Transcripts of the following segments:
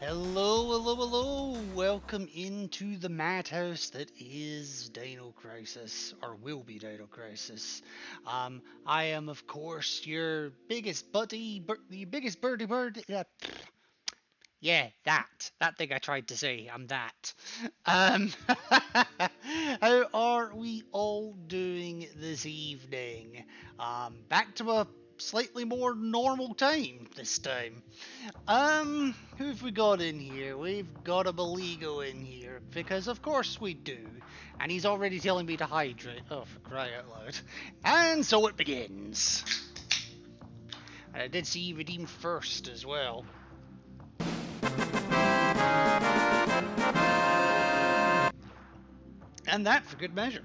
Hello, hello, hello! Welcome into the madhouse that is Dino Crisis, or will be Dino Crisis. I am, of course, your biggest buddy, the biggest birdie bird. Yeah, that thing I tried to say. I'm that. Um, how are we all doing this evening? Back to a slightly more normal time this time. Who have we got in here? We've got a Beligo in here, because of course we do. And he's already telling me to hydrate. Oh, for crying out loud. And so it begins. And I did see you redeem first as well. And that for good measure.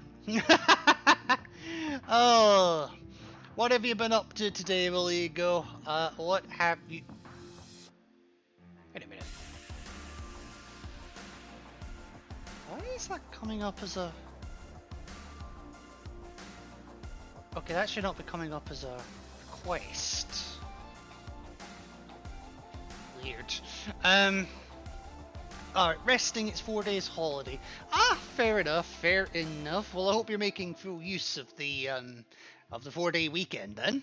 Oh, what have you been up to today, Beligo? What have you... Wait a minute. Why is that coming up as a... Okay, that should not be coming up as a request. Weird. Alright, resting, it's 4 days holiday. Ah, fair enough, fair enough. Well, I hope you're making full use of the 4-day weekend then.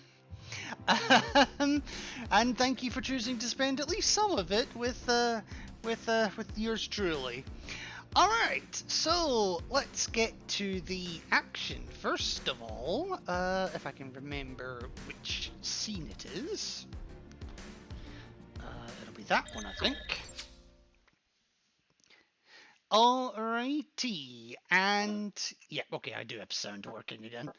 And thank you for choosing to spend at least some of it with yours truly. Alright, so let's get to the action. First of all, if I can remember which scene it is. It'll be that one, I think. Alrighty, and yeah, okay, I do have sound working again.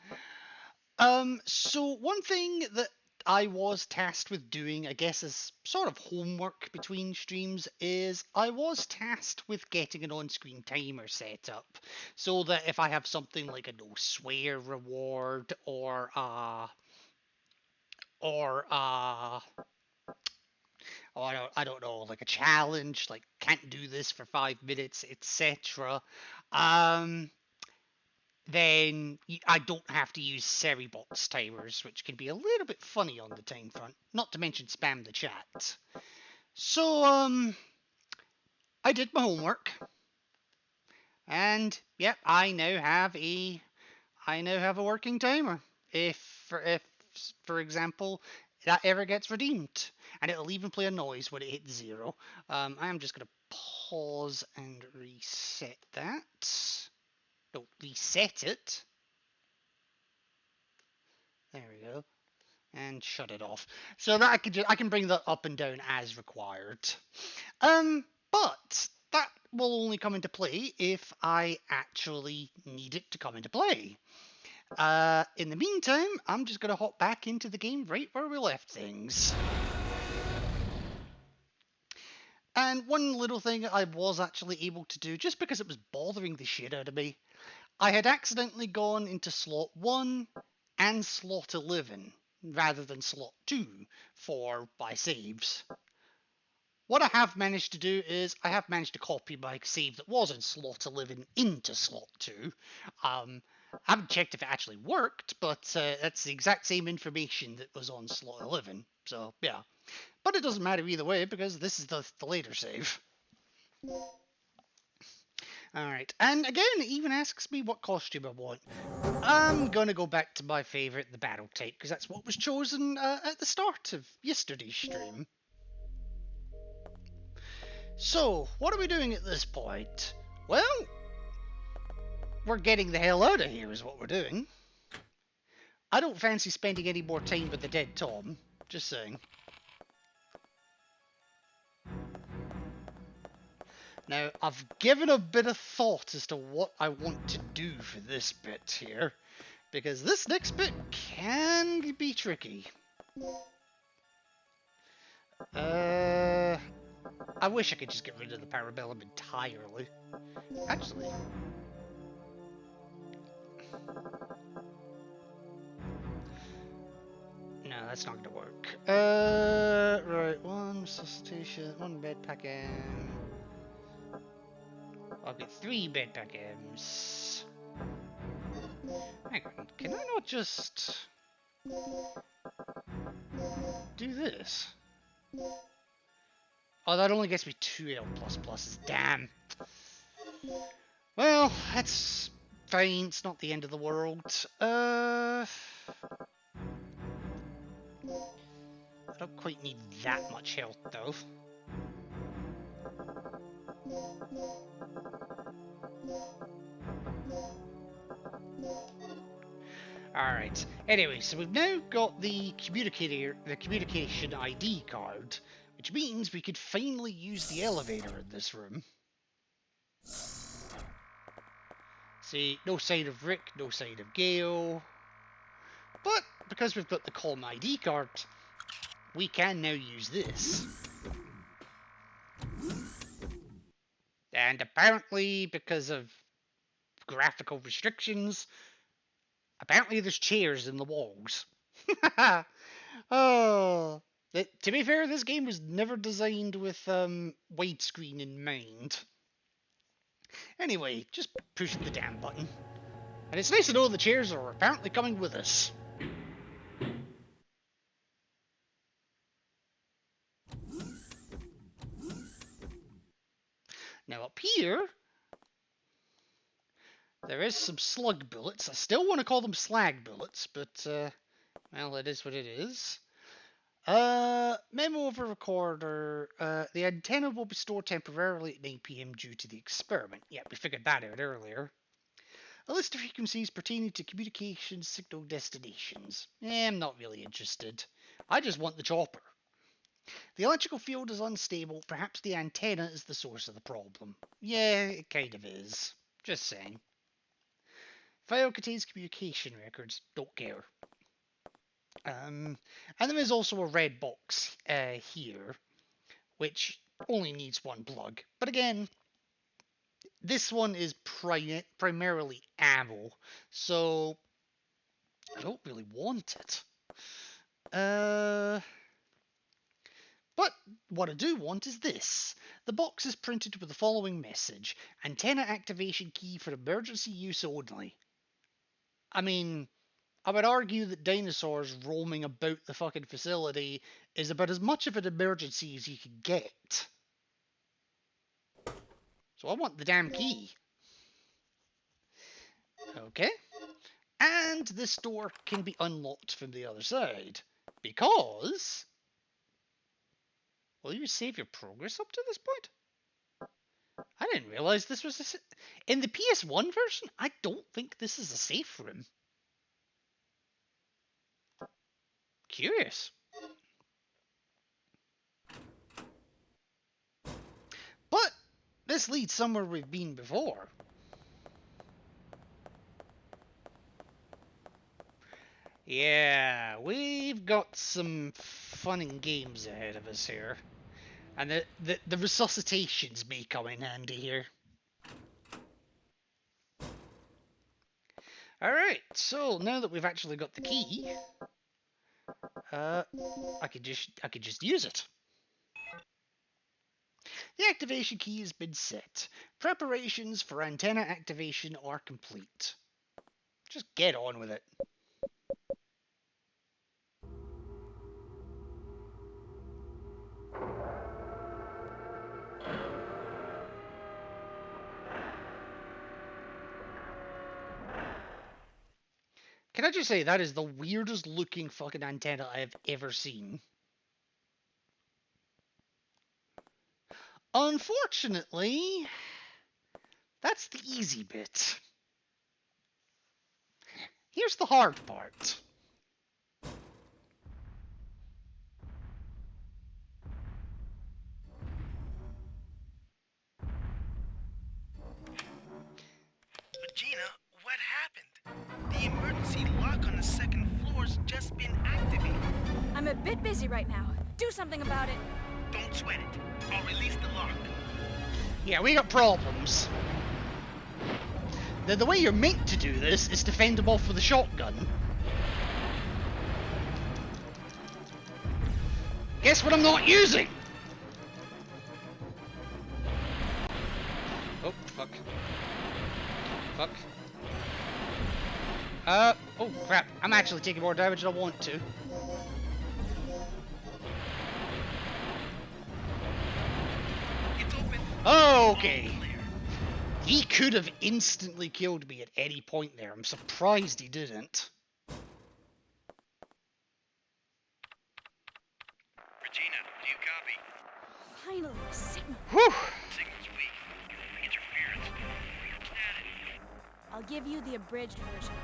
So one thing that I was tasked with doing, I guess, as sort of homework between streams, is I was tasked with getting an on-screen timer set up, so that if I have something like a no swear reward or oh, I don't know, like a challenge, like can't do this for 5 minutes, etc. Um, then I don't have to use Seribots timers, which can be a little bit funny on the time front. Not to mention spam the chat. So I did my homework, and yep, I now have a working timer. If for example that ever gets redeemed, and it'll even play a noise when it hits 0. I'm just gonna pause and reset that. Don't reset it. There we go. And shut it off. So that I can bring that up and down as required. But that will only come into play if I actually need it to come into play. In the meantime, I'm just going to hop back into the game right where we left things. And one little thing I was actually able to do, just because it was bothering the shit out of me, I had accidentally gone into slot 1 and slot 11 rather than slot 2 for my saves. What I have managed to do is I have managed to copy my save that was in slot 11 into slot 2. I haven't checked if it actually worked, but that's the exact same information that was on slot 11. So, yeah. But it doesn't matter either way because this is the later save. Alright, and again, it even asks me what costume I want. I'm gonna go back to my favourite, the battle type, because that's what was chosen at the start of yesterday's stream. So, what are we doing at this point? Well, we're getting the hell out of here is what we're doing. I don't fancy spending any more time with the dead Tom, just saying. Now, I've given a bit of thought as to what I want to do for this bit here, because this next bit can be tricky. I wish I could just get rid of the Parabellum entirely. Actually. No, that's not going to work. Right, 1 resuscitation, 1 bed pack M. I'll get 3 bed pack M's. Hang on, can I not just do this? Oh, that only gets me 2 L++. Damn. Well, that's fine. It's not the end of the world. I don't quite need that much health, though. Alright. Anyway, so we've now got the communication ID card, which means we could finally use the elevator in this room. See, no sign of Rick, no sign of Gale. But because we've got the Calm ID card, we can now use this. And apparently, because of graphical restrictions, apparently there's chairs in the walls. Oh, to be fair, this game was never designed with widescreen in mind. Anyway, just push the damn button. And it's nice to know the chairs are apparently coming with us. Now up here, there is some slug bullets. I still want to call them slag bullets, but, well, it is what it is. Memo over recorder. The antenna will be stored temporarily at 9 PM due to the experiment. Yeah, we figured that out earlier. A list of frequencies pertaining to communication signal destinations. I'm not really interested. I just want the chopper. The electrical field is unstable. Perhaps the antenna is the source of the problem. Yeah, it kind of is. Just saying. File contains communication records. Don't care. And there is also a red box here, which only needs one plug. But again, this one is primarily ammo, so I don't really want it. But what I do want is this. The box is printed with the following message: antenna activation key for emergency use only. I mean, I would argue that dinosaurs roaming about the fucking facility is about as much of an emergency as you can get. So I want the damn key. Okay. And this door can be unlocked from the other side. Because... Will you save your progress up to this point? I didn't realise this was a... In the PS1 version, I don't think this is a safe room. Curious. But this leads somewhere we've been before. Yeah, we've got some fun and games ahead of us here. And the resuscitations may come in handy here. Alright, so now that we've actually got the key, I could just use it. The activation key has been set. Preparations for antenna activation are complete. Just get on with it. Can I just say, that is the weirdest looking fucking antenna I have ever seen. Unfortunately, that's the easy bit. Here's the hard part. Regina, what happened? The emergency lock on the second floor's just been activated. I'm a bit busy right now. Do something about it. Don't sweat it. I'll release the lock. Yeah, we got problems. The way you're meant to do this is to fend them off with a shotgun. Guess what I'm not using? Oh, fuck. Fuck. Oh crap. I'm actually taking more damage than I want to. Okay. He could have instantly killed me at any point there. I'm surprised he didn't. Regina, do you copy? Finally, a signal. Whew. Signal's weak. Interference. Static. I'll give you the abridged version.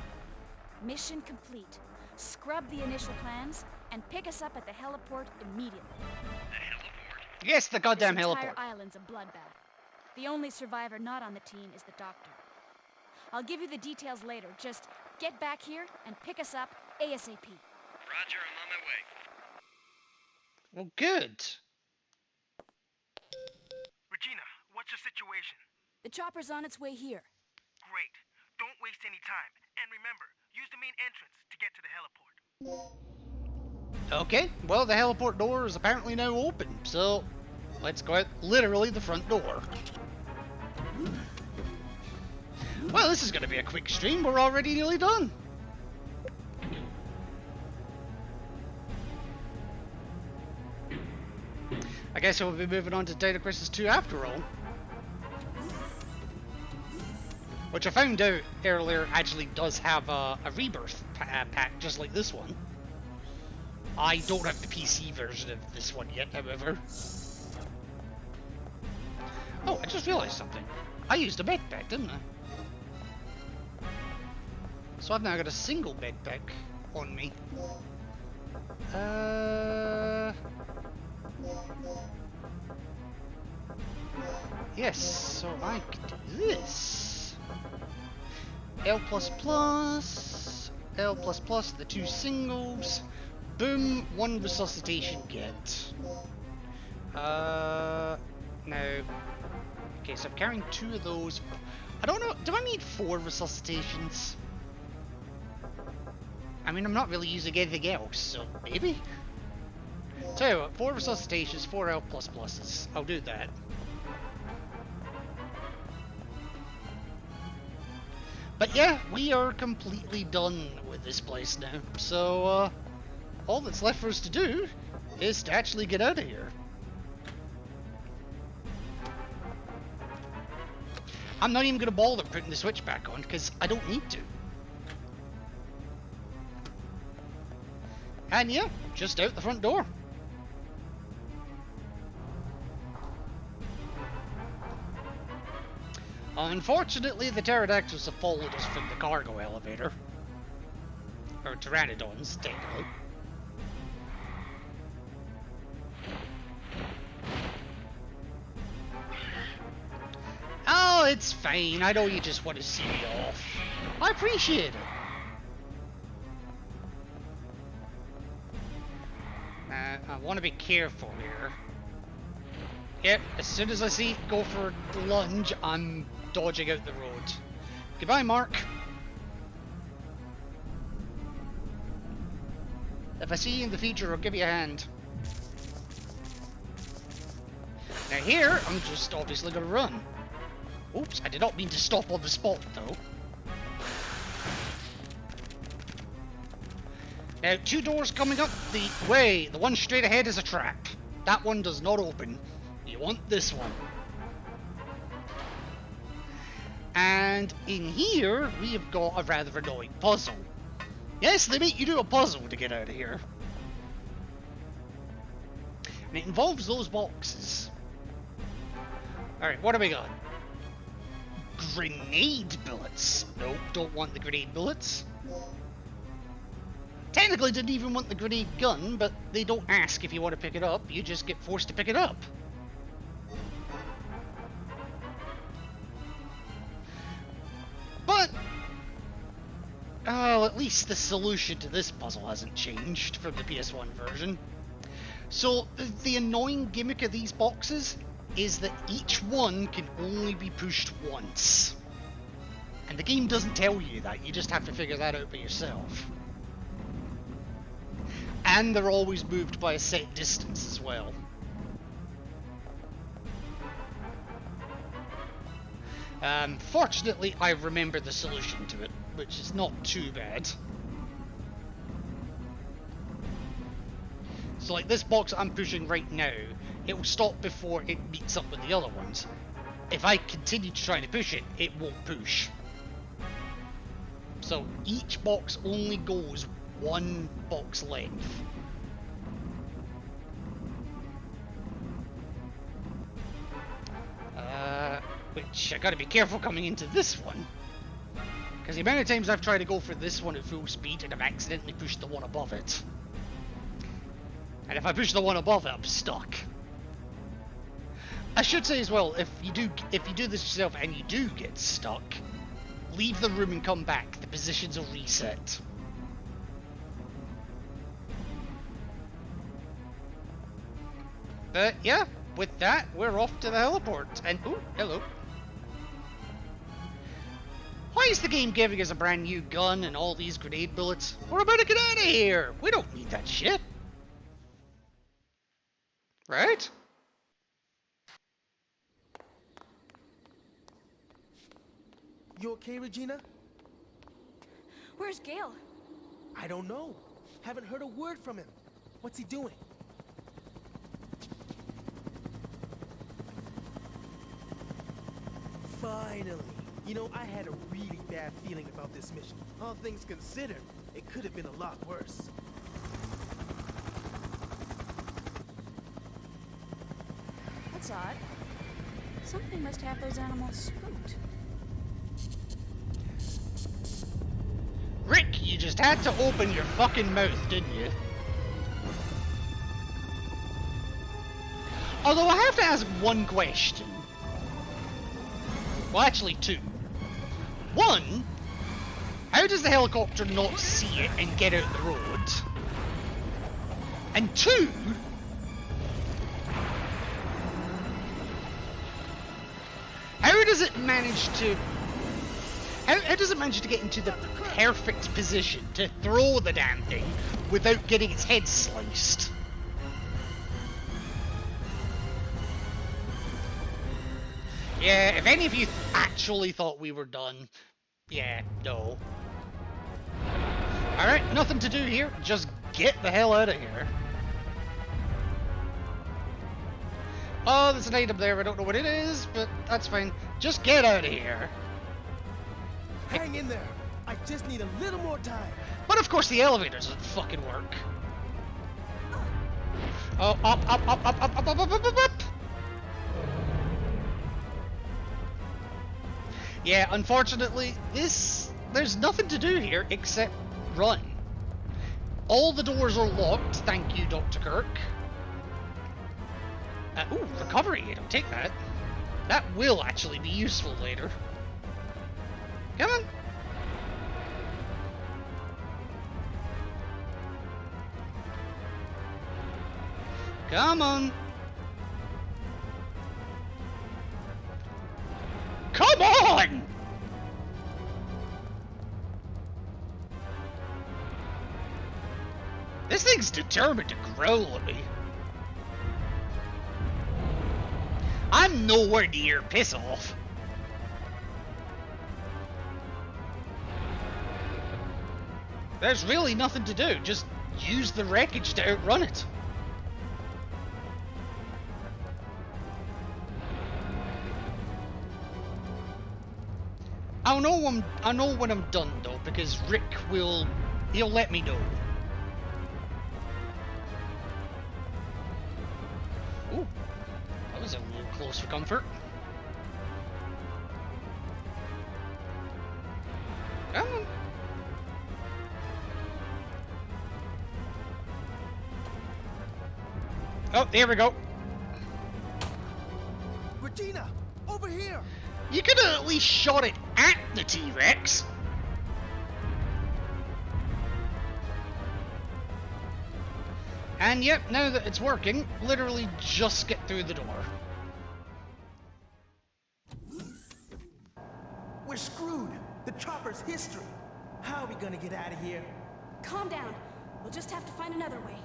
Mission complete. Scrub the initial plans and pick us up at the heliport immediately. The heliport? Yes, the goddamn This entire heliport. island's a bloodbath. The only survivor not on the team is the doctor. I'll give you the details later. Just get back here and pick us up ASAP. Roger, I'm on my way. Well, good. Regina, what's the situation? The chopper's on its way here. Great. Don't waste any time. And remember, use the main entrance to get to the heliport. Okay, well, the heliport door is apparently now open, so let's go out literally the front door. Well, this is going to be a quick stream. We're already nearly done. I guess we'll be moving on to Dino Crisis 2 after all. Which I found out earlier actually does have a rebirth pack just like this one. I don't have the PC version of this one yet, however. Oh, I just realised something. I used a med pack, didn't I? So I've now got a single med pack on me. Yes, so I could do this. L++, L++, the two singles. Boom, one resuscitation get. Now, okay, so I'm carrying 2 of those. I don't know, do I need 4 resuscitations? I mean, I'm not really using anything else, so maybe? Tell you what, 4 resuscitations, 4 L++s. I'll do that. But yeah, we are completely done with this place now. So, all that's left for us to do is to actually get out of here. I'm not even going to bother putting the switch back on, because I don't need to. And yeah, just out the front door. Unfortunately, the pterodactyls have followed us from the cargo elevator. Or pteranodons, technically. Oh, it's fine. I know you just want to see me off. I appreciate it. I want to be careful here. Yep, as soon as I see it go for a lunge, I'm dodging out the road. Goodbye, Mark. If I see you in the future, I'll give you a hand. Now here, I'm just obviously going to run. Oops, I did not mean to stop on the spot, though. Now, 2 doors coming up the way. The one straight ahead is a trap. That one does not open. You want this one. And in here, we have got a rather annoying puzzle. Yes, they make you do a puzzle to get out of here. And it involves those boxes. Alright, what do we got? Grenade bullets. Nope, don't want the grenade bullets. Technically didn't even want the grenade gun, but they don't ask if you want to pick it up, you just get forced to pick it up. But, oh, at least the solution to this puzzle hasn't changed from the PS1 version. So, the annoying gimmick of these boxes is that each one can only be pushed once. And the game doesn't tell you that, you just have to figure that out by yourself. And they're always moved by a set distance as well. Fortunately, I remember the solution to it, which is not too bad. So like this box I'm pushing right now, it will stop before it meets up with the other ones. if I continue to try to push it, it won't push. So each box only goes one box length. Which I gotta be careful coming into this one. Because the amount of times I've tried to go for this one at full speed and I've accidentally pushed the one above it. And if I push the one above it, I'm stuck. I should say as well, if you do this yourself and you do get stuck, leave the room and come back. The positions will reset. Yeah, with that, we're off to the heliport. And, oh, hello. Why is the game giving us a brand new gun and all these grenade bullets? We're about to get out of here! We don't need that shit. Right? You okay, Regina? Where's Gale? I don't know. Haven't heard a word from him. What's he doing? Finally. You know, I had a really bad feeling about this mission. All things considered, it could have been a lot worse. That's odd. Something must have those animals spooked. Rick, you just had to open your fucking mouth, didn't you? Although I have to ask one question. Well, actually two. One, how does the helicopter not see it and get out the road? And two, how does it manage to... How does it manage to get into the perfect position to throw the damn thing without getting its head sliced? Yeah, if any of you actually thought we were done, yeah, no. Alright, nothing to do here. Just get the hell out of here. Oh, there's an item there. I don't know what it is, but that's fine. Just get out of here. Hang in there. I just need a little more time. But of course the elevator doesn't fucking work. Oh, up, up, up, up, up, up, up, up, up, up, up. Yeah, unfortunately, there's nothing to do here except run. All the doors are locked, thank you, Dr. Kirk. Ooh, recovery aid, I'll take that. That will actually be useful later. Come on. Come on. Come on! This thing's determined to growl at me. I'm nowhere near piss off. There's really nothing to do. Just use the wreckage to outrun it. I know when I'm done though, because Rick he'll let me know. Ooh, that was a little close for comfort. Come on. Oh, there we go. Regina, over here. You could have at least shot it at the T-Rex. And yep, now that it's working, literally just get through the door. We're screwed. The chopper's history. How are we gonna get out of here? Calm down. We'll just have to find another way.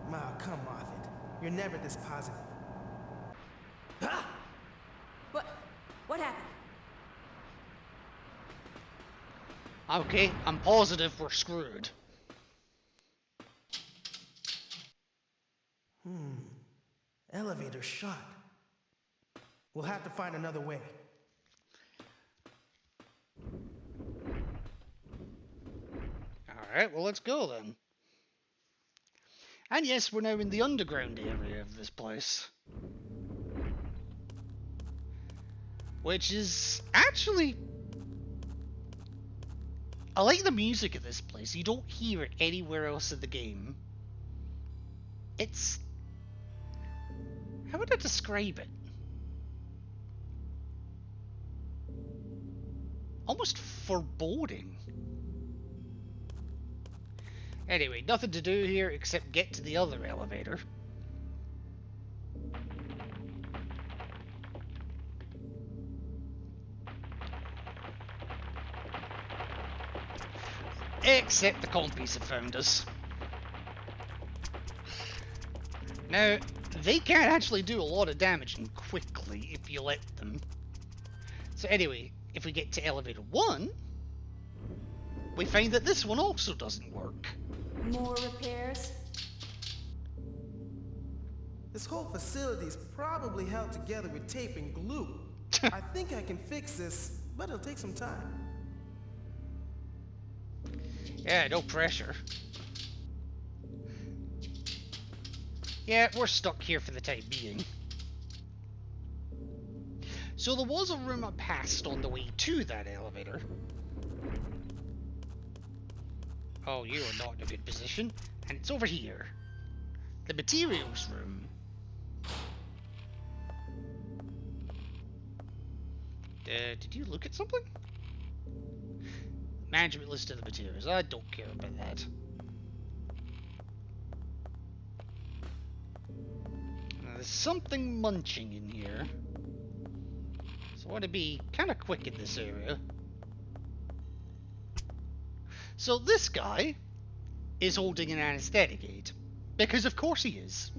Ma, come off it. You're never this positive. Ah! What happened? Okay, I'm positive we're screwed. Elevator shut. We'll have to find another way. Alright, well, let's go then. And yes, we're now in the underground area of this place. Which is actually... I like the music of this place. You don't hear it anywhere else in the game. It's... How would I describe it? Almost foreboding. Anyway, nothing to do here except get to the other elevator. Except the compies have found us. Now, they can actually do a lot of damage and quickly if you let them. So anyway, if we get to elevator 1, we find that this one also doesn't work. More repairs? This whole facility is probably held together with tape and glue. I think I can fix this, but it'll take some time. Yeah, no pressure. Yeah, we're stuck here for the time being. So there was a room I passed on the way to that elevator. Oh, you are not in a good position. And it's over here. The materials room. Did you look at something? Management list of the materials. I don't care about that. Now, there's something munching in here. So I want to be kind of quick in this area. So this guy is holding an anesthetic aid. Because of course he is.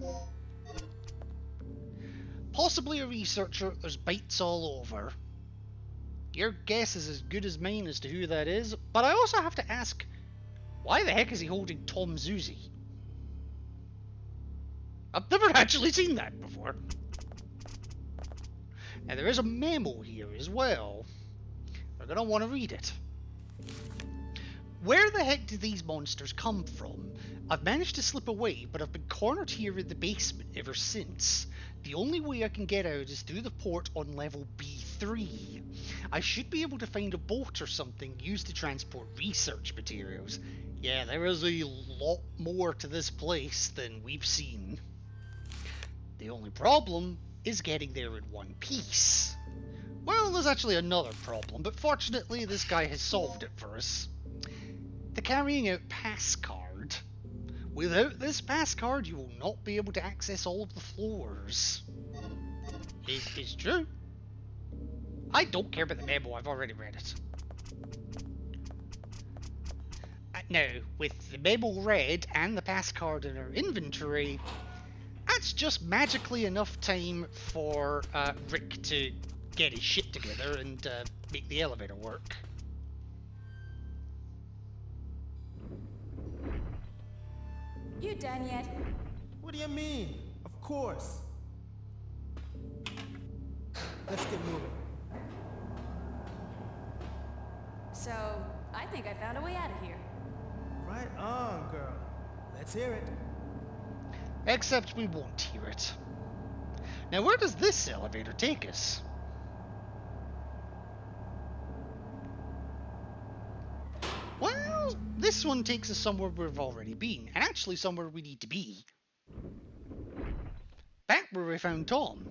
Possibly a researcher. There's bites all over. Your guess is as good as mine as to who that is, but I also have to ask, why the heck is he holding Tom's Uzi? I've never actually seen that before. Now there is a memo here as well. We're going to want to read it. Where the heck did these monsters come from? I've managed to slip away, but I've been cornered here in the basement ever since. The only way I can get out is through the port on level B3. I should be able to find a boat or something used to transport research materials. Yeah, there is a lot more to this place than we've seen. The only problem is getting there in one piece. Well, there's actually another problem, but fortunately this guy has solved it for us. The carrying out pass card. Without this pass card, you will not be able to access all of the floors. It's true. I don't care about the memo, I've already read it. Now, with the memo read and the pass card in our inventory, that's just magically enough time for Rick to get his shit together and make the elevator work. You done yet? What do you mean? Of course. Let's get moving. So, I think I found a way out of here. Right on, girl. Let's hear it. Except we won't hear it. Now, where does this elevator take us? Well, this one takes us somewhere we've already been, and actually somewhere we need to be. Back where we found Tom.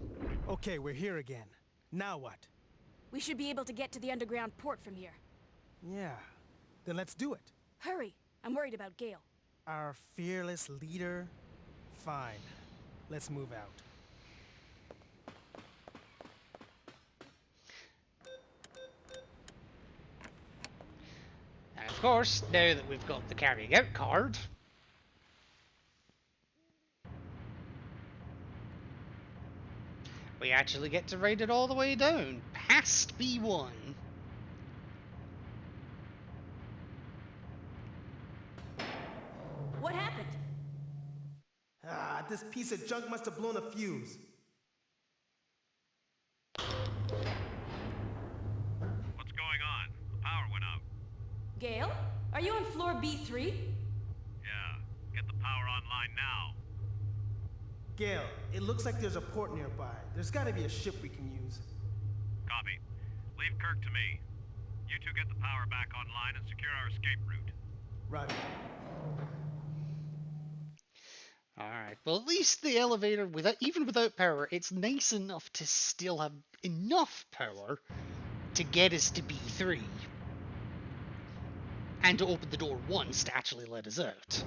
Okay, we're here again. Now what? We should be able to get to the underground port from here. Yeah. Then let's do it. Hurry! I'm worried about Gale. Our fearless leader? Fine. Let's move out. And of course, now that we've got the carrying out card, we actually get to ride it all the way down, past B1. What happened? Ah, this piece of junk must have blown a fuse. on B3? Yeah, get the power online now. Gale, it looks like there's a port nearby. There's gotta be a ship we can use. Copy. Leave Kirk to me. You two get the power back online and secure our escape route. Roger. Alright, well at least the elevator, even without power, it's nice enough to still have enough power to get us to B3. And to open the door once to actually let us out.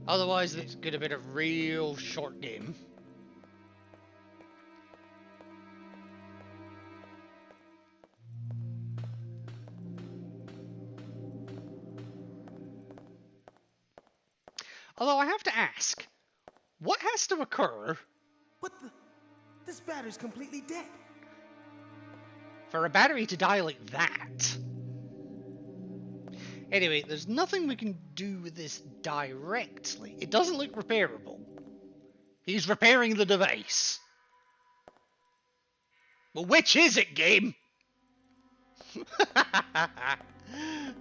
Otherwise, it's going to be a real short game. Although I have to ask, what has to occur What the? This battery's completely dead. for a battery to die like that? Anyway, there's nothing we can do with this directly. It doesn't look repairable. He's repairing the device. Well, which is it, game?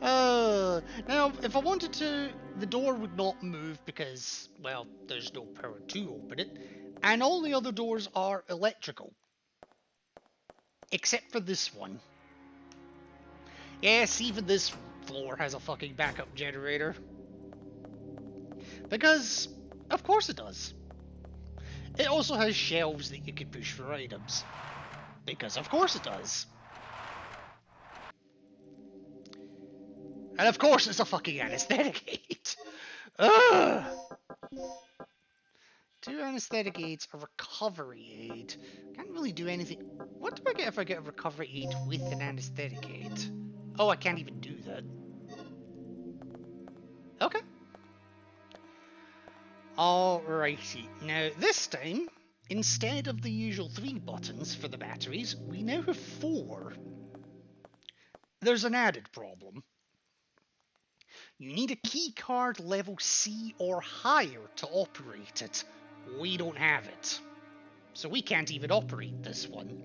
Now, if I wanted to, the door would not move because, well, there's no power to open it, and all the other doors are electrical. Except for this one. Yes, even this floor has a fucking backup generator. Because, of course it does. It also has shelves that you can push for items. Because of course it does. And of course it's a fucking anesthetic aid. Ugh! 2 anesthetic aids, a recovery aid. Can't really do anything. What do I get if I get a recovery aid with an anesthetic aid? Oh, I can't even do that. Okay. Alrighty. Now, this time, instead of the usual 3 buttons for the batteries, we now have 4. There's an added problem. You need a keycard level C or higher to operate it. We don't have it. So we can't even operate this one.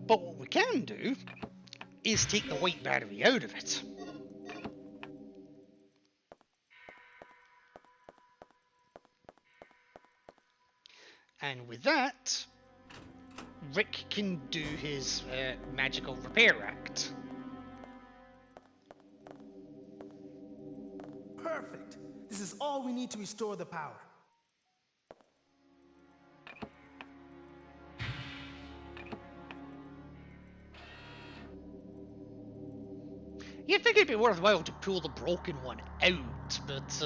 But what we can do is take the white battery out of it. And with that, Rick can do his magical repair act. Perfect. This is all we need to restore the power. You'd think it'd be worthwhile to pull the broken one out, but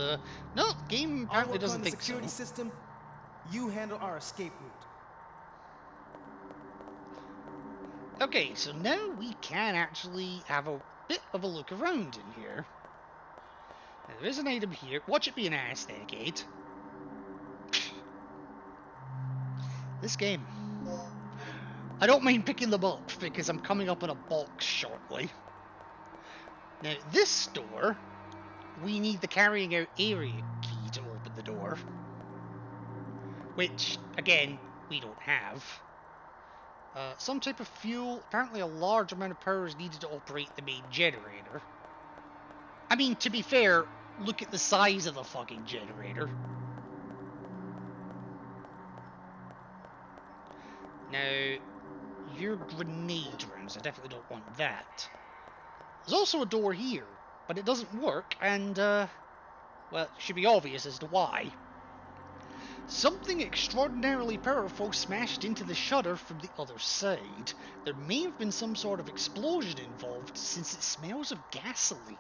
no, the game I'll apparently work doesn't on the think security so. system. You handle our escape route. Okay, so now we can actually have a bit of a look around in here. Now, there is an item here. Watch it be an anesthetic aid. This game. I don't mind picking them up because I'm coming up on a box shortly. Now, this door, we need the carrying out area key to open the door. Which, again, we don't have. Some type of fuel. Apparently a large amount of power is needed to operate the main generator. I mean, to be fair, look at the size of the fucking generator. Now, your grenade rounds, I definitely don't want that. There's also a door here, but it doesn't work, and, well, it should be obvious as to why. Something extraordinarily powerful smashed into the shutter from the other side. There may have been some sort of explosion involved, since it smells of gasoline.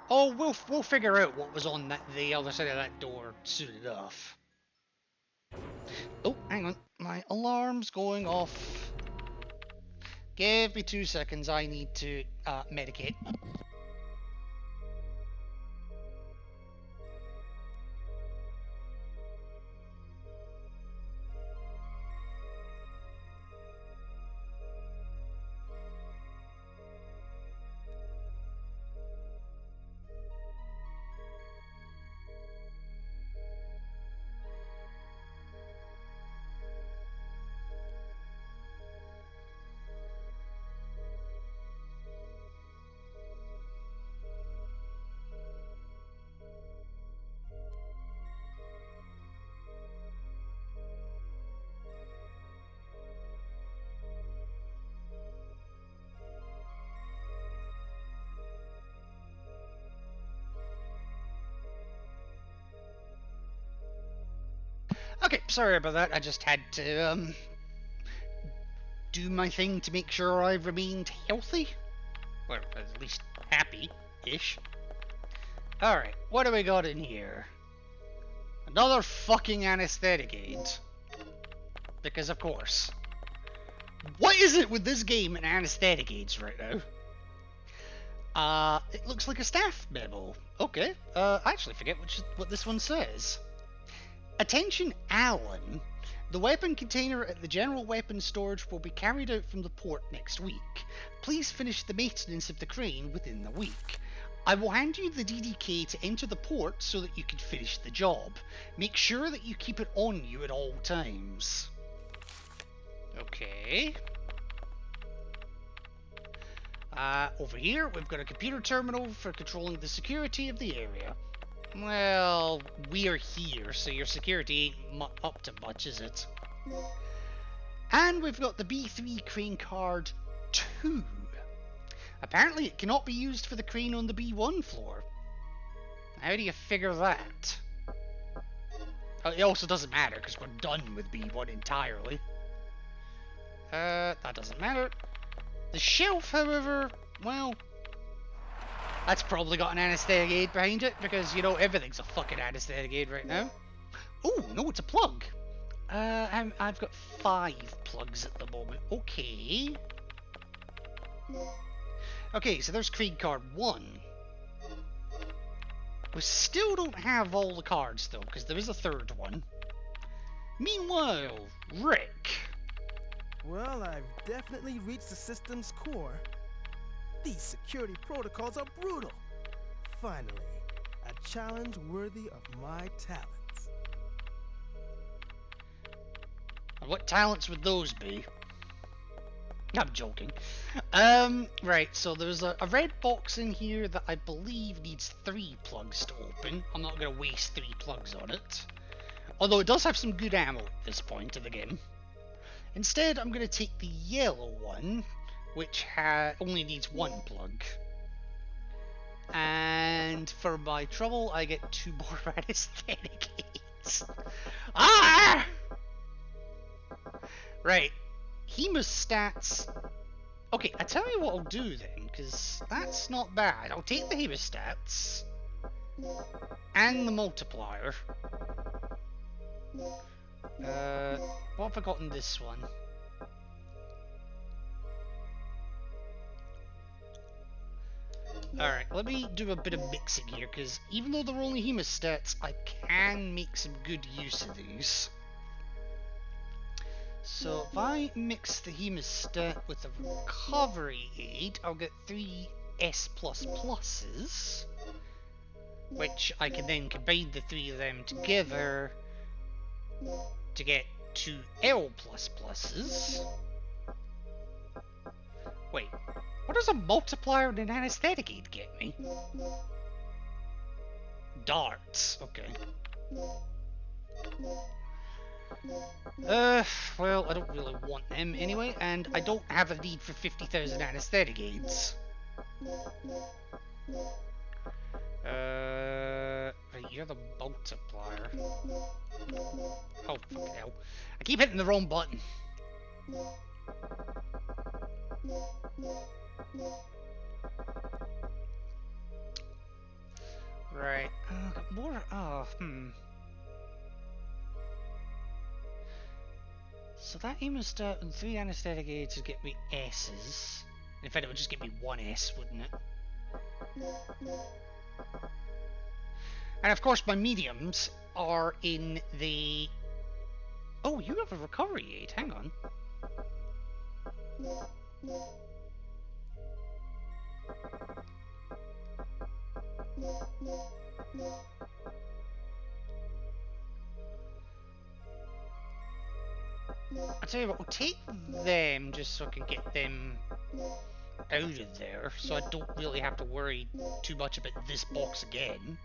Oh, we'll figure out what was on the other side of that door soon enough. Oh, hang on. My alarm's going off. Give me 2 seconds. I need to medicate. Okay, sorry about that. I just had to do my thing to make sure I remained healthy. Or at least happy-ish. Alright, what do we got in here? Another fucking anesthetic aid. Because of course. What is it with this game and anesthetic aids right now? It looks like a staff memo. Okay, I actually forget what this one says. Attention, Alan. The weapon container at the general weapons storage will be carried out from the port next week. Please finish the maintenance of the crane within the week. I will hand you the DDK to enter the port so that you can finish the job. Make sure that you keep it on you at all times. Okay. Over here, we've got a computer terminal for controlling the security of the area. Well, we're here, so your security ain't up to much, is it? And we've got the B3 crane card 2. Apparently it cannot be used for the crane on the B1 floor. How do you figure that? It also doesn't matter, because we're done with B1 entirely. That doesn't matter. The shelf, however, well, that's probably got an anesthetic aid behind it, because, you know, everything's a fucking anesthetic aid right now. Oh, no, it's a plug. I've got 5 plugs at the moment. Okay. Okay, so there's Creed card 1. We still don't have all the cards, though, because there is a third one. Meanwhile, Rick. Well, I've definitely reached the system's core. These security protocols are brutal. Finally, a challenge worthy of my talents. And what talents would those be? I'm joking. Right, so there's a red box in here that I believe needs 3 plugs to open. I'm not going to waste 3 plugs on it. Although it does have some good ammo at this point of the game. Instead, I'm going to take the yellow one, which only needs 1 plug. And for my trouble, I get 2 more anesthetic aids. Ah! Right. Hemostats. Okay, I tell you what I'll do then, because that's not bad. I'll take the hemostats and the multiplier. What have I got in this one? Alright, let me do a bit of mixing here, because even though they're only hemostats, I can make some good use of these. So if I mix the hemostat with the recovery aid, I'll get 3 S++, which I can then combine the 3 of them together to get 2 L++. Wait, what does a multiplier and an anesthetic aid get me? Darts, okay. Well, I don't really want them anyway, and I don't have a need for 50,000 anesthetic aids. Right, you're the multiplier. Oh, fucking hell. I keep hitting the wrong button. Right, more, So that hemostat and 3 anesthetic aids would get me S's. In fact, it would just get me 1 S, wouldn't it? And of course, my mediums are in the... Oh, you have a recovery aid. Hang on. I'll tell you what, we'll take them just so I can get them out of there, so I don't really have to worry too much about this box again.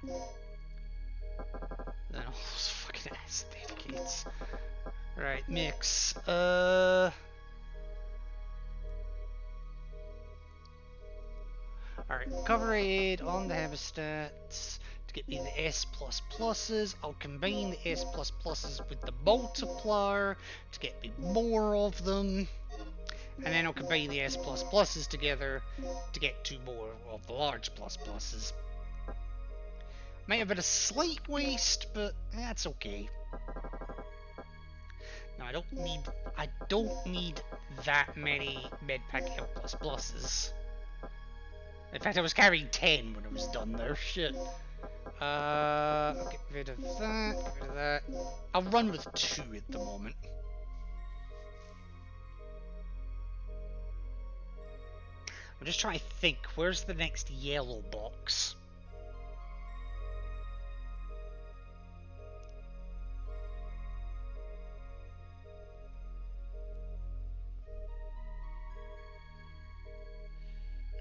Then all those fucking aesthetic aids. Right, mix. Alright, recovery aid on the hemostats to get me the S++. I'll combine the S++ with the multiplier to get me more of them. And then I'll combine the S++ together to get 2 more of the large pluses. Might have been a slight waste, but that's okay. Now I don't need that many medpack L++s. In fact, I was carrying 10 when I was done there. Shit. I'll get rid of that. Get rid of that. I'll run with 2 at the moment. I'm just trying to think. Where's the next yellow box?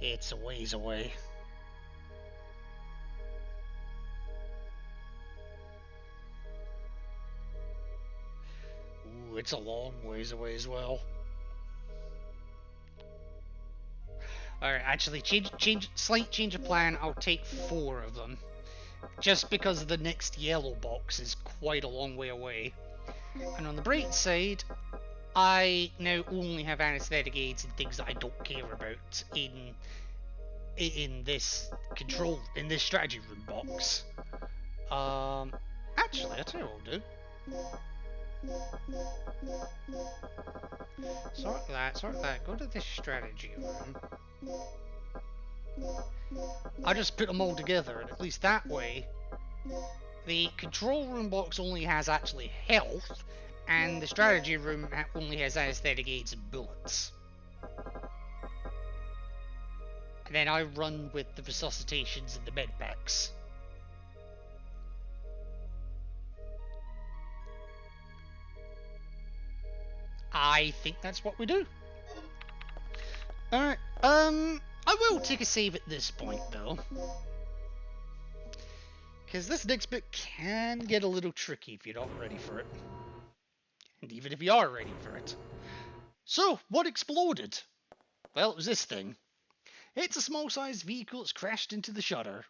It's a ways away. Ooh, it's a long ways away as well. Alright, actually, slight change of plan. I'll take 4 of them. Just because the next yellow box is quite a long way away. And on the bright side, I now only have anesthetic aids and things that I don't care about in this strategy room box. Actually, I'll tell you what I'll do. Sort that, go to this strategy room. I'll just put them all together, and at least that way, the control room box only has actually health, and the strategy room only has anesthetic aids and bullets. And then I run with the resuscitations and the med packs. I think that's what we do. Alright, I will take a save at this point, though. Because this next bit can get a little tricky if you're not ready for it. And even if you are ready for it. So, what exploded? Well, it was this thing. It's a small-sized vehicle that's crashed into the shutter.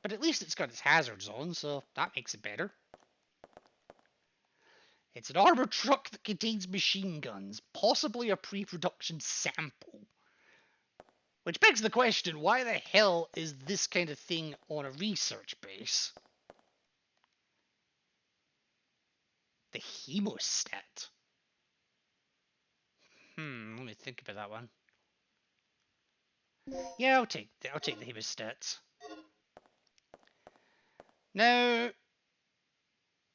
But at least it's got its hazards on, so that makes it better. It's an armored truck that contains machine guns, possibly a pre-production sample. Which begs the question, why the hell is this kind of thing on a research base? The hemostat. Let me think about that one. Yeah, I'll take the hemostats. Now...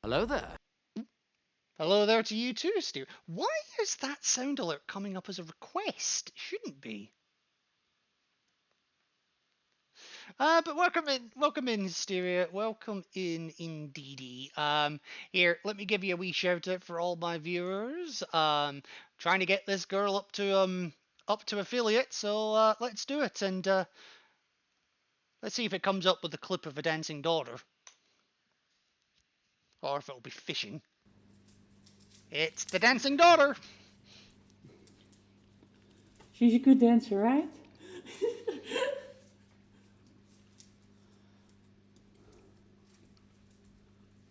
Hello there. Hello there to you too, Stu. Why is that sound alert coming up as a request? It shouldn't be. But welcome in, Hysteria. Welcome in, indeedy. Here, let me give you a wee shout out for all my viewers. Trying to get this girl up to affiliate, so let's do it, and let's see if it comes up with a clip of a dancing daughter, or if it'll be fishing. It's the dancing daughter. She's a good dancer, right?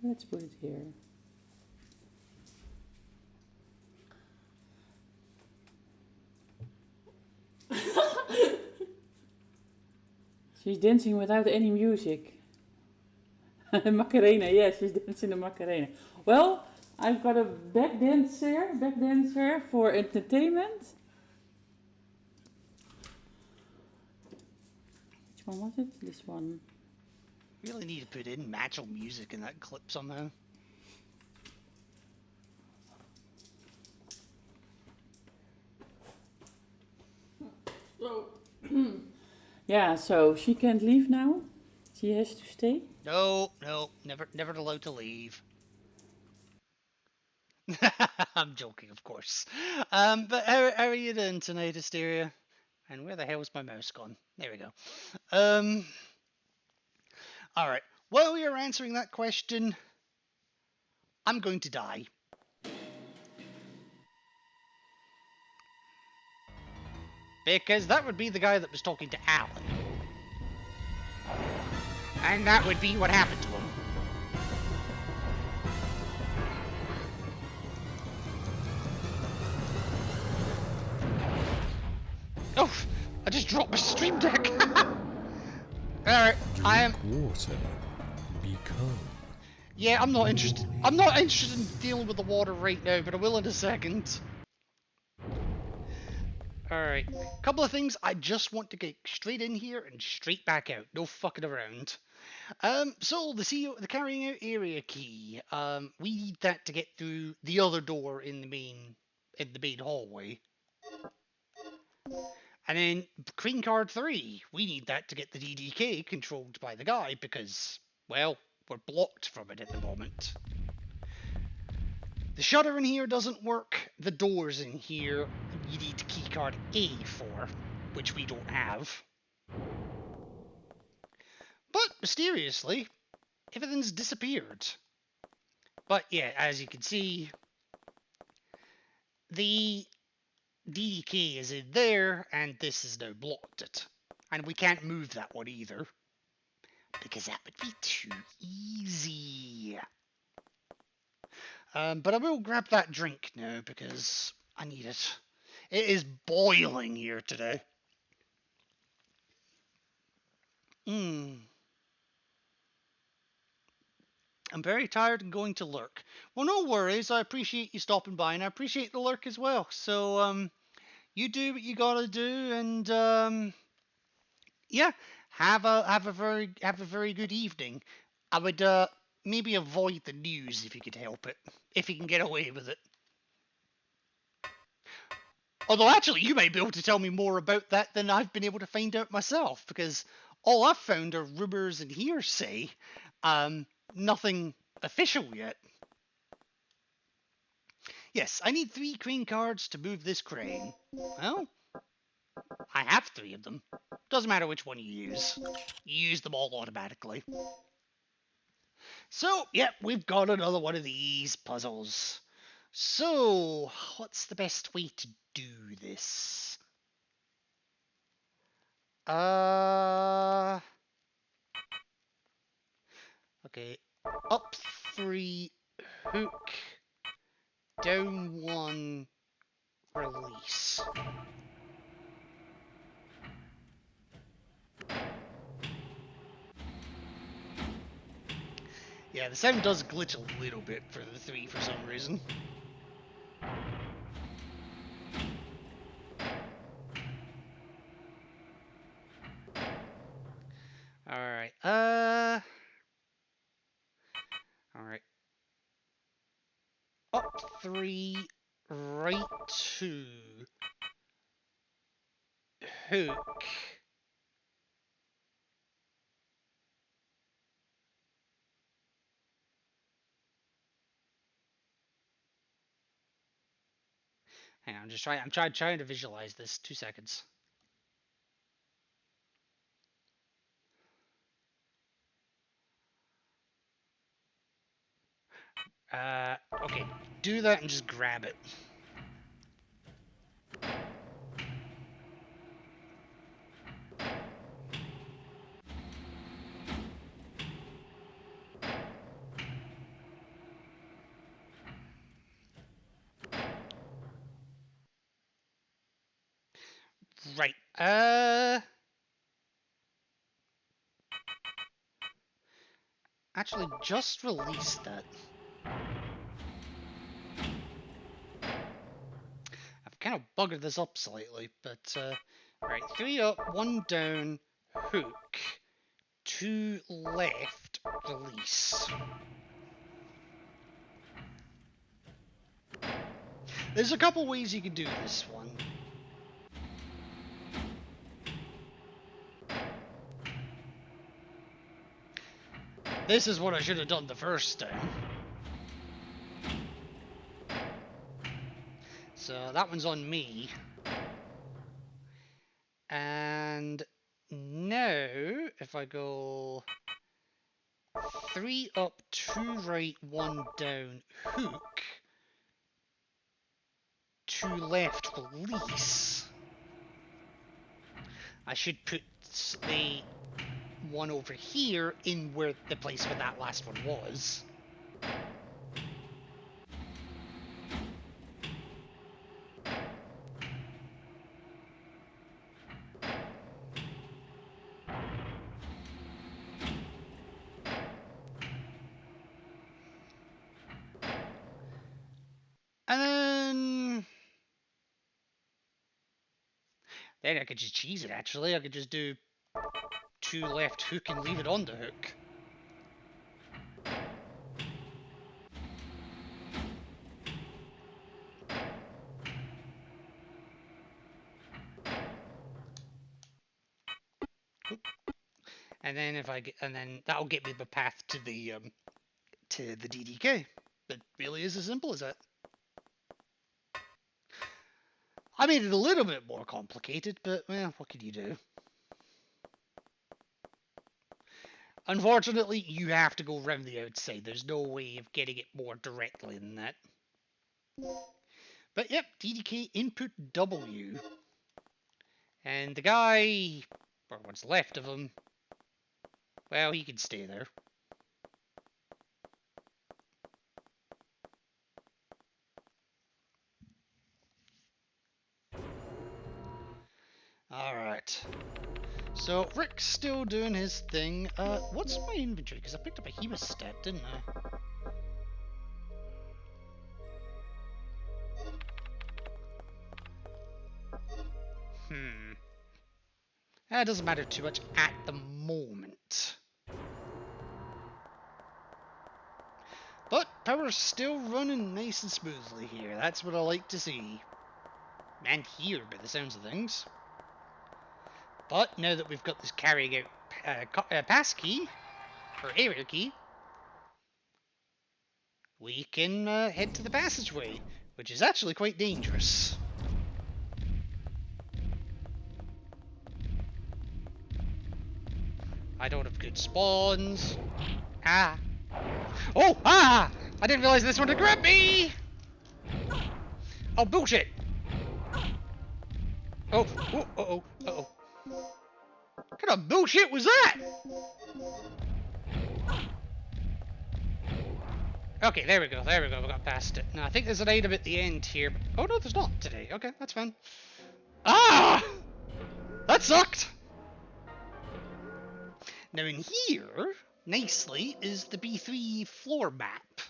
Let's put it here. She's dancing without any music. Macarena, yeah, she's dancing the Macarena. Well, I've got a back dancer for entertainment. Which one was it? This one. Really need to put in matchel music in that clip somehow. Yeah, so she can't leave now. She has to stay. No, never allowed to leave. I'm joking, of course. But how are you doing tonight, Hysteria? And where the hell's my mouse gone? There we go. Alright, while you're answering that question, I'm going to die. Because that would be the guy that was talking to Alan. And that would be what happened to him. Oh, I just dropped my stream deck. Alright, I am... water. Become. Yeah, I'm not interested. I'm not interested in dealing with the water right now, but I will in a second. Alright, couple of things. I just want to get straight in here and straight back out. No fucking around. So the carrying out area key. We need that to get through the other door in the main hallway. And then green card 3, we need that to get the DDK controlled by the guy because, well, we're blocked from it at the moment. The shutter in here doesn't work. The doors in here you need keycard A for, which we don't have. But mysteriously, everything's disappeared. But yeah, as you can see, the DDK is in there, and this has now blocked it. And we can't move that one either, because that would be too easy. But I will grab that drink now, because I need it. It is boiling here today. I'm very tired and going to lurk. Well, no worries. I appreciate you stopping by, and I appreciate the lurk as well. So, you do what you gotta do, and yeah, have a very good evening. I would maybe avoid the news if you could help it, if you can get away with it. Although actually, you may be able to tell me more about that than I've been able to find out myself, because all I've found are rumors and hearsay. Nothing official yet. Yes, I need 3 crane cards to move this crane. Well, I have 3 of them. Doesn't matter which one you use. You use them all automatically. So, yeah, we've got another one of these puzzles. So, what's the best way to do this? Okay. Up 3, hook, down 1, release. Yeah, the sound does glitch a little bit for the 3 for some reason. Alright, alright. Up 3, right 2, hook. Hang on, I'm trying to visualize this. 2 seconds. Okay, do that and just grab it. Right, actually, just release that. I've kind of buggered this up slightly, but, right, 3 up, 1 down, hook, 2 left, release. There's a couple ways you can do this one. This is what I should have done the first time. So that one's on me. And now, if I go 3 up, 2 right, 1 down, hook, 2 left, release, I should put the one over here in where the place where that last one was. And then I could just cheese it, actually. I could just do 2 left hook and leave it on the hook. And then if I get, and then that'll get me the path to the DDK. It really is as simple as that. I made it a little bit more complicated, but well, what can you do? Unfortunately, you have to go round the outside. There's no way of getting it more directly than that. But yep, DDK input W. And the guy, or what's left of him, well, he can stay there. Alright. So, Rick's still doing his thing. What's my inventory? Because I picked up a hemostat, didn't I? That doesn't matter too much at the moment. But power's still running nice and smoothly here. That's what I like to see. And here, by the sounds of things. But now that we've got this carrying out pass key, or area key, we can head to the passageway, which is actually quite dangerous. I don't have good spawns. Ah. Oh! Ah! I didn't realize this one would grab me! Oh, bullshit! Oh, oh, uh-oh, uh-oh. What kind of bullshit was that? Okay, there we go, we got past it. Now, I think there's an item at the end here. Oh, no, there's not today. Okay, that's fine. Ah! That sucked! Now, in here, nicely, is the B3 floor map.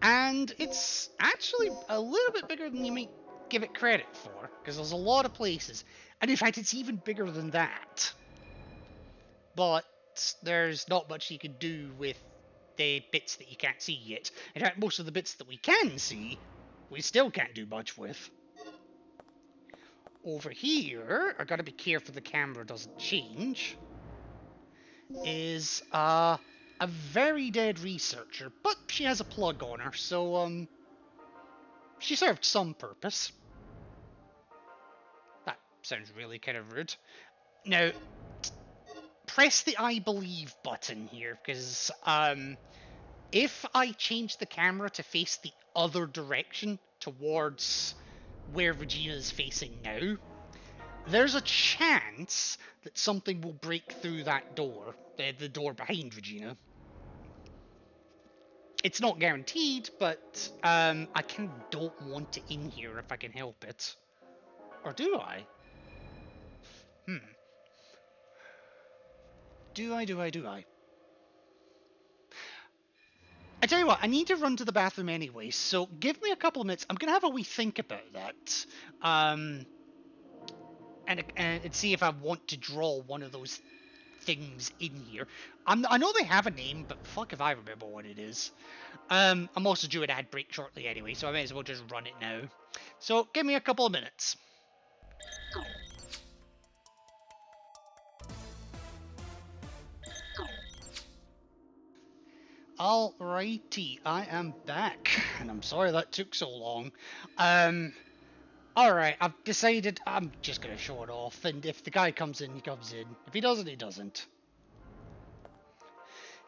And it's actually a little bit bigger than you might give it credit for, because there's a lot of places. And in fact, it's even bigger than that. But there's not much you can do with the bits that you can't see yet. In fact, most of the bits that we can see, we still can't do much with. Over here, I gotta be careful the camera doesn't change, is a very dead researcher, but she has a plug on her, so she served some purpose. That sounds really kind of rude. Now, press the I believe button here, because if I change the camera to face the other direction towards where Regina is facing now, there's a chance that something will break through that door, the door behind Regina. It's not guaranteed, but I kind of don't want it in here if I can help it. Or do I? Do I? I tell you what, I need to run to the bathroom anyway, so give me a couple of minutes. I'm going to have a wee think about that. And see if I want to draw one of those things in here. I know they have a name, but fuck if I remember what it is. I'm also due an ad break shortly anyway, so I may as well just run it now. So give me a couple of minutes. Alrighty, I am back, and I'm sorry that took so long. Alright, I've decided I'm just gonna show it off, and if the guy comes in, he comes in. If he doesn't, he doesn't.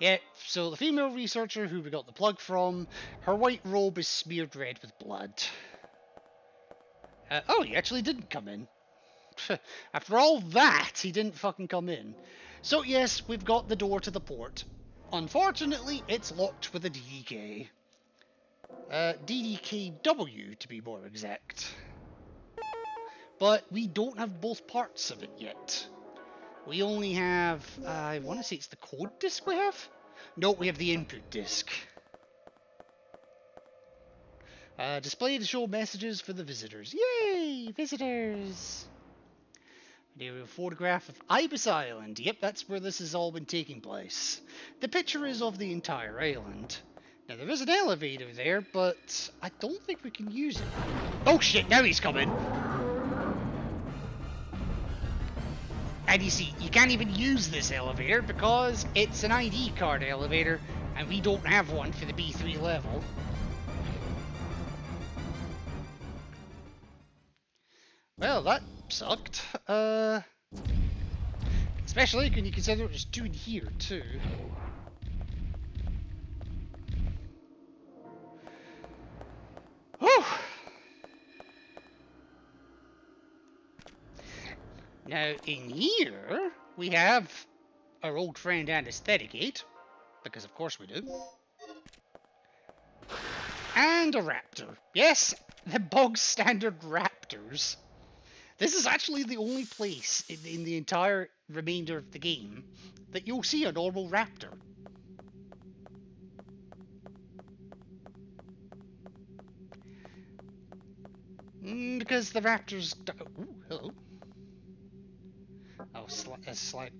Yeah, so the female researcher who we got the plug from, her white robe is smeared red with blood. Oh, he actually didn't come in. After all that, he didn't fucking come in. So yes, we've got the door to the port. Unfortunately, it's locked with a DDK. DDKW to be more exact. But we don't have both parts of it yet. We only have, I want to say it's the code disk we have? No, we have the input disk. Display to show messages for the visitors. Yay! Visitors! A photograph of Ibis Island. Yep, that's where this has all been taking place. The picture is of the entire island. Now, there is an elevator there, but I don't think we can use it. Oh shit, now he's coming! And you see, you can't even use this elevator because it's an ID card elevator, and we don't have one for the B3 level. Well, that sucked. Especially when you consider there's two in here, too. Whew! Now, in here, we have our old friend Anestheticate, because of course we do. And a raptor. Yes, the bog standard raptors. This is actually the only place in the entire remainder of the game that you'll see a normal raptor. Because the raptors... Ooh, hello. Oh, slag.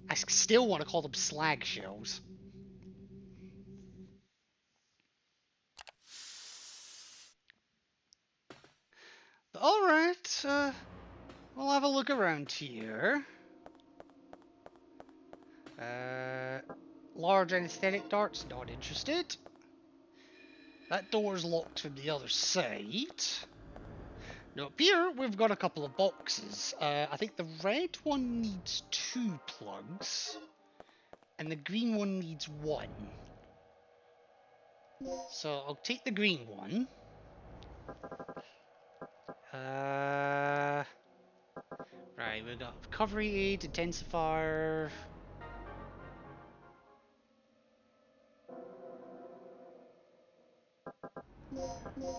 I still want to call them slag shells. Alright, we'll have a look around here. Large anesthetic darts, not interested. That door's locked from the other side. Now up here, we've got a couple of boxes. I think the red one needs 2 plugs, and the green one needs 1. So I'll take the green one. Right, we've got recovery aid, intensifier.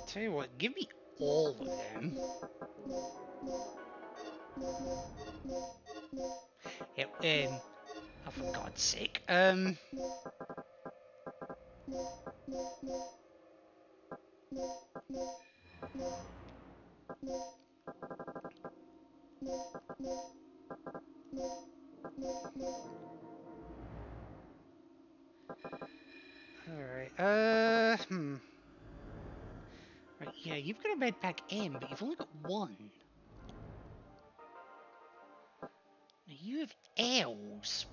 Tell you what, give me all of them. Yeah, oh, for God's sake. Alright, Right, yeah, you've got a med pack M, but you've only got 1. Now you have L's.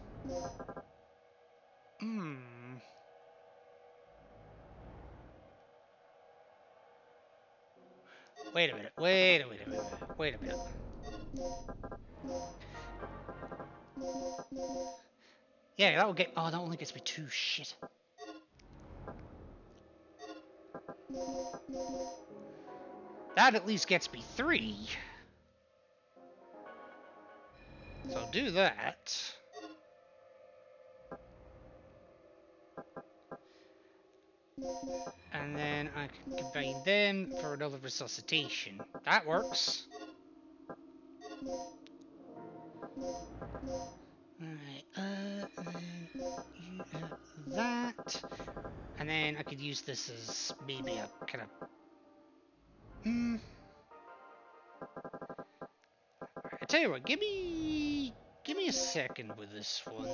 Wait a minute, wait a minute. Yeah, that will get... Oh, that only gets me 2. Shit. That at least gets me 3. So I'll do that. And then I can combine them for another resuscitation. That works. Alright, and then you have that. And then I could use this as maybe a kind of... I tell you what, give me a second with this one.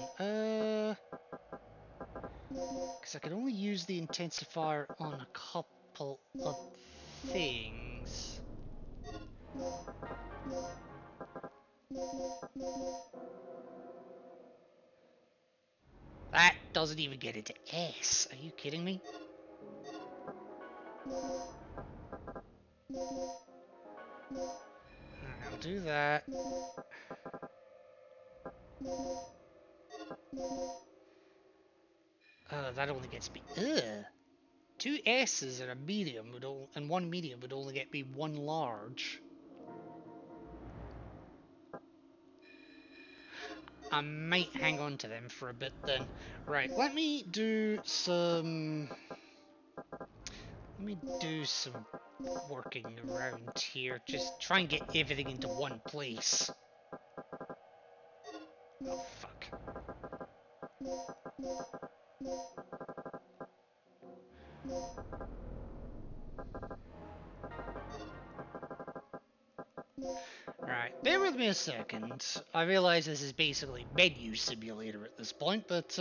Because I can only use the intensifier on a couple of things. That doesn't even get into S. Are you kidding me? I'll do that. That only gets me... Ugh. 2 S's and a medium would and 1 medium would only get me 1 large. I might hang on to them for a bit then. Right, let me do some working around here. Just try and get everything into one place. Oh, fuck. Right, bear with me a second. I realize this is basically menu simulator at this point, but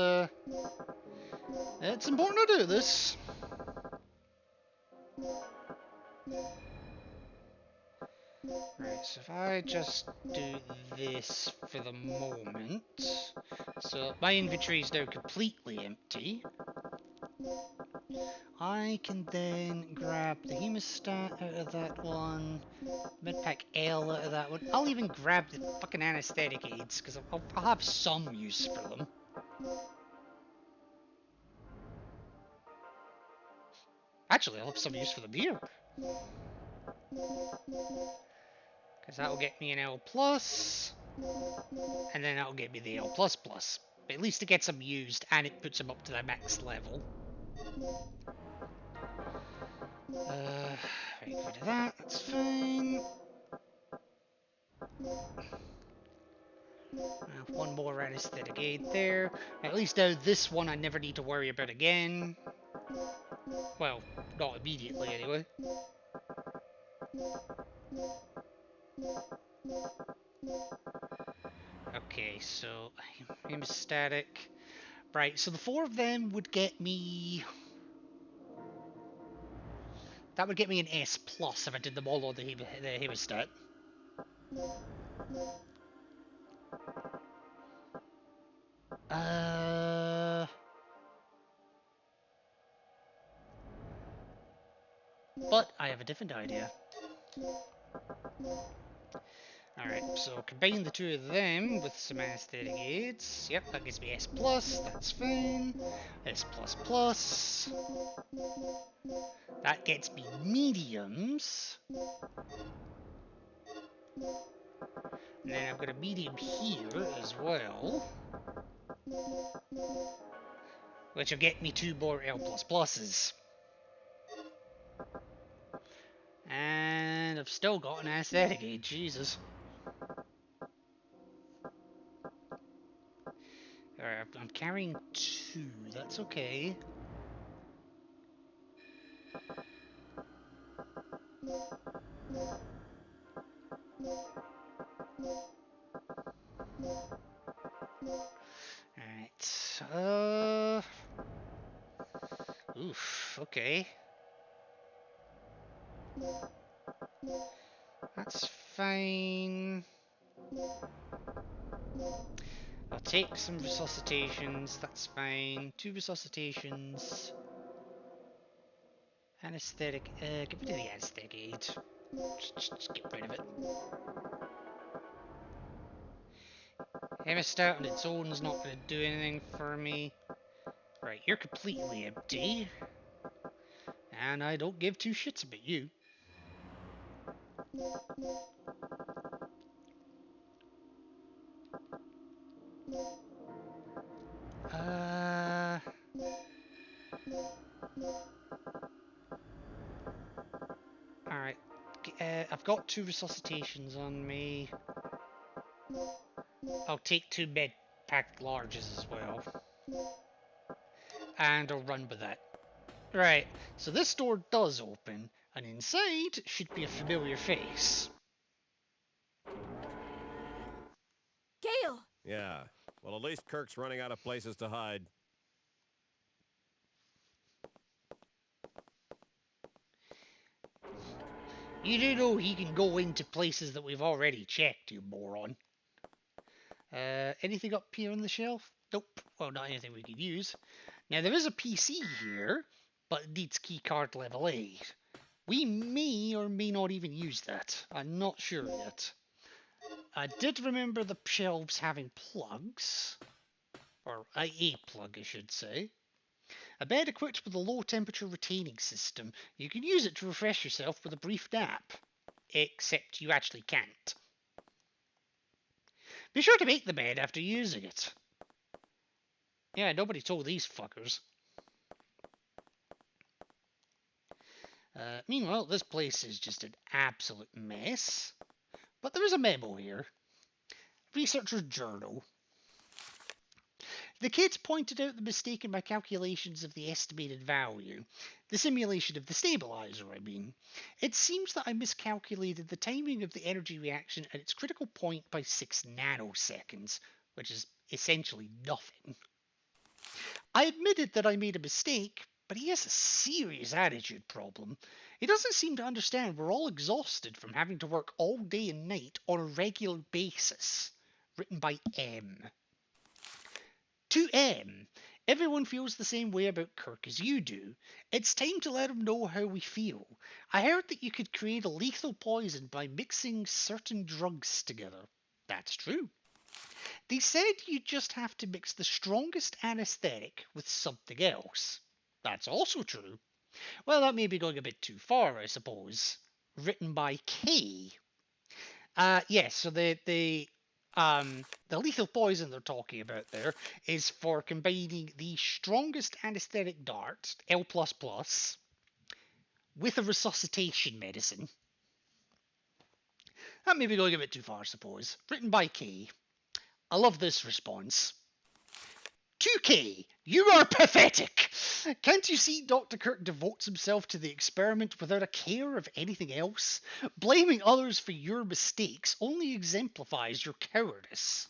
it's important to do this. Right, so if I just do this for the moment, so my inventory is now completely empty. I can then grab the hemostat out of that one, medpack L out of that one. I'll even grab the fucking anesthetic aids, because I'll have some use for them. Actually, I'll have some use for them here. Because that'll get me an L+, and then that'll get me the L++. But at least it gets them used, and it puts them up to their max level. Right, get rid of that, that's fine. One more anesthetic aid there. At least now this one I never need to worry about again. Well, not immediately anyway. Okay, so hemostatic. Right, so the 4 of them would get me... That would get me an S+ if I did them all on the hemostat. But I have a different idea. Alright, so combine the 2 of them with some anesthetic aids. Yep, that gives me S+, that's fine. S++. That gets me mediums. And then I've got a medium here as well. Which will get me 2 more L++s. And I've still got an anesthetic aid, Jesus. Alright, I'm carrying 2, that's okay. Alright, oof, okay. That's fine. I'll take some resuscitations, that's fine. 2 resuscitations. Anesthetic, get rid of the anesthetic aid. Just get rid of it. Hemostat on its own is not going to do anything for me. Right, you're completely empty. And I don't give 2 shits about you. Alright. I've got 2 resuscitations on me. I'll take 2 med-packed larges as well. And I'll run with that. Right, so this door does open, and inside should be a familiar face. Gale! Yeah. Well, at least Kirk's running out of places to hide. You do know he can go into places that we've already checked, you moron. Anything up here on the shelf? Nope. Well, not anything we could use. Now, there is a PC here, but it needs keycard level 8. We may or may not even use that. I'm not sure yet. I did remember the shelves having plugs. Or a plug, I should say. A bed equipped with a low temperature retaining system. You can use it to refresh yourself with a brief nap. Except you actually can't. Be sure to make the bed after using it. Yeah, nobody told these fuckers. Meanwhile, this place is just an absolute mess. But there is a memo here. Researcher's journal. The kids pointed out the mistake in my calculations of the estimated value. The simulation of the stabilizer, I mean. It seems that I miscalculated the timing of the energy reaction at its critical point by 6 nanoseconds, which is essentially nothing. I admitted that I made a mistake, but he has a serious attitude problem. He doesn't seem to understand we're all exhausted from having to work all day and night on a regular basis. Written by M. To M. Everyone feels the same way about Kirk as you do. It's time to let him know how we feel. I heard that you could create a lethal poison by mixing certain drugs together. That's true. They said you just have to mix the strongest anesthetic with something else. That's also true. Well, that may be going a bit too far, I suppose. Written by K. Yes, so the lethal poison they're talking about there is for combining the strongest anesthetic dart, L++, with a resuscitation medicine. That may be going a bit too far, I suppose. Written by K. I love this response. 2K, you are pathetic! Can't you see Dr. Kirk devotes himself to the experiment without a care of anything else? Blaming others for your mistakes only exemplifies your cowardice.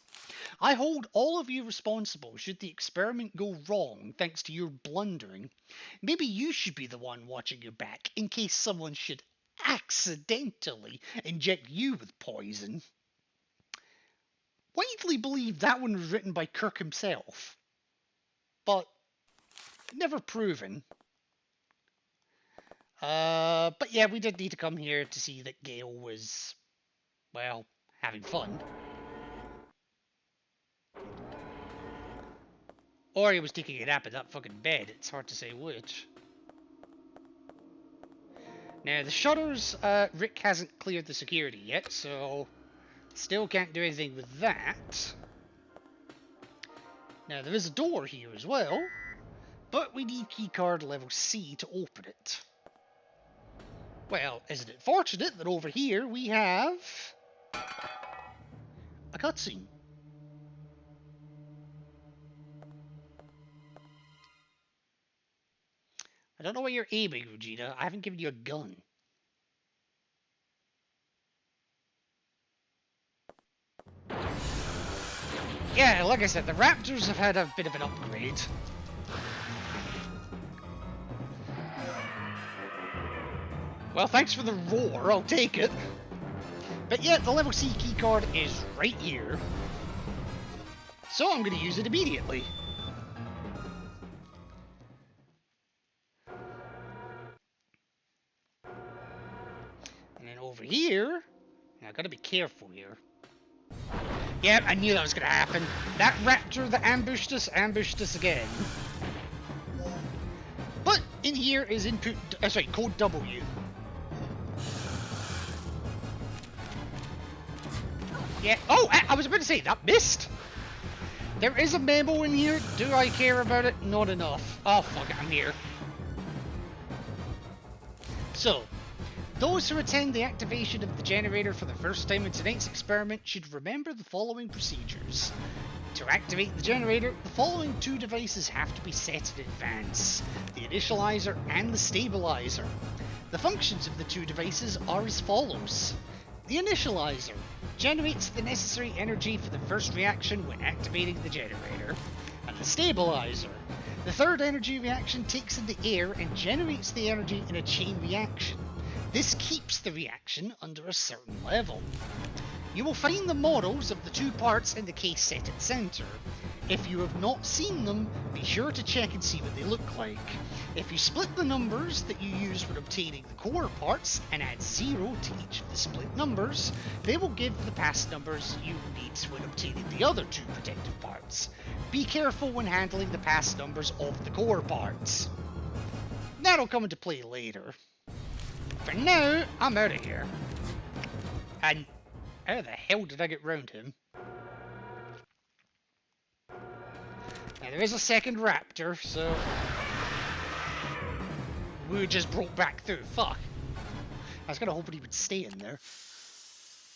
I hold all of you responsible should the experiment go wrong thanks to your blundering. Maybe you should be the one watching your back in case someone should accidentally inject you with poison. Widely believed that one was written by Kirk himself, but never proven. But yeah, we did need to come here to see that Gale was, well, having fun. Or he was taking a nap in that fucking bed. It's hard to say which. Now, the shutters, Rick hasn't cleared the security yet, so still can't do anything with that. Now, there is a door here as well, but we need keycard level C to open it. Well, isn't it fortunate that over here we have a cutscene. I don't know where you're aiming, Regina. I haven't given you a gun. Yeah, like I said, the Raptors have had a bit of an upgrade. Well, thanks for the roar, I'll take it. But yeah, the level C keycard is right here. So I'm going to use it immediately. And then over here, I've got to be careful here. Yep, I knew that was going to happen. That raptor that ambushed us again. But in here is input, sorry, code W. Yeah, oh, I was about to say, that missed. There is a memo in here. Do I care about it? Not enough. Oh, fuck it, I'm here. So, those who attend the activation of the generator for the first time in tonight's experiment should remember the following procedures. To activate the generator, the following two devices have to be set in advance: the initializer and the stabilizer. The functions of the two devices are as follows. The initializer generates the necessary energy for the first reaction when activating the generator. And the stabilizer, the third energy reaction, takes in the air and generates the energy in a chain reaction. This keeps the reaction under a certain level. You will find the models of the two parts in the case set at center. If you have not seen them, be sure to check and see what they look like. If you split the numbers that you use when obtaining the core parts and add 0 to each of the split numbers, they will give the past numbers you need when obtaining the other two protective parts. Be careful when handling the past numbers of the core parts. That'll come into play later. For now, I'm out of here. And how the hell did I get round him? Now, there is a second raptor, so... we just broke back through. Fuck. I was kind of hoping he would stay in there.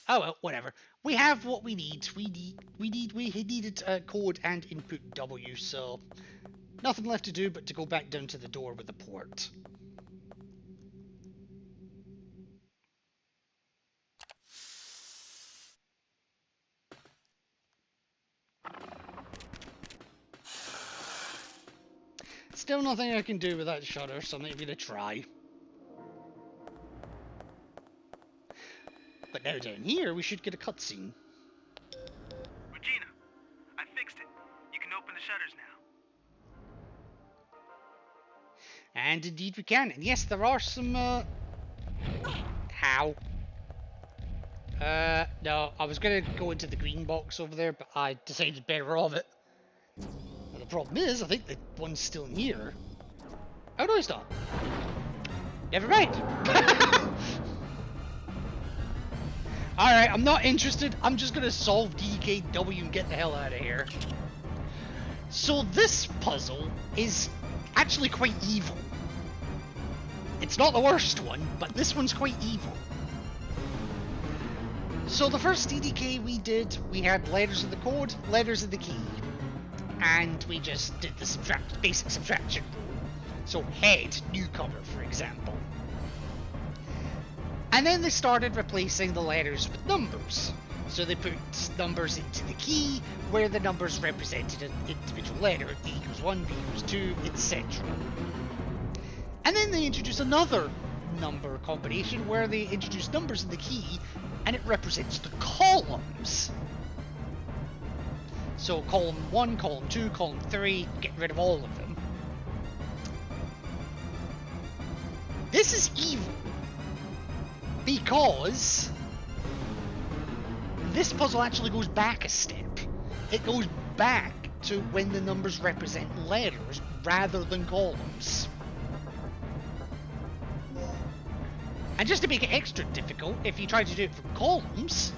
Oh well, whatever. We have what we need. We needed code and input W, so nothing left to do but to go back down to the door with the port. Still nothing I can do with that shutter, so I'm not even gonna try. But now down here, we should get a cutscene. Regina, I fixed it. You can open the shutters now. And indeed we can. And yes, there are some, How? No, I was gonna go into the green box over there, but I decided better of it. Now, the problem is, I think the one's still in here. Oh no, it's not. Never mind. Alright, I'm not interested. I'm just gonna solve DKW and get the hell out of here. So this puzzle is actually quite evil. It's not the worst one, but this one's quite evil. So the first DDK we did, we had letters of the code, letters of the key. And we just did the basic subtraction rule. So head, newcomer, for example. And then they started replacing the letters with numbers. So they put numbers into the key, where the numbers represented an individual letter. A equals 1, B equals 2, etc. And then they introduced another number combination, where they introduced numbers in the key, and it represents the columns. So column 1, column 2, column 3, get rid of all of them. This is evil. Because this puzzle actually goes back a step. It goes back to when the numbers represent letters rather than columns. And just to make it extra difficult, if you try to do it from columns,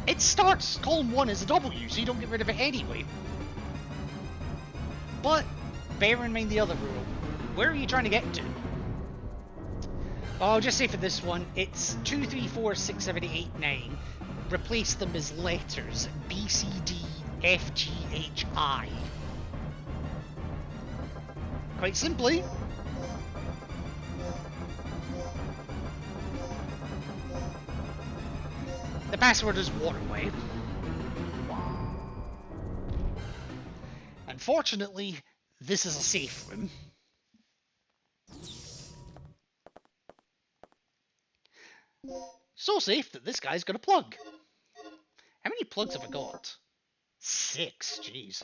it starts column 1 as a W, so you don't get rid of it anyway. But bear in mind the other rule. Where are you trying to get to? I'll just say for this one, it's 2, 3, 4, 6, 7, 8, 9. Replace them as letters. B, C, D, F, G, H, I. Quite simply. The password is waterway. Unfortunately, this is a safe room. So safe that this guy's got a plug. How many plugs have I got? 6, jeez.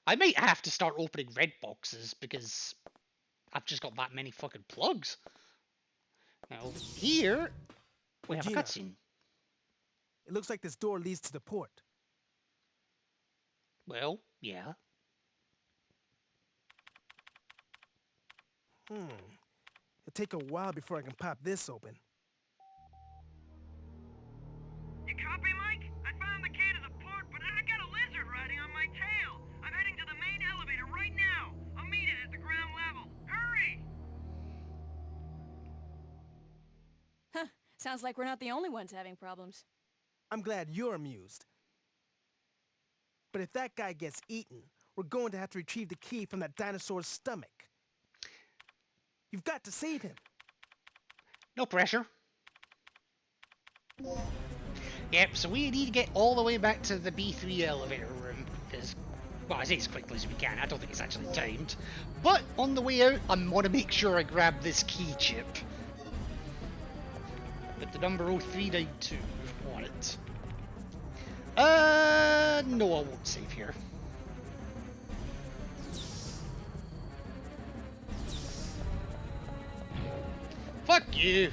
I might have to start opening red boxes because I've just got that many fucking plugs. Now, here, we have a cutscene. It looks like this door leads to the port. Well, yeah. It'll take a while before I can pop this open. You copy, Mike? I found the key to the port, but I got a lizard riding on my tail. I'm heading to the main elevator right now. I'll meet it at the ground level. Hurry! Huh. Sounds like we're not the only ones having problems. I'm glad you're amused. But if that guy gets eaten, we're going to have to retrieve the key from that dinosaur's stomach. You've got to save him. No pressure. Yep, so we need to get all the way back to the B3 elevator room, as, well, I say as quickly as we can. I don't think it's actually timed. But on the way out, I want to make sure I grab this key chip. With the number 0392 on it. No, I won't save here. Fuck you!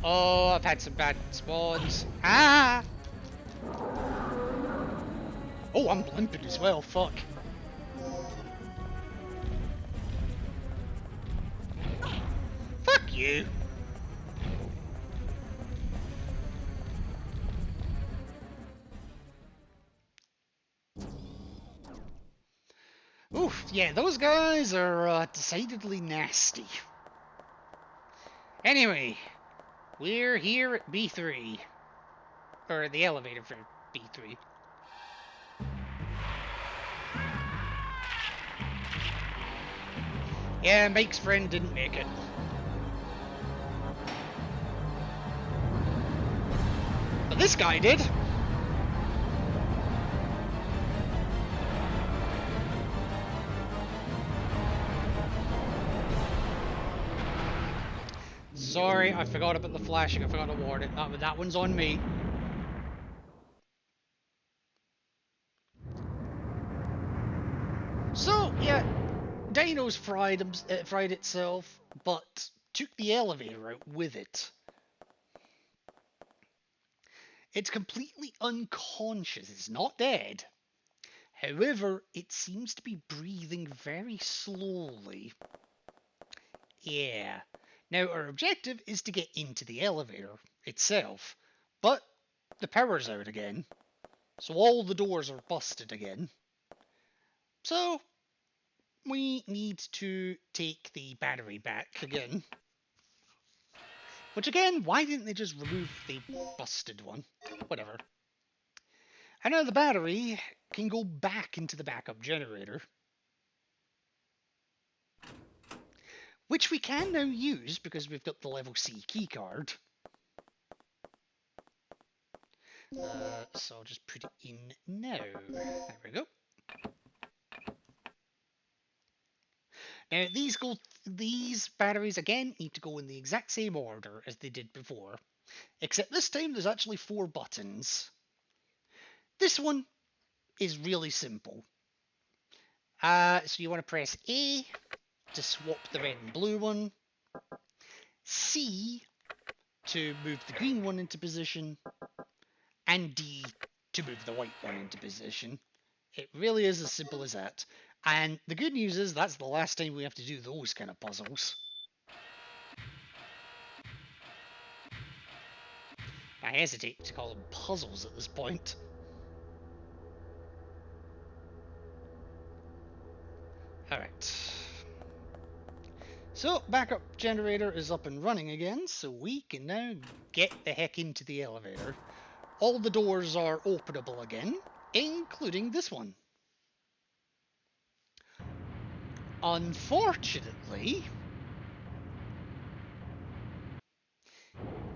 Oh, I've had some bad spawns. Ah! Oh, I'm limping as well, fuck. Fuck you! Oof, yeah, those guys are decidedly nasty. Anyway, we're here at B3. Or the elevator for B3. Yeah, Mike's friend didn't make it. But this guy did. Sorry, I forgot about the flashing. I forgot to warn it. That one's on me. So, yeah, Dino's fried itself, but took the elevator out with it. It's completely unconscious. It's not dead. However, it seems to be breathing very slowly. Yeah. Now, our objective is to get into the elevator itself, but the power's out again, so all the doors are busted again. So, we need to take the battery back again. Which again, why didn't they just remove the busted one? Whatever. And now the battery can go back into the backup generator. Which we can now use because we've got the level C keycard. So I'll just put it in now. There we go. Now these batteries again need to go in the exact same order as they did before, except this time there's actually 4 buttons. This one is really simple. So you want to press A to swap the red and blue one, C to move the green one into position, and D to move the white one into position. It really is as simple as that. And the good news is that's the last time we have to do those kind of puzzles. I hesitate to call them puzzles at this point. Alright. So, backup generator is up and running again, so we can now get the heck into the elevator. All the doors are openable again, including this one. Unfortunately,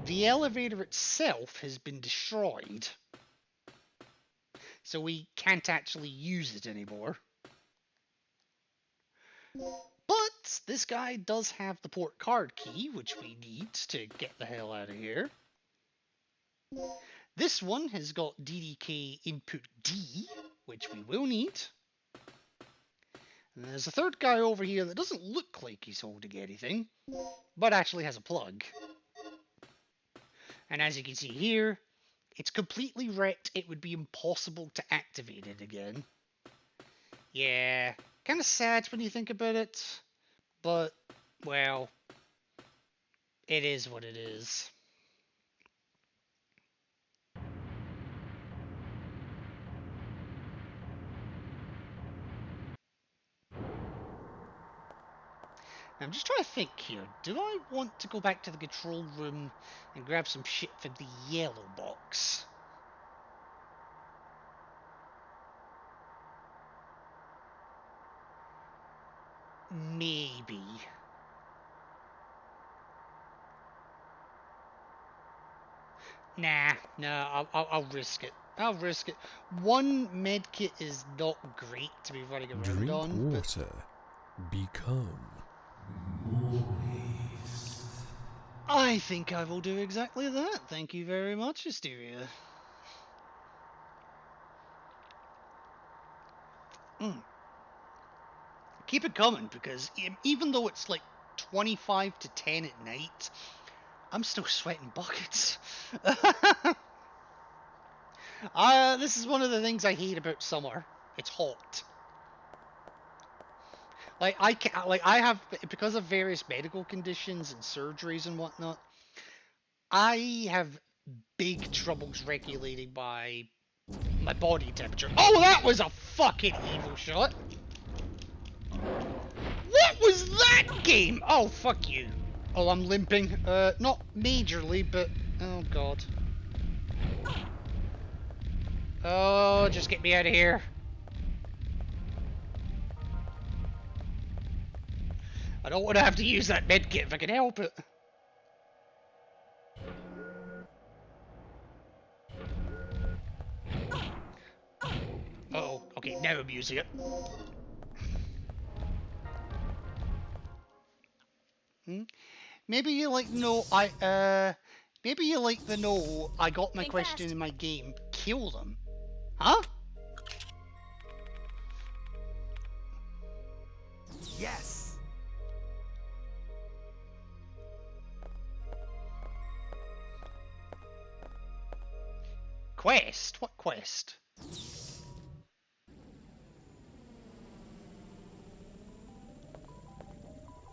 the elevator itself has been destroyed, so we can't actually use it anymore. But this guy does have the port card key, which we need to get the hell out of here. This one has got DDK input D, which we will need. And there's a third guy over here that doesn't look like he's holding anything, but actually has a plug. And as you can see here, it's completely wrecked. It would be impossible to activate it again. Yeah, kind of sad when you think about it, but, well, it is what it is. I'm just trying to think here. Do I want to go back to the control room and grab some shit from the yellow box? Maybe. Nah, I'll risk it. I'll risk it. One medkit is not great to be running around Drink on. water. Become. I think I will do exactly that. Thank you very much, Hysteria. Keep it coming, because even though it's like 25 to 10 at night, I'm still sweating buckets. This is one of the things I hate about summer. It's hot. Like I have, because of various medical conditions and surgeries and whatnot, I have big troubles regulating my body temperature. Oh, that was a fucking evil shot. What was that game? Oh, fuck you. Oh, I'm limping. Not majorly, but... Oh, God. Oh, just get me out of here. I don't want to have to use that medkit if I can help it. Uh-oh. Okay, now I'm using it. Hmm? Maybe you like know maybe you like the know I got my Think question fast. in my game. Kill them. Huh? Yes! Quest? What quest?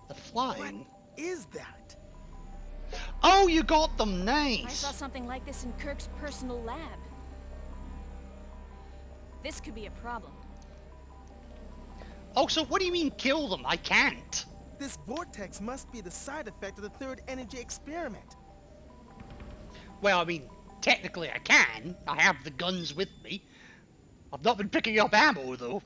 The flying. What is that? Oh, you got them. I saw Nice. something like this in Kirk's personal lab. This could be a problem. Oh, so what do you mean kill them? I can't. This vortex must be the side effect of the third energy experiment. Well, I mean, technically I can. I have the guns with me. I've not been picking up ammo, though.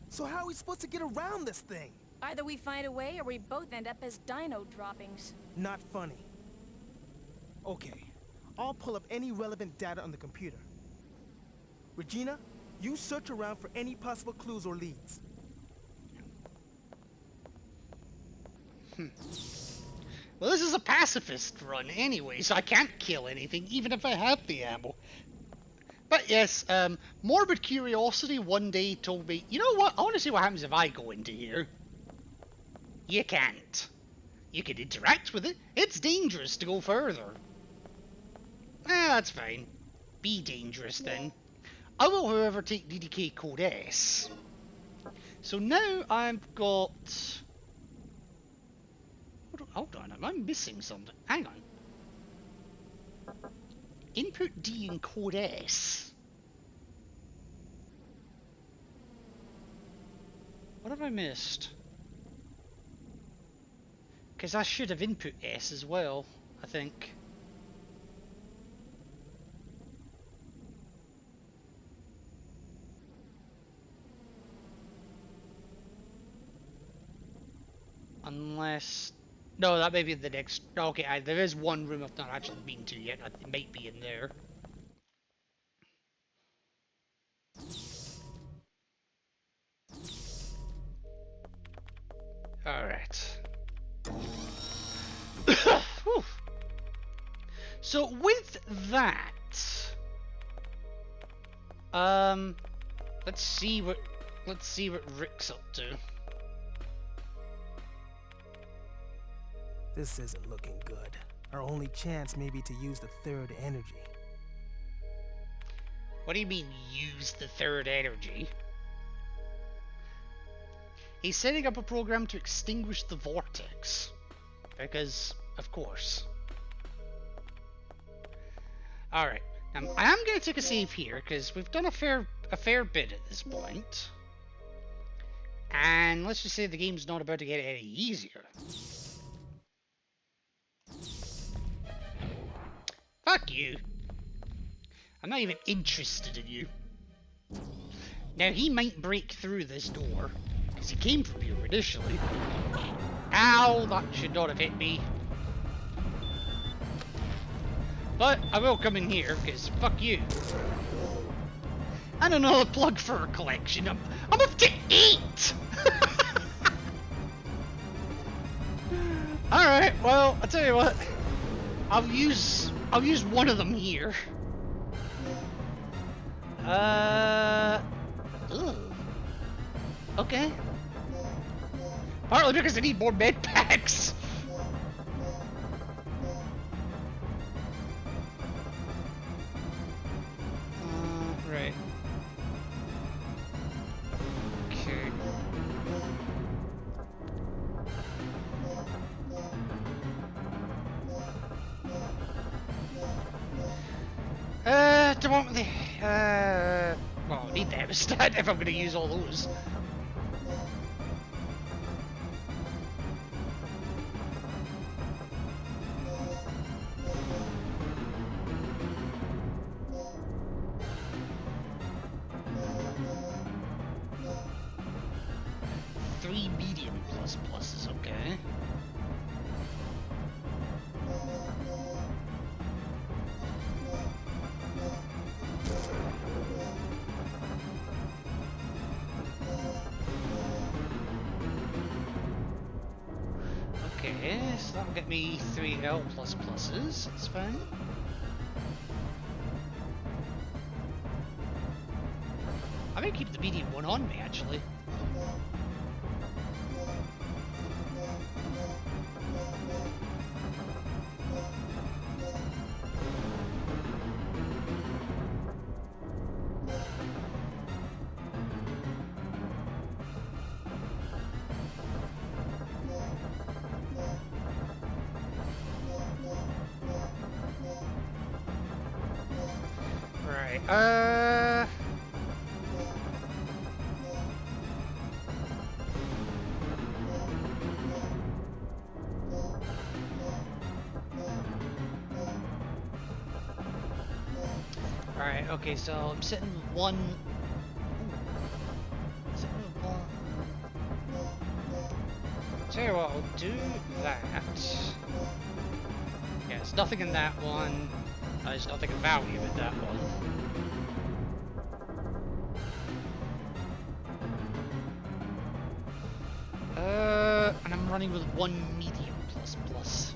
So how are we supposed to get around this thing? Either we find a way or we both end up as dino droppings. Not funny. Okay, I'll pull up any relevant data on the computer. Regina, you search around for any possible clues or leads. Well, this is a pacifist run anyway, so I can't kill anything, even if I have the ammo. But yes, morbid curiosity one day told me, you know what, I want to see what happens if I go into here. You can't. You can interact with it. It's dangerous to go further. That's fine. Be dangerous then. I will, however, take DDK code S. So now I've got... Hold on, am I missing something? Hang on. Input D and code S. What have I missed? Because I should have input S as well, I think. Unless... No, that may be the next... Okay, there is one room I've not actually been to yet. It might be in there. Alright. So with that... Let's see what Rick's up to. This isn't looking good. Our only chance may be to use the third energy. What do you mean, use the third energy? He's setting up a program to extinguish the vortex. Because, of course. Alright, I am going to take a save here, because we've done a fair bit at this point. And let's just say the game's not about to get any easier. Fuck you. I'm not even interested in you. Now, he might break through this door, because he came from here initially. Ow, that should not have hit me. But I will come in here, because fuck you. And another plug for a collection. I'm up to 8! Alright, well, I'll tell you what. I'll use one of them here. Ugh. Okay. Partly because I need more med packs. Right. Okay. Don't want the Well, I need the hemostat if I'm going to use all those. Three medium plus pluses, okay. Okay, so that'll get me 3 L plus pluses, that's fine. I may keep the medium one on me, actually. Right, Alright, okay, so I'm sitting with one... Ooh. Sitting with one... Tell you what, I'll do that. Yeah, there's nothing in that one. There's nothing of value in that one. And I'm running with one medium plus plus.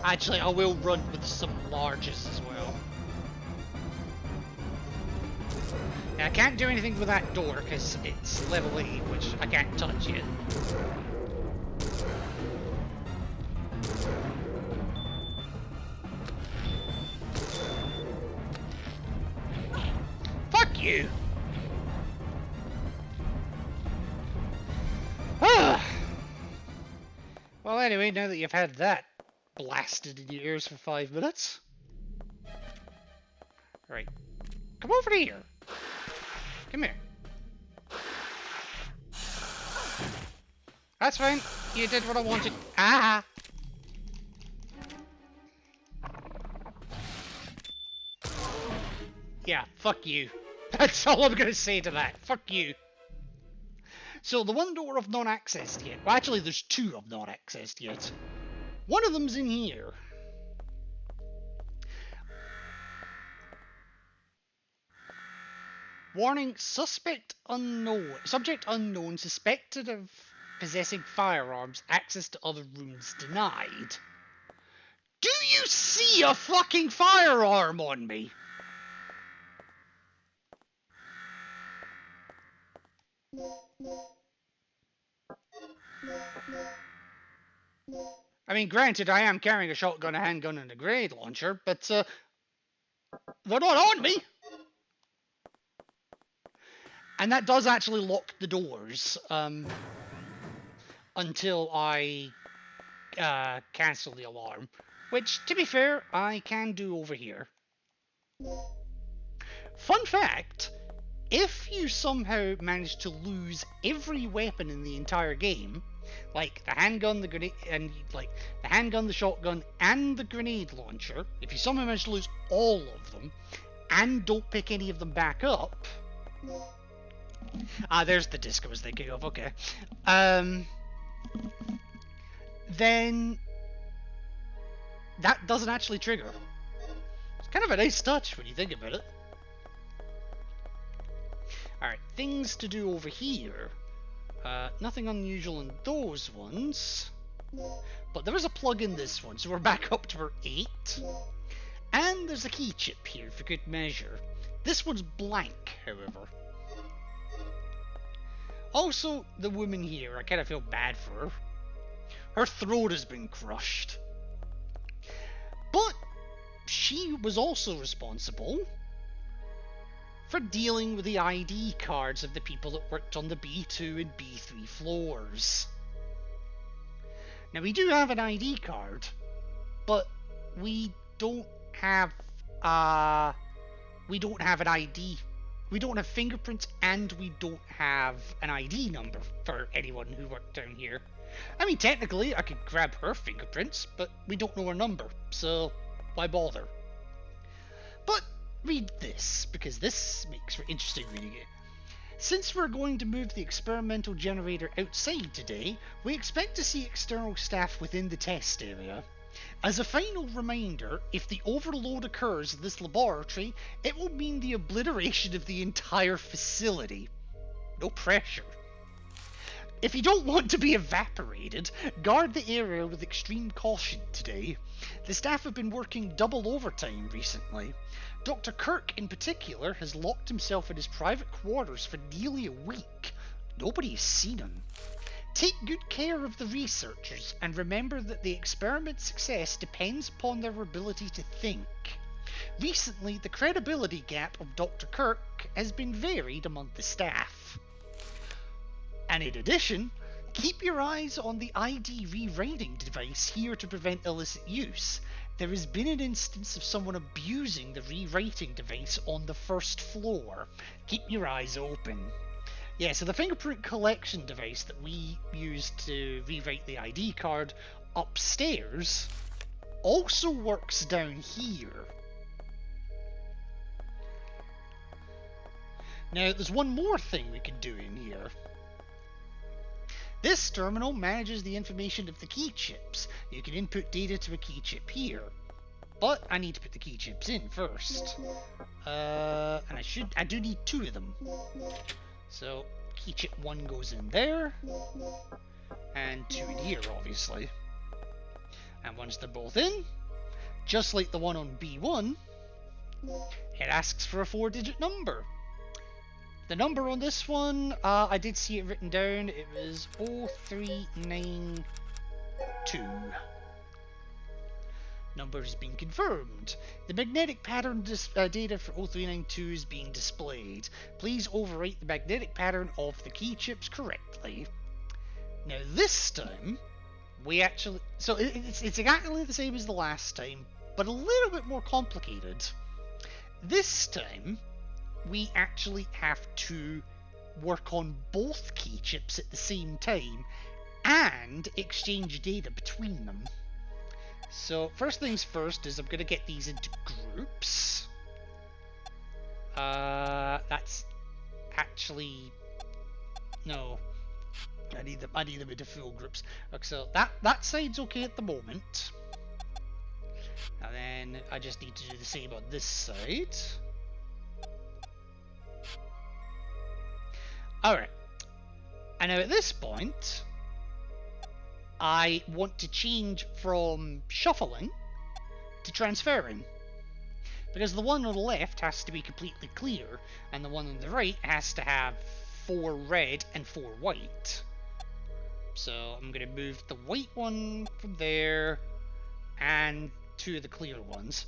Actually, I will run with some larges as well. Now, I can't do anything with that door because it's level 8, which I can't touch yet. Fuck you! Well, anyway, now that you've had that blasted in your ears for 5 minutes. Right. Come over here. Come here. That's fine. You did what I wanted. Ah! Yeah, fuck you. That's all I'm gonna say to that. Fuck you. So the one door I've not accessed yet. Well, actually, there's two I've not accessed yet. One of them's in here. Warning, subject unknown, suspected of possessing firearms, access to other rooms denied. Do you see a fucking firearm on me? I mean, granted, I am carrying a shotgun, a handgun, and a grenade launcher, but they're not on me! And that does actually lock the doors, until I cancel the alarm. Which, to be fair, I can do over here. Fun fact, if you somehow manage to lose every weapon in the entire game, like the handgun, the grenade, and like the handgun, the shotgun, and the grenade launcher, if you somehow manage to lose all of them, and don't pick any of them back up... there's the disc I was thinking of, okay. Then that doesn't actually trigger. It's kind of a nice touch when you think about it. Alright, things to do over here. Nothing unusual in those ones. But there is a plug in this one, so we're back up to our 8. And there's a key chip here for good measure. This one's blank, however. Also, the woman here, I kind of feel bad for her. Her throat has been crushed. But she was also responsible for dealing with the ID cards of the people that worked on the B2 and B3 floors. Now, we do have an ID card, but we don't have we don't have an ID. We don't have fingerprints, and we don't have an ID number for anyone who worked down here. I mean, technically, I could grab her fingerprints, but we don't know her number, so why bother? But read this, because this makes for interesting reading it. Since we're going to move the experimental generator outside today, we expect to see external staff within the test area. As a final reminder, if the overload occurs in this laboratory, it will mean the obliteration of the entire facility. No pressure. If you don't want to be evaporated, guard the area with extreme caution today. The staff have been working double overtime recently. Dr. Kirk, in particular, has locked himself in his private quarters for nearly a week. Nobody has seen him. Take good care of the researchers, and remember that the experiment's success depends upon their ability to think. Recently, the credibility gap of Dr. Kirk has been varied among the staff. And in addition, keep your eyes on the ID rewriting device here to prevent illicit use. There has been an instance of someone abusing the rewriting device on the first floor. Keep your eyes open. Yeah, so the fingerprint collection device that we used to rewrite the ID card upstairs also works down here. Now, there's one more thing we can do in here. This terminal manages the information of the key chips. You can input data to a key chip here. But I need to put the key chips in first. And I do need 2 of them. So, key chip 1 goes in there. And 2 in here, obviously. And once they're both in, just like the one on B1, it asks for a 4-digit number. The number on this one, I did see it written down. It was 0392. Number has been confirmed. The magnetic pattern data for 0392 is being displayed. Please overwrite the magnetic pattern of the key chips correctly. Now this time, we actually... So it's exactly the same as the last time, but a little bit more complicated. This time, we actually have to work on both key chips at the same time and exchange data between them. So first things first is I'm going to get these into groups. That's actually... No. I need them into full groups. Okay, so that side's okay at the moment. And then I just need to do the same on this side. Alright. And now at this point, I want to change from shuffling to transferring. Because the one on the left has to be completely clear, and the one on the right has to have 4 red and 4 white. So I'm going to move the white one from there, and 2 of the clear ones.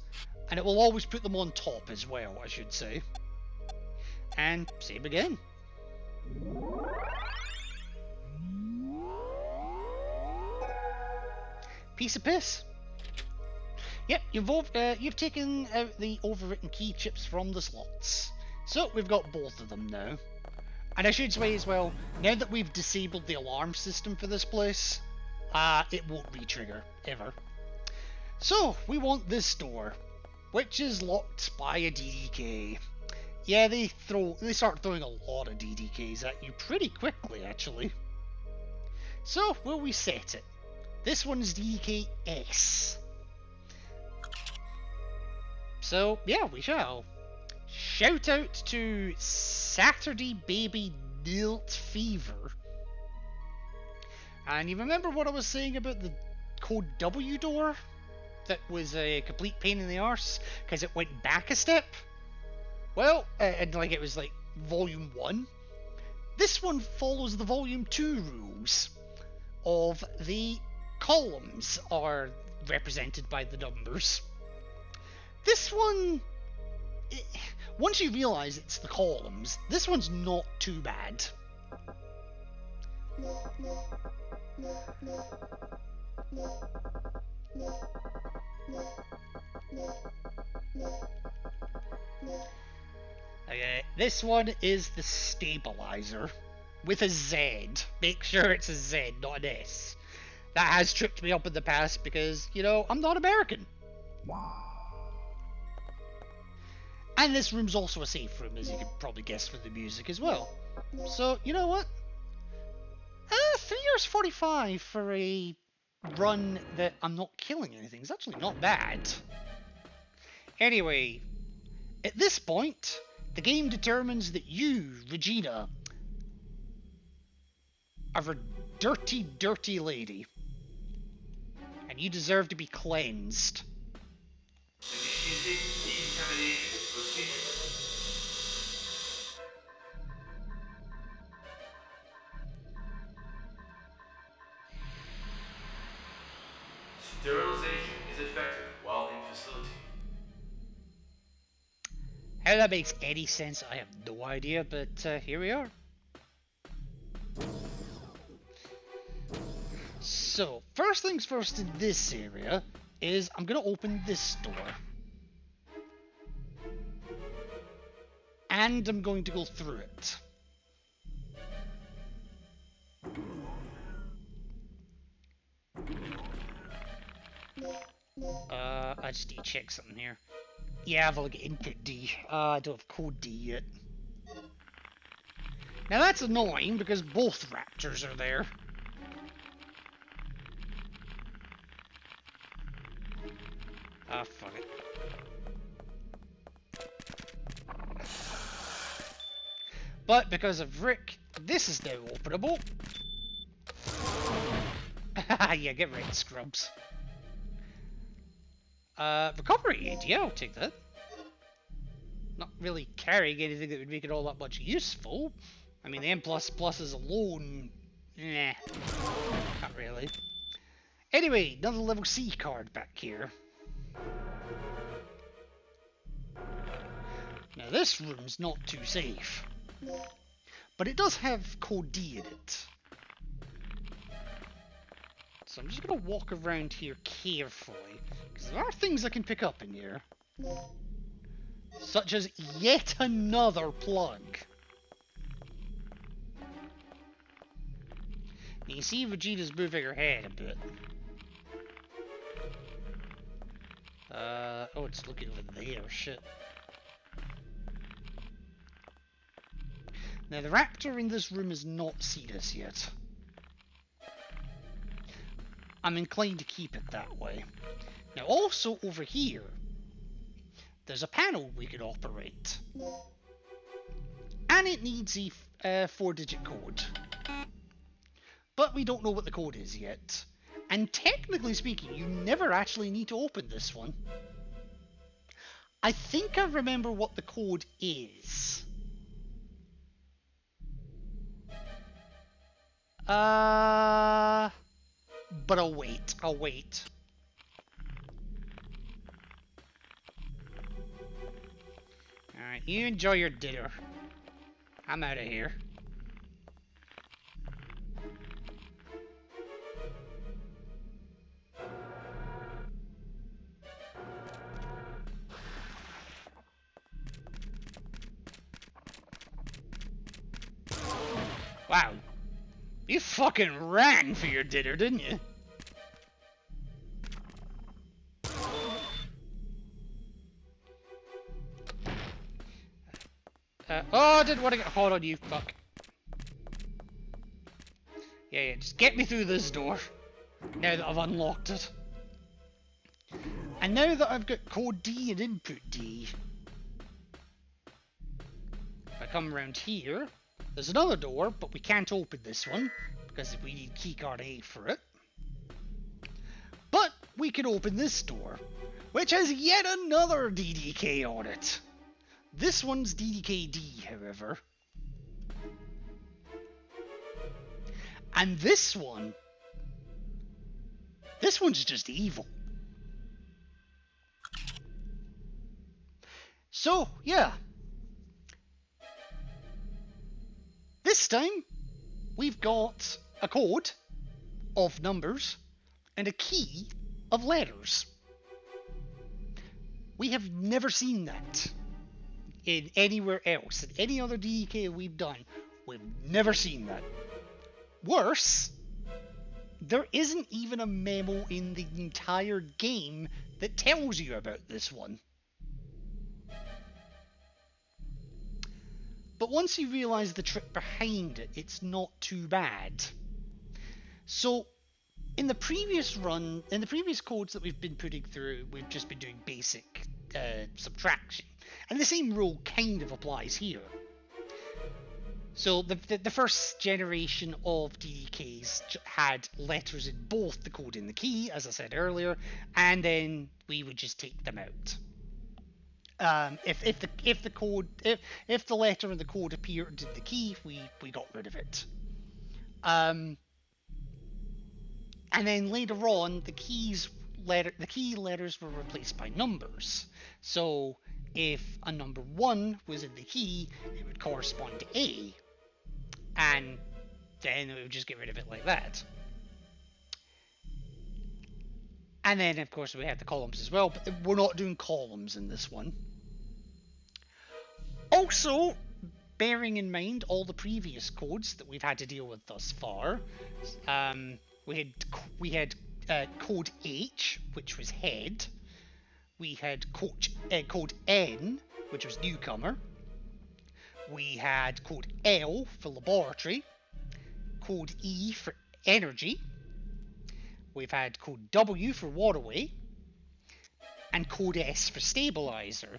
And it will always put them on top as well, I should say. And same again. Piece of piss. Yep, you've taken out the overwritten key chips from the slots. So we've got both of them now. And I should say as well, now that we've disabled the alarm system for this place, it won't re-trigger, ever. So, we want this door, which is locked by a DDK. Yeah, they start throwing a lot of DDKs at you pretty quickly, actually. So, we'll reset it. This one's DDK S. So, yeah, we shall. Shout out to Saturday Baby Nilt Fever. And you remember what I was saying about the code W door? That was a complete pain in the arse, because it went back a step? Well, and like it was like volume 1. This one follows the volume 2 rules of the columns are represented by the numbers. This one, once you realise it's the columns, this one's not too bad. Okay, this one is the stabilizer with a Z. Make sure it's a Z, not an S. That has tripped me up in the past because, you know, I'm not American. And this room's also a safe room, as you can probably guess from the music as well. So, you know what? 3 hours 45 for a run that I'm not killing anything. It's actually not bad. Anyway, at this point, the game determines that you, Regina, are a dirty, dirty lady. And you deserve to be cleansed. Sterilization is effective while in facility. How that makes any sense, I have no idea, but here we are. So, first things first in this area is I'm going to open this door. And I'm going to go through it. I just need to check something here. Yeah, I've only got input D. I don't have code D yet. Now that's annoying because both raptors are there. Ah, fuck it. But because of Rick, this is now openable. Yeah, get rid of scrubs. Recovery aid, yeah, I'll take that. Not really carrying anything that would make it all that much useful. I mean, the M++ is alone. Nah, not really. Anyway, another level C card back here. Now this room's not too safe. But it does have code D in it. So I'm just going to walk around here carefully, because there are things I can pick up in here. Such as yet another plug. You see Vegeta's moving her head a bit. Oh, it's looking over there, shit. Now the raptor in this room has not seen us yet. I'm inclined to keep it that way. Now also over here, there's a panel we could operate. And it needs a 4-digit code. But we don't know what the code is yet. And technically speaking, you never actually need to open this one. I think I remember what the code is. But I'll wait. Alright, you enjoy your dinner. I'm out of here. Wow. You fucking ran for your dinner, didn't you? Oh, I didn't want to get hot on you, fuck. Yeah, just get me through this door. Now that I've unlocked it. And now that I've got code D and input D. If I come around here, there's another door, but we can't open this one, because we need keycard A for it. But we can open this door, which has yet another DDK on it. This one's DDKD, however. And this one's just evil. So, yeah. This time, we've got a code of numbers and a key of letters. We have never seen that. in anywhere else. In any other DDK we've done, we've never seen that. Worse, there isn't even a memo in the entire game that tells you about this one. But once you realise the trick behind it, it's not too bad. So, in the previous codes that we've been putting through, we've just been doing basic subtraction. And the same rule kind of applies here. So the first generation of DDKs had letters in both the code and the key, as I said earlier, and then we would just take them out. If the letter in the code appeared in the key, we got rid of it. And then later on, the key letters were replaced by numbers. So if a number 1 was in the key, it would correspond to A, and then we would just get rid of it like that. And then, of course, we had the columns as well, but we're not doing columns in this one. Also, bearing in mind all the previous codes that we've had to deal with thus far, we had code H, which was head. We had code N, which was newcomer. We had code L for laboratory. Code E for energy. We've had code W for waterway. And code S for stabilizer.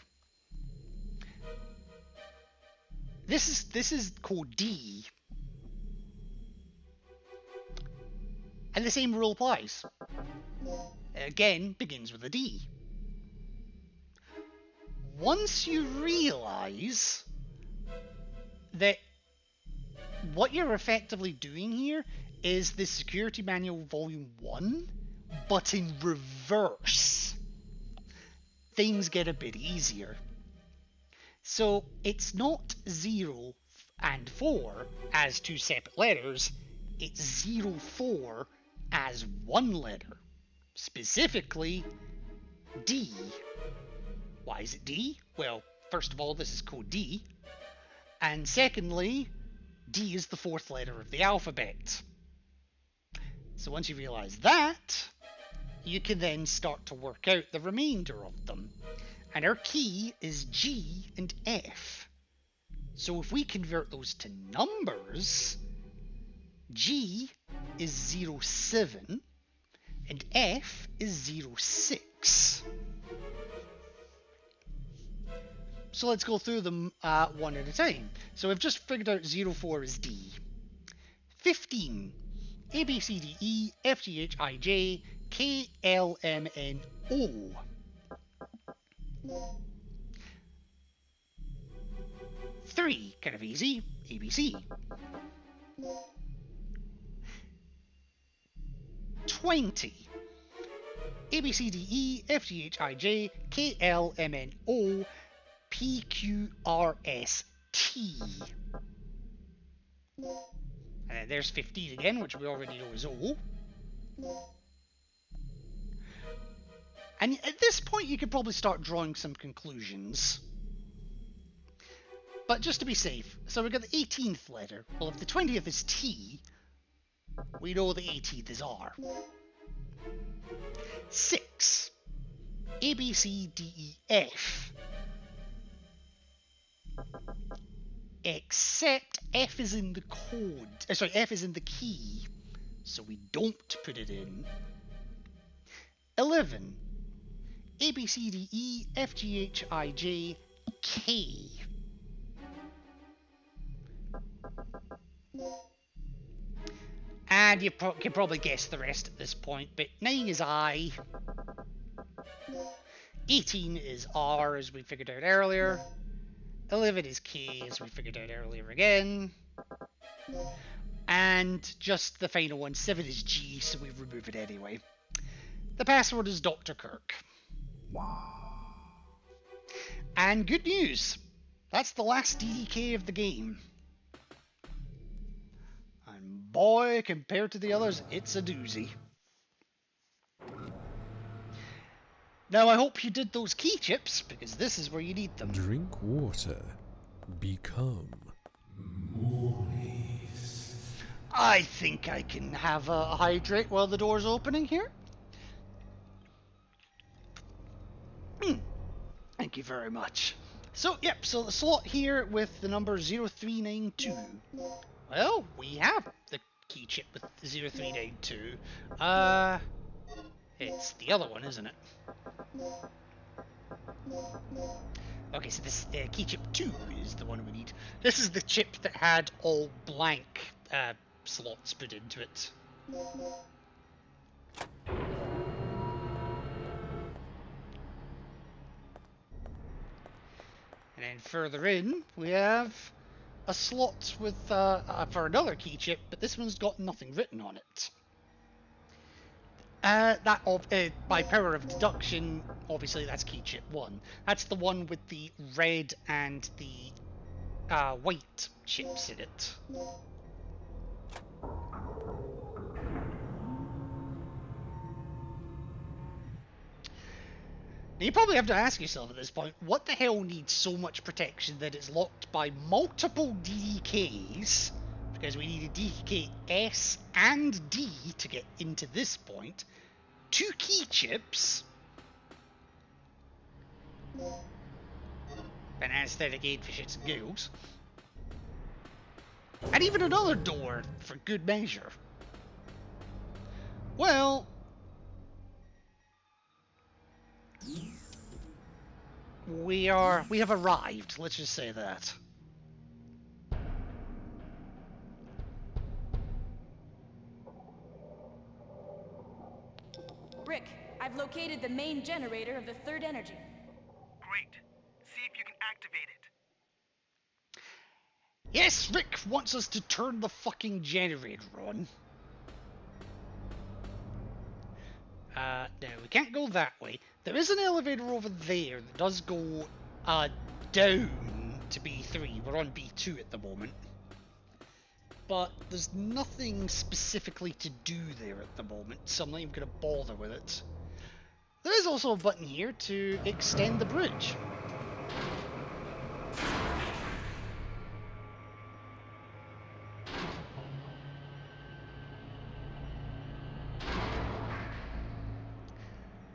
This is code D. And the same rule applies. Again, begins with a D. Once you realise that what you're effectively doing here is the Security Manual Volume 1, but in reverse, things get a bit easier. So it's not 0 and 4 as 2 separate letters, it's 0, 4 as 1 letter. Specifically, D. Why is it D? Well, first of all, this is code D. And secondly, D is the 4th letter of the alphabet. So once you realise that, you can then start to work out the remainder of them. And our key is G and F. So if we convert those to numbers, G is 07 and F is 06. So let's go through them one at a time. So we've just figured out 04 is D. 15, A, B, C, D, E, F, G, H, I, J, K, L, M, N, O. 3, kind of easy, ABC. 20, A, B, C, D, E, F, G, H, I, J, K, L, M, N, O, P, Q, R, S, T. And then there's 15 again, which we already know is O. And at this point, you could probably start drawing some conclusions. But just to be safe, so we've got the 18th letter. Well, if the 20th is T, we know the 18th is R. 6, A, B, C, D, E, F. Except F is in the code. F is in the key, so we don't put it in. 11, A, B, C, D, E, F, G, H, I, J, K. And you can probably guess the rest at this point, but 9 is I. 18 is R, as we figured out earlier. 11 is K, as we figured out earlier again. And just the final one, 7 is G, so we remove it anyway. The password is Dr. Kirk. Wow. And good news, that's the last DDK of the game. And boy, compared to the others, it's a doozy. Now I hope you did those key chips, because this is where you need them. Drink water. Become I think I can have a hydrate while the door's opening here. Thank you very much. So, yep, so the slot here with the number 0392. Well, we have the key chip with 0392. It's the other one, isn't it? Okay, so this key chip 2 is the one we need. This is the chip that had all blank slots put into it. And then further in, we have a slot with for another key chip, but this one's got nothing written on it. By power of deduction, obviously that's key chip 1. That's the one with the red and the white chips in it. Now you probably have to ask yourself at this point, what the hell needs so much protection that it's locked by multiple DDKs? Because we need a DDK S and D to get into this point. 2 key chips. An anesthetic aid for shits and giggles. And even another door for good measure. Well, we have arrived, let's just say that. Rick, I've located the main generator of the third energy. Great. See if you can activate it. Yes, Rick wants us to turn the fucking generator on. No, we can't go that way. There is an elevator over there that does go down to B3. We're on B2 at the moment. But there's nothing specifically to do there at the moment, so I'm not even going to bother with it. There is also a button here to extend the bridge.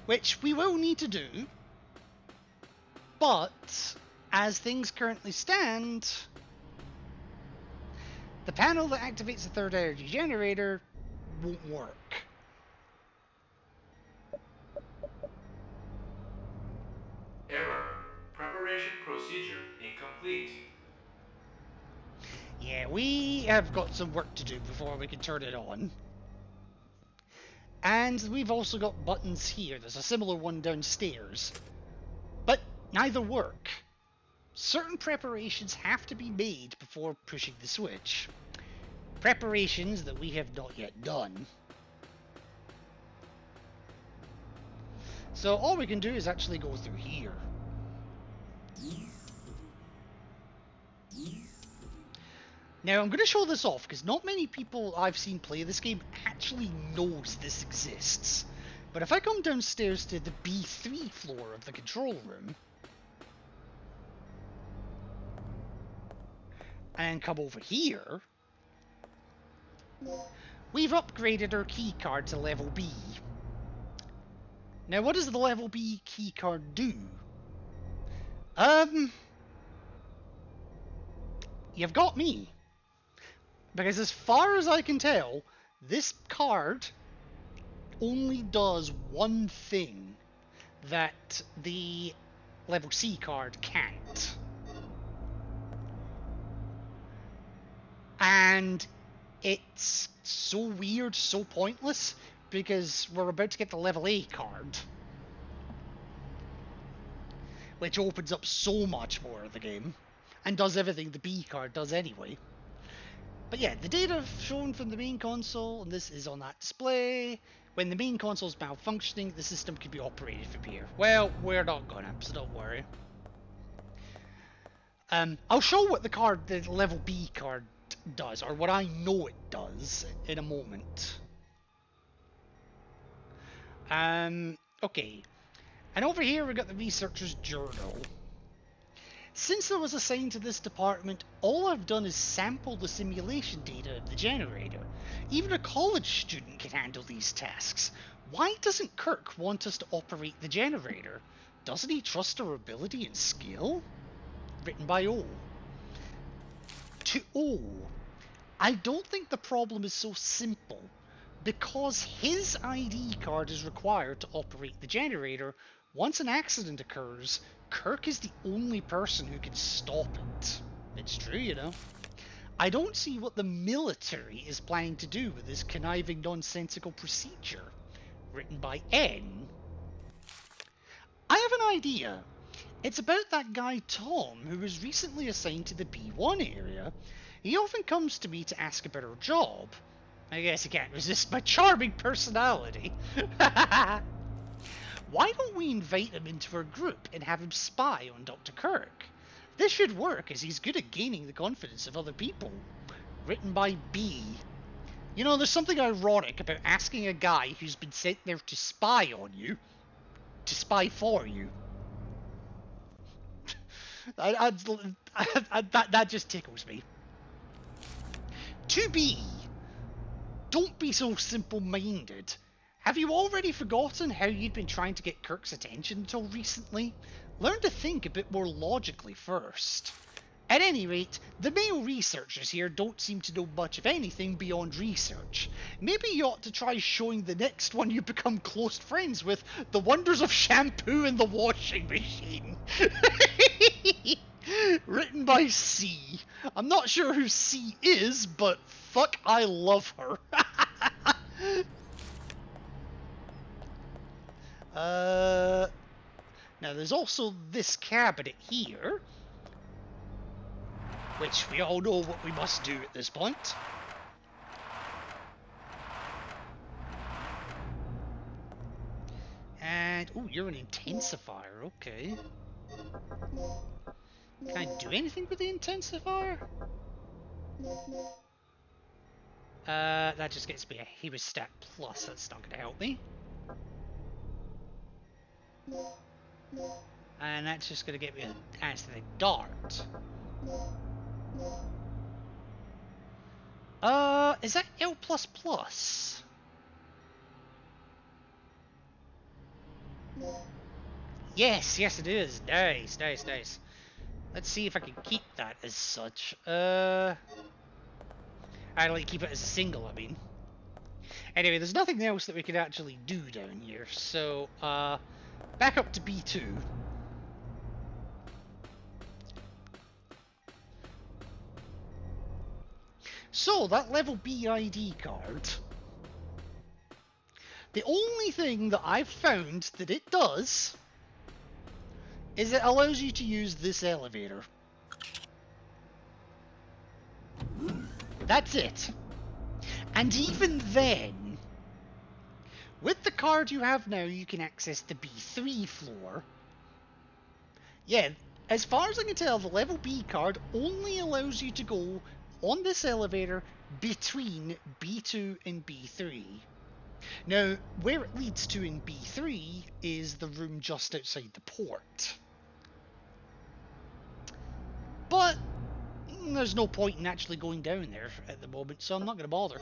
Which we will need to do, but as things currently stand, the panel that activates the third energy generator won't work. Error. Preparation procedure incomplete. Yeah, we have got some work to do before we can turn it on. And we've also got buttons here. There's a similar one downstairs. But neither work. Certain preparations have to be made before pushing the switch. Preparations that we have not yet done. So all we can do is actually go through here. Now I'm going to show this off because not many people I've seen play this game actually knows this exists. But if I come downstairs to the B3 floor of the control room and come over here, we've upgraded our keycard to level B. Now what does the level B keycard do? You've got me. Because as far as I can tell, this card only does one thing that the level C card can't. And it's so weird, so pointless, because we're about to get the level A card. Which opens up so much more of the game, and does everything the B card does anyway. But yeah, the data shown from the main console, and this is on that display. When the main console is malfunctioning, the system can be operated from here. Well, we're not gonna, so don't worry. I'll show what the level B card does, or what I know it does, in a moment. Okay. And over here we got the researcher's journal. Since I was assigned to this department, all I've done is sample the simulation data of the generator. Even a college student can handle these tasks. Why doesn't Kirk want us to operate the generator? Doesn't he trust our ability and skill? Written by O. To O. I don't think the problem is so simple. Because his ID card is required to operate the generator, once an accident occurs, Kirk is the only person who can stop it. It's true, you know. I don't see what the military is planning to do with this conniving nonsensical procedure. Written by N. I have an idea. It's about that guy Tom who was recently assigned to the B1 area. He often comes to me to ask about our job. I guess he can't resist my charming personality. Why don't we invite him into our group and have him spy on Dr. Kirk? This should work, as he's good at gaining the confidence of other people. Written by B. You know, there's something ironic about asking a guy who's been sent there to spy on you, to spy for you. That just tickles me. To B. Don't be so simple-minded. Have you already forgotten how you'd been trying to get Kirk's attention until recently? Learn to think a bit more logically first. At any rate, the male researchers here don't seem to know much of anything beyond research. Maybe you ought to try showing the next one you become close friends with the wonders of shampoo in the washing machine. Written by C. I'm not sure who C is, but fuck, I love her. Now there's also this cabinet here, which we all know what we must do at this point. And, oh, you're an intensifier, okay. Can I do anything with the intensifier? That just gets me a Hero Stat Plus, that's not going to help me. And that's just going to get me an anesthetic dart. Is that L++? Yes, it is. Nice. Let's see if I can keep that as such. I'd like to keep it as a single, I mean. Anyway, there's nothing else that we can actually do down here, so, back up to B2. So, that level B ID card. The only thing that I've found that it does is it allows you to use this elevator. That's it. And even then, with the card you have now, you can access the B3 floor. Yeah, as far as I can tell, the level B card only allows you to go on this elevator between B2 and B3. Now, where it leads to in B3 is the room just outside the port. But there's no point in actually going down there at the moment, so I'm not going to bother.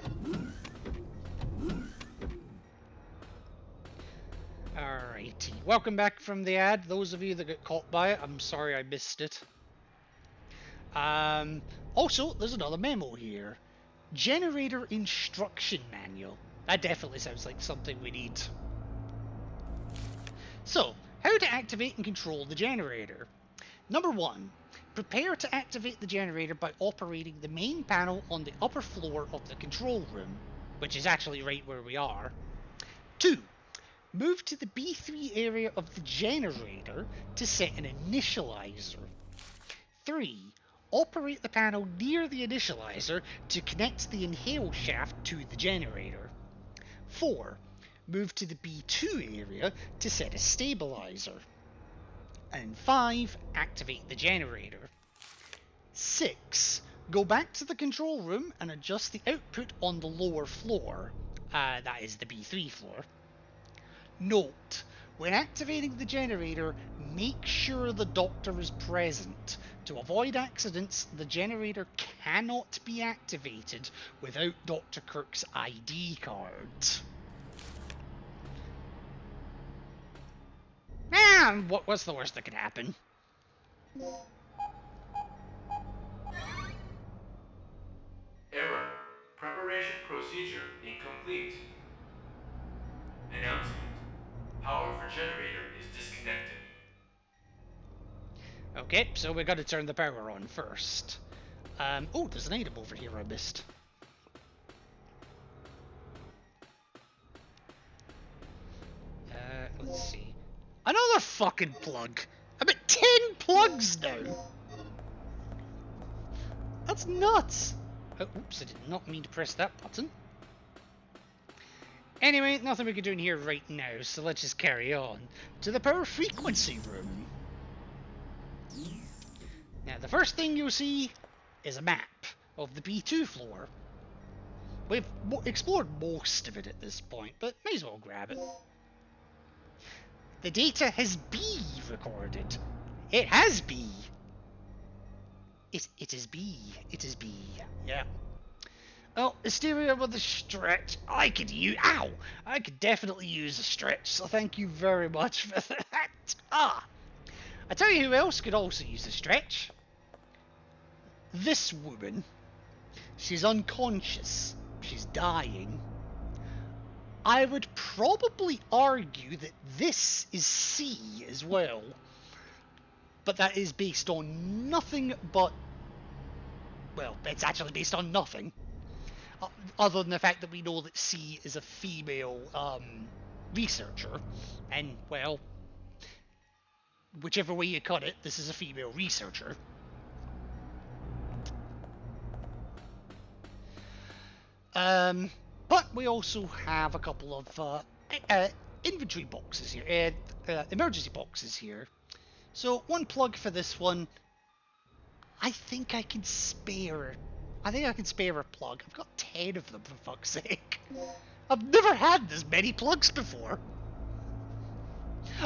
Alrighty, welcome back from the ad. Those of you that got caught by it, I'm sorry I missed it. Also, there's another memo here. Generator Instruction Manual. That definitely sounds like something we need. So, how to activate and control the generator. Number 1. Prepare to activate the generator by operating the main panel on the upper floor of the control room, which is actually right where we are. 2. Move to the B3 area of the generator to set an initializer. 3. Operate the panel near the initializer to connect the inhale shaft to the generator. 4. Move to the B2 area to set a stabilizer. And 5. Activate the generator. 6. Go back to the control room and adjust the output on the lower floor. That is the B3 floor. Note, When activating the generator, make sure the doctor is present. To avoid accidents, the generator cannot be activated without Dr. Kirk's ID card. What's the worst that could happen? Error. Preparation procedure incomplete. Announcement. Power for generator is disconnected. Okay, so we got to turn the power on first. Oh, there's an item over here I missed. Let's see. Another fucking plug! I'm at 10 plugs now! That's nuts! Oh, oops, I did not mean to press that button. Anyway, nothing we can do in here right now, so let's just carry on to the power frequency room. Now, the first thing you'll see is a map of the B2 floor. We've explored most of it at this point, but may as well grab it. The data has B recorded. It has B. It is B. It is B. Yeah. Oh, hysteria with a stretch. I could definitely use a stretch, so thank you very much for that. I tell you who else could also use a stretch. This woman. She's unconscious. She's dying. I would probably argue that this is C as well. But that is based on nothing but... Well, it's actually based on nothing. Other than the fact that we know that C is a female researcher. And, well, whichever way you cut it, this is a female researcher. But we also have a couple of inventory boxes here, emergency boxes here. So one plug for this one. I think I can spare a plug. I've got 10 of them, for fuck's sake. I've never had this many plugs before.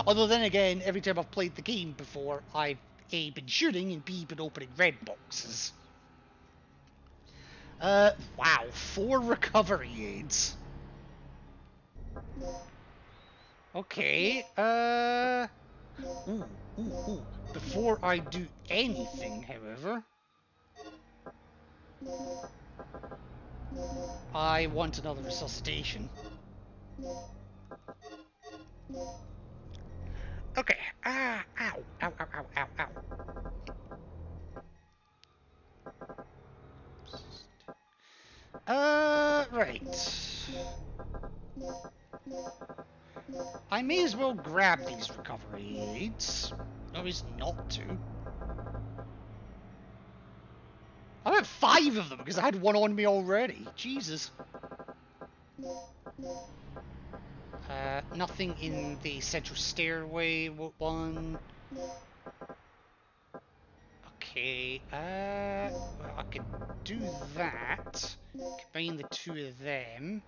Although then again, every time I've played the game before, I've A, been shooting, and B, been opening red boxes. Wow, 4 recovery aids. Okay, ooh. Before I do anything, however, I want another resuscitation. Okay, ow. Right. I may as well grab these recovery aids. No reason not to. I have 5 of them because I had one on me already. Jesus. Nothing in the central stairway one. Okay, well, I could do that. Combine the 2 of them.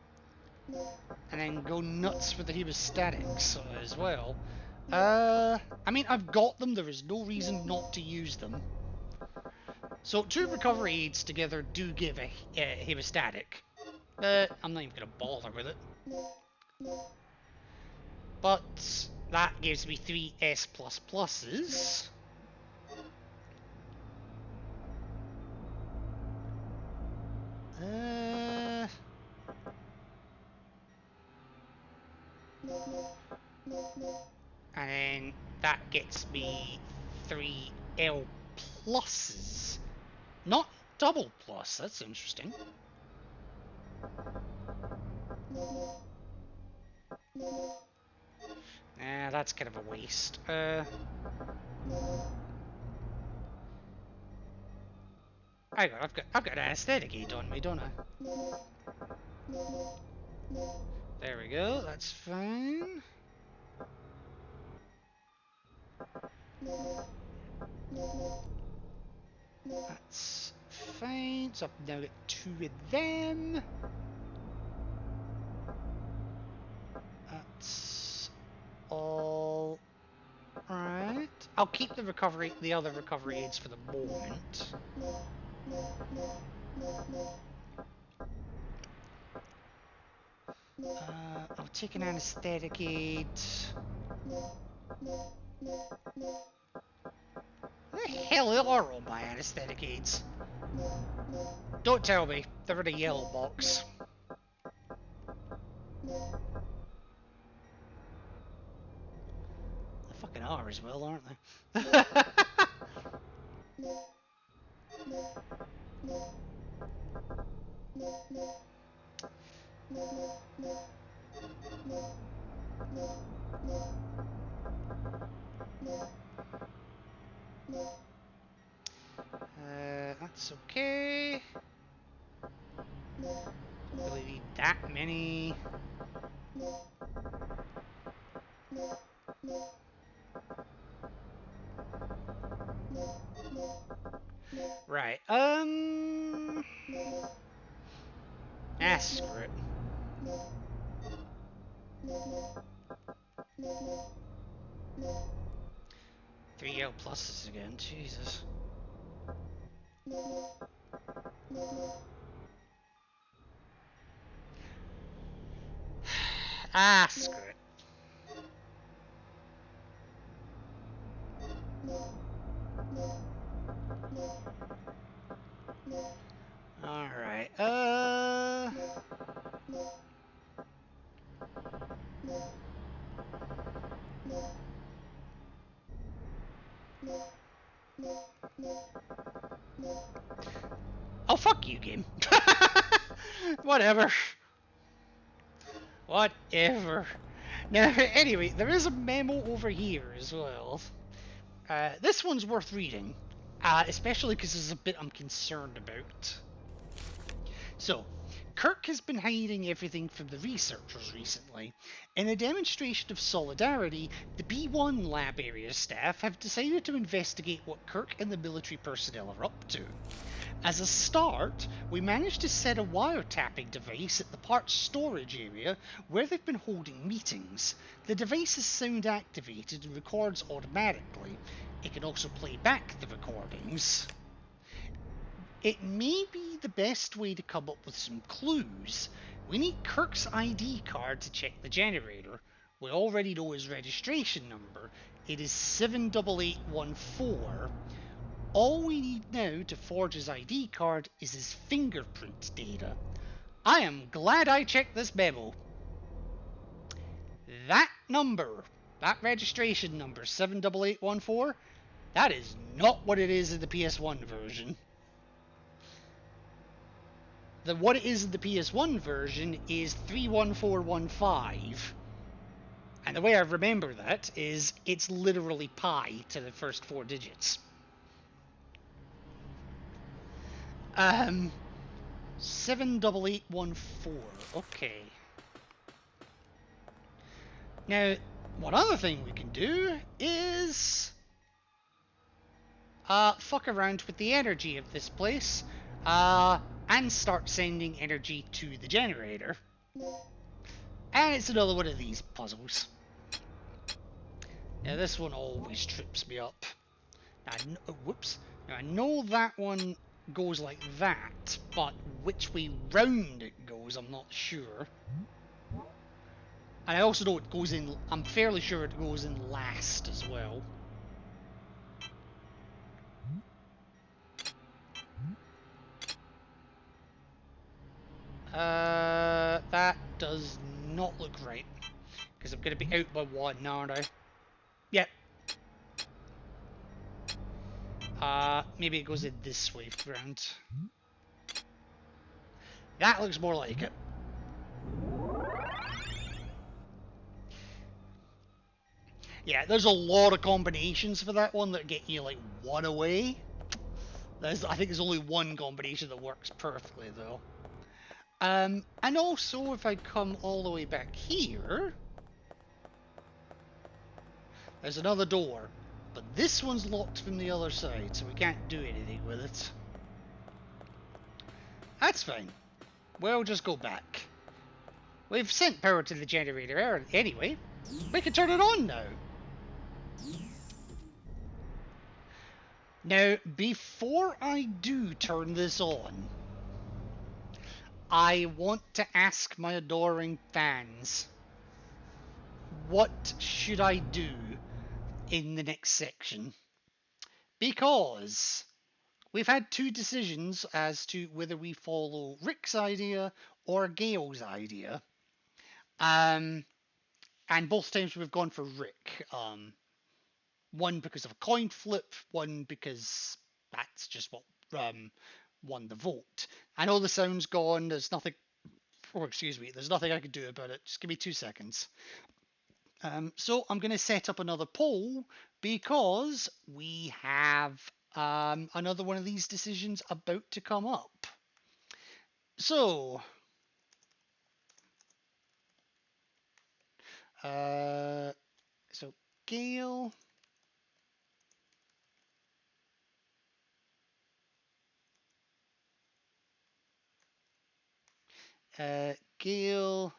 And then go nuts with the hemostatics as well. I mean, I've got them. There is no reason not to use them. So 2 recovery aids together do give a hemostatic. I'm not even going to bother with it. But that gives me 3 S++. And then that gets me 3 L+. Not double plus, that's interesting. Nah, that's kind of a waste. I've got an anesthetic aid on me, don't I? There we go, that's fine. That's fine. So I've now got 2 of them. That's all I'll keep the other recovery aids for the moment. I'll take an anesthetic aid. Where the hell are all my anesthetic aids? Don't tell me. They're in a yellow box. They fucking are as well, aren't they? That's okay. Don't really need that many. Right, screw it. 3L pluses again, Jesus. Screw it. Alright, oh, fuck you, game. Whatever. Whatever. Now, anyway, there is a memo over here as well. This one's worth reading, especially because there's a bit I'm concerned about. So, Kirk has been hiding everything from the researchers recently. In a demonstration of solidarity, the B1 lab area staff have decided to investigate what Kirk and the military personnel are up to. As a start, we managed to set a wiretapping device at the parts storage area where they've been holding meetings. The device is sound activated and records automatically. It can also play back the recordings. It may be the best way to come up with some clues. We need Kirk's ID card to check the generator. We already know his registration number. It is 78814. All we need now to forge his ID card is his fingerprint data. I am glad I checked this memo. That number, that registration number, 78814, that is not what it is in the PS1 version. What it is in the PS1 version is 31415. And the way I remember that is it's literally pi to the first 4 digits. 78814. Okay. Now, one other thing we can do is fuck around with the energy of this place and start sending energy to the generator. And it's another one of these puzzles. Now, this one always trips me up. Whoops. Now, I know that one goes like that, but which way round it goes, I'm not sure. And I also know it goes in, I'm fairly sure it goes in last as well. That does not look right. Because I'm going to be out by 1, aren't I? Yep. Maybe it goes in this way round. That looks more like it. Yeah, there's a lot of combinations for that one that get you like 1 away. I think there's only one combination that works perfectly though. And also if I come all the way back here, there's another door. But this one's locked from the other side, so we can't do anything with it. That's fine. We'll just go back. We've sent power to the generator anyway. We can turn it on now. Now, before I do turn this on, I want to ask my adoring fans, what should I do in the next section? Because we've had two decisions as to whether we follow Rick's idea or Gail's idea. And both times we've gone for Rick. One because of a coin flip, one because that's just what won the vote. I know the sound's gone, there's nothing, oh, excuse me, there's nothing I can do about it. Just give me 2 seconds. So I'm going to set up another poll because we have another one of these decisions about to come up. So, so Gail, Gail,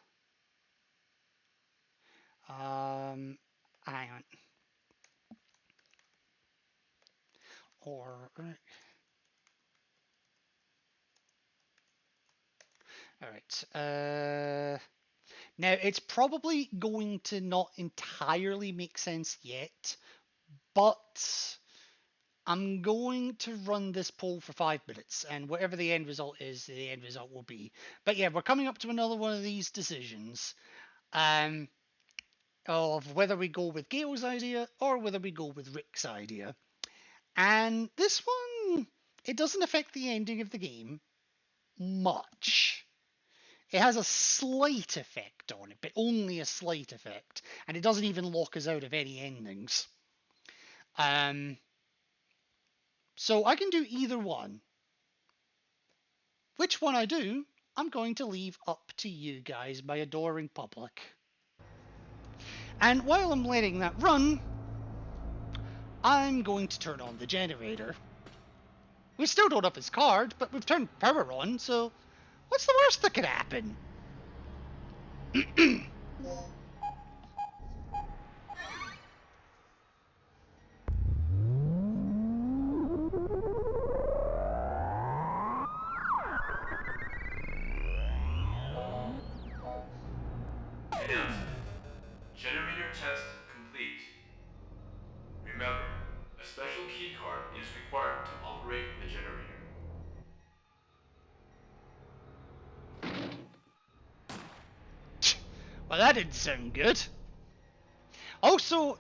hang on, or all right. Now it's probably going to not entirely make sense yet, but I'm going to run this poll for 5 minutes, and whatever the end result is, the end result will be. But yeah, we're coming up to another one of these decisions, of whether we go with Gail's idea or whether we go with Rick's idea. And this one, it doesn't affect the ending of the game much. It has a slight effect on it, but only a slight effect, and it doesn't even lock us out of any endings. So I can do either one. Which one I do, I'm going to leave up to you guys, my adoring public. And while I'm letting that run, I'm going to turn on the generator. We still don't have his card, but we've turned power on, so what's the worst that could happen? Generator test complete. Remember, a special keycard is required to operate the generator. Well, that didn't sound good. Also,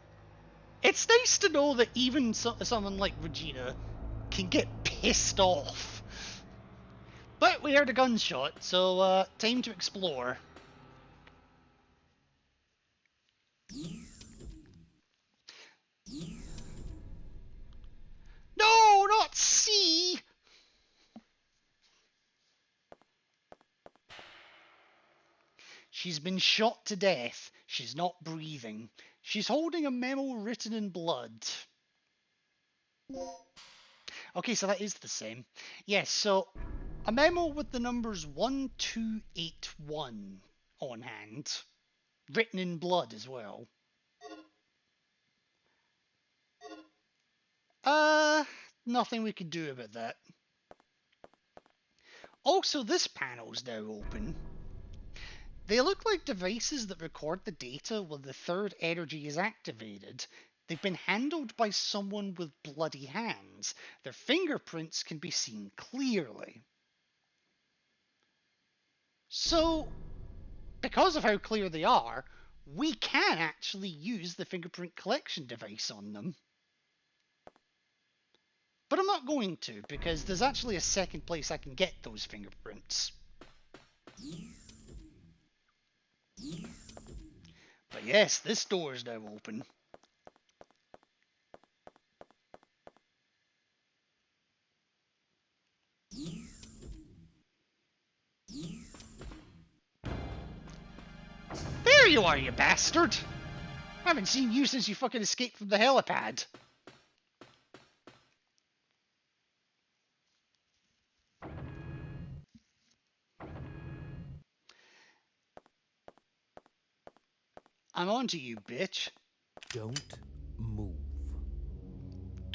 it's nice to know that even someone like Regina can get pissed off. But we heard a gunshot, so time to explore. No, not C! She's been shot to death. She's not breathing. She's holding a memo written in blood. Okay, so that is the same. Yes, so a memo with the numbers 1281 on hand. Written in blood as well. Nothing we can do about that. Also, this panel's now open. They look like devices that record the data when the third energy is activated. They've been handled by someone with bloody hands. Their fingerprints can be seen clearly. So, because of how clear they are, we can actually use the fingerprint collection device on them. But I'm not going to, because there's actually a second place I can get those fingerprints. But yes, this door is now open. There you are, you bastard! I haven't seen you since you fucking escaped from the helipad. I'm on to you, bitch. Don't move.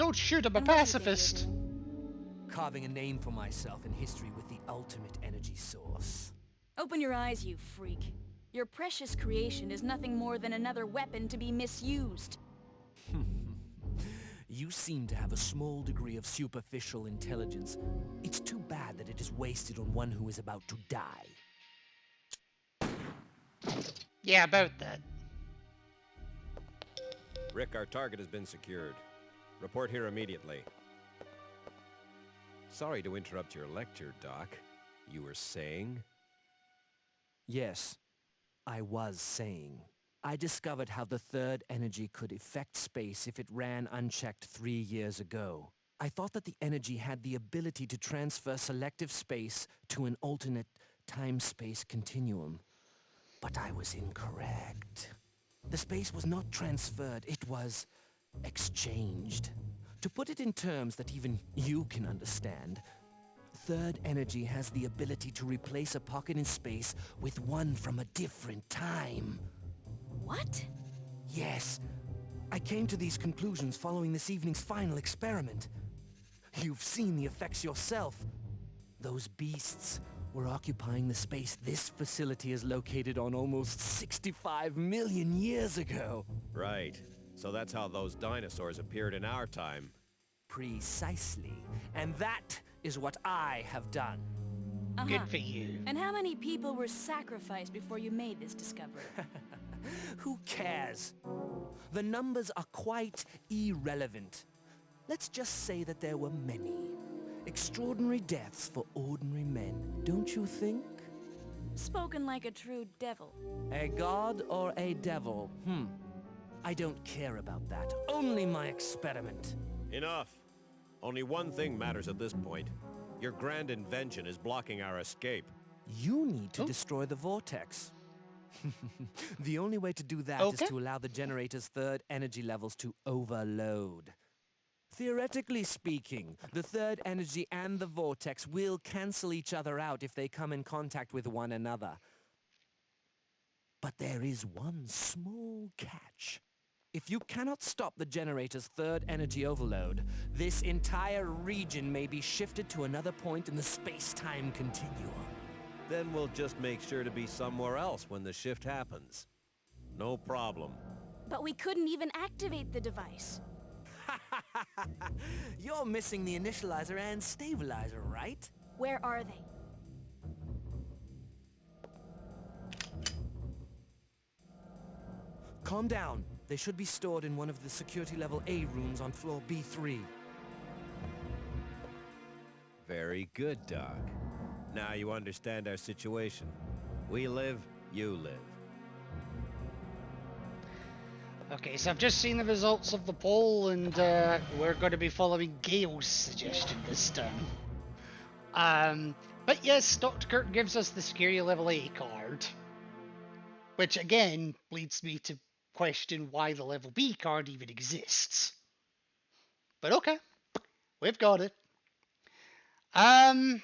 Don't shoot, I'm a And what do you think you're pacifist. doing? Carving a name for myself in history with the ultimate energy source. Open your eyes, you freak. Your precious creation is nothing more than another weapon to be misused. You seem to have a small degree of superficial intelligence. It's too bad that it is wasted on one who is about to die. Yeah, about that. Rick, our target has been secured. Report here immediately. Sorry to interrupt your lecture, Doc. You were saying? Yes, I was saying. I discovered how the third energy could affect space if it ran unchecked 3 years ago. I thought that the energy had the ability to transfer selective space to an alternate time-space continuum. But I was incorrect. The space was not transferred, it was exchanged. To put it in terms that even you can understand, third energy has the ability to replace a pocket in space with one from a different time. What? Yes, I came to these conclusions following this evening's final experiment. You've seen the effects yourself. Those beasts were occupying the space this facility is located on almost 65 million years ago. Right. So that's how those dinosaurs appeared in our time. Precisely. And that is what I have done. Good for you. And how many people were sacrificed before you made this discovery? Who cares? The numbers are quite irrelevant. Let's just say that there were many. Extraordinary deaths for ordinary men, don't you think? Spoken like a true devil. A god or a devil? I don't care about that. Only my experiment. Enough. Only one thing matters at this point. Your grand invention is blocking our escape. You need to destroy the vortex. The only way to do that is to allow the generator's third energy levels to overload. Theoretically speaking, the third energy and the vortex will cancel each other out if they come in contact with one another. But there is one small catch. If you cannot stop the generator's third energy overload, this entire region may be shifted to another point in the space-time continuum. Then we'll just make sure to be somewhere else when the shift happens. No problem. But we couldn't even activate the device. You're missing the initializer and stabilizer, right? Where are they? Calm down. They should be stored in one of the security level A rooms on floor B3. Very good, Doc. Now you understand our situation. We live, you live. Okay, so I've just seen the results of the poll, and we're going to be following Gail's suggestion this time. But yes, Dr. Kirk gives us the Security Level A card, which again leads me to question why the Level B card even exists. But okay, we've got it. I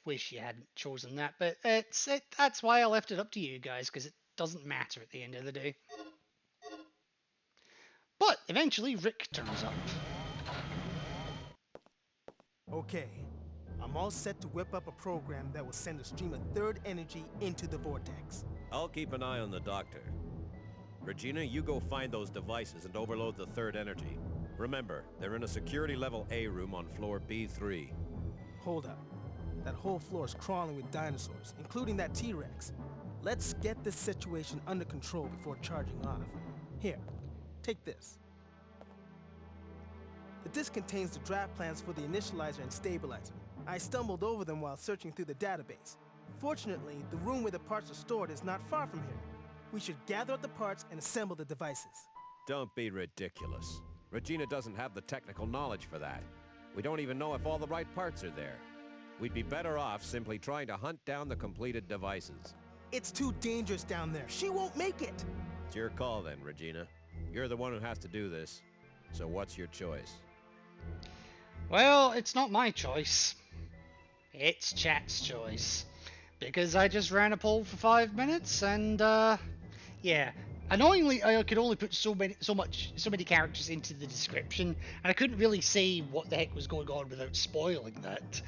wish you hadn't chosen that, but that's why I left it up to you guys, because it doesn't matter at the end of the day. But eventually Rick turns up. Okay, I'm all set to whip up a program that will send a stream of third energy into the vortex. I'll keep an eye on the doctor. Regina, you go find those devices and overload the third energy. Remember, they're in a security level A room on floor B3. Hold up. That whole floor is crawling with dinosaurs, including that T-Rex. Let's get this situation under control before charging off. Here, take this. The disk contains the draft plans for the initializer and stabilizer. I stumbled over them while searching through the database. Fortunately, the room where the parts are stored is not far from here. We should gather up the parts and assemble the devices. Don't be ridiculous. Regina doesn't have the technical knowledge for that. We don't even know if all the right parts are there. We'd be better off simply trying to hunt down the completed devices. It's too dangerous down there. She won't make it. It's your call then, Regina. You're the one who has to do this. So what's your choice? Well, it's not my choice. It's chat's choice. Because I just ran a poll for 5 minutes, and yeah, Annoyingly, I could only put so many characters into the description, and I couldn't really say what the heck was going on without spoiling that.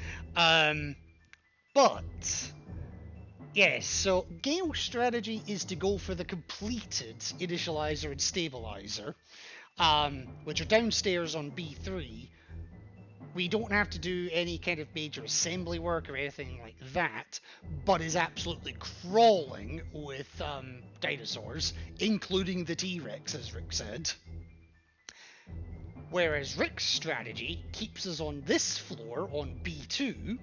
But yes, so Gale's strategy is to go for the completed initializer and stabilizer, which are downstairs on B3. We don't have to do any kind of major assembly work or anything like that, but is absolutely crawling with dinosaurs, including the T-Rex, as Rick said. Whereas Rick's strategy keeps us on this floor on B2,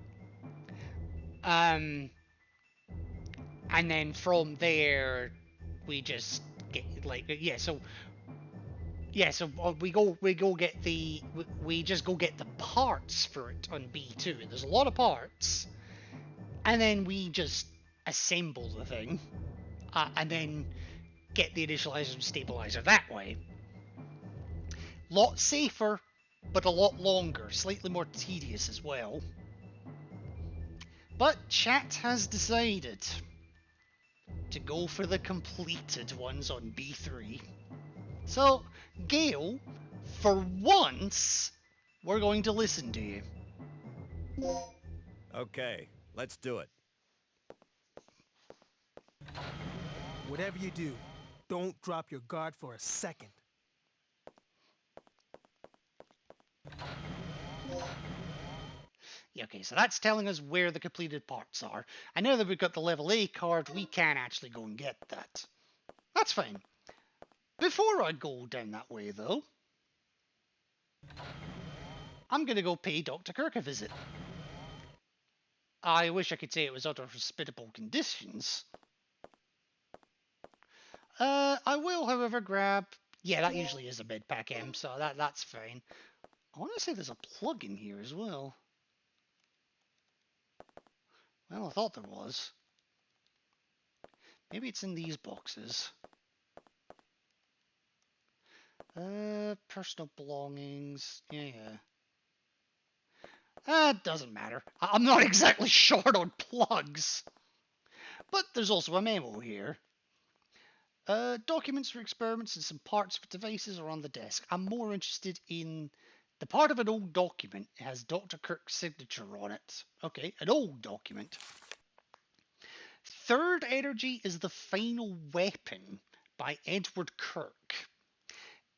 and then from there we just get we just go get the parts for it on B2. There's a lot of parts, and then we just assemble the thing, and then get the initializer and stabilizer that way. Lot safer, but a lot longer, slightly more tedious as well. But chat has decided to go for the completed ones on B3. So, Gale, for once, we're going to listen to you. Okay, let's do it. Whatever you do, don't drop your guard for a second. Yeah, okay, so that's telling us where the completed parts are. And now that we've got the level A card, we can actually go and get that. That's fine. Before I go down that way, though, I'm going to go pay Dr. Kirk a visit. I wish I could say it was under hospitable conditions. I will, however, grab... Yeah, that usually is a mid-pack M, so that's fine. I want to say there's a plug in here as well. Well, I thought there was. Maybe it's in these boxes. Personal belongings. Yeah. Doesn't matter. I'm not exactly short on plugs. But there's also a memo here. Documents for experiments and some parts for devices are on the desk. I'm more interested in the part of an old document. It has Dr. Kirk's signature on it. Okay, an old document. Third Energy is the Final Weapon by Edward Kirk.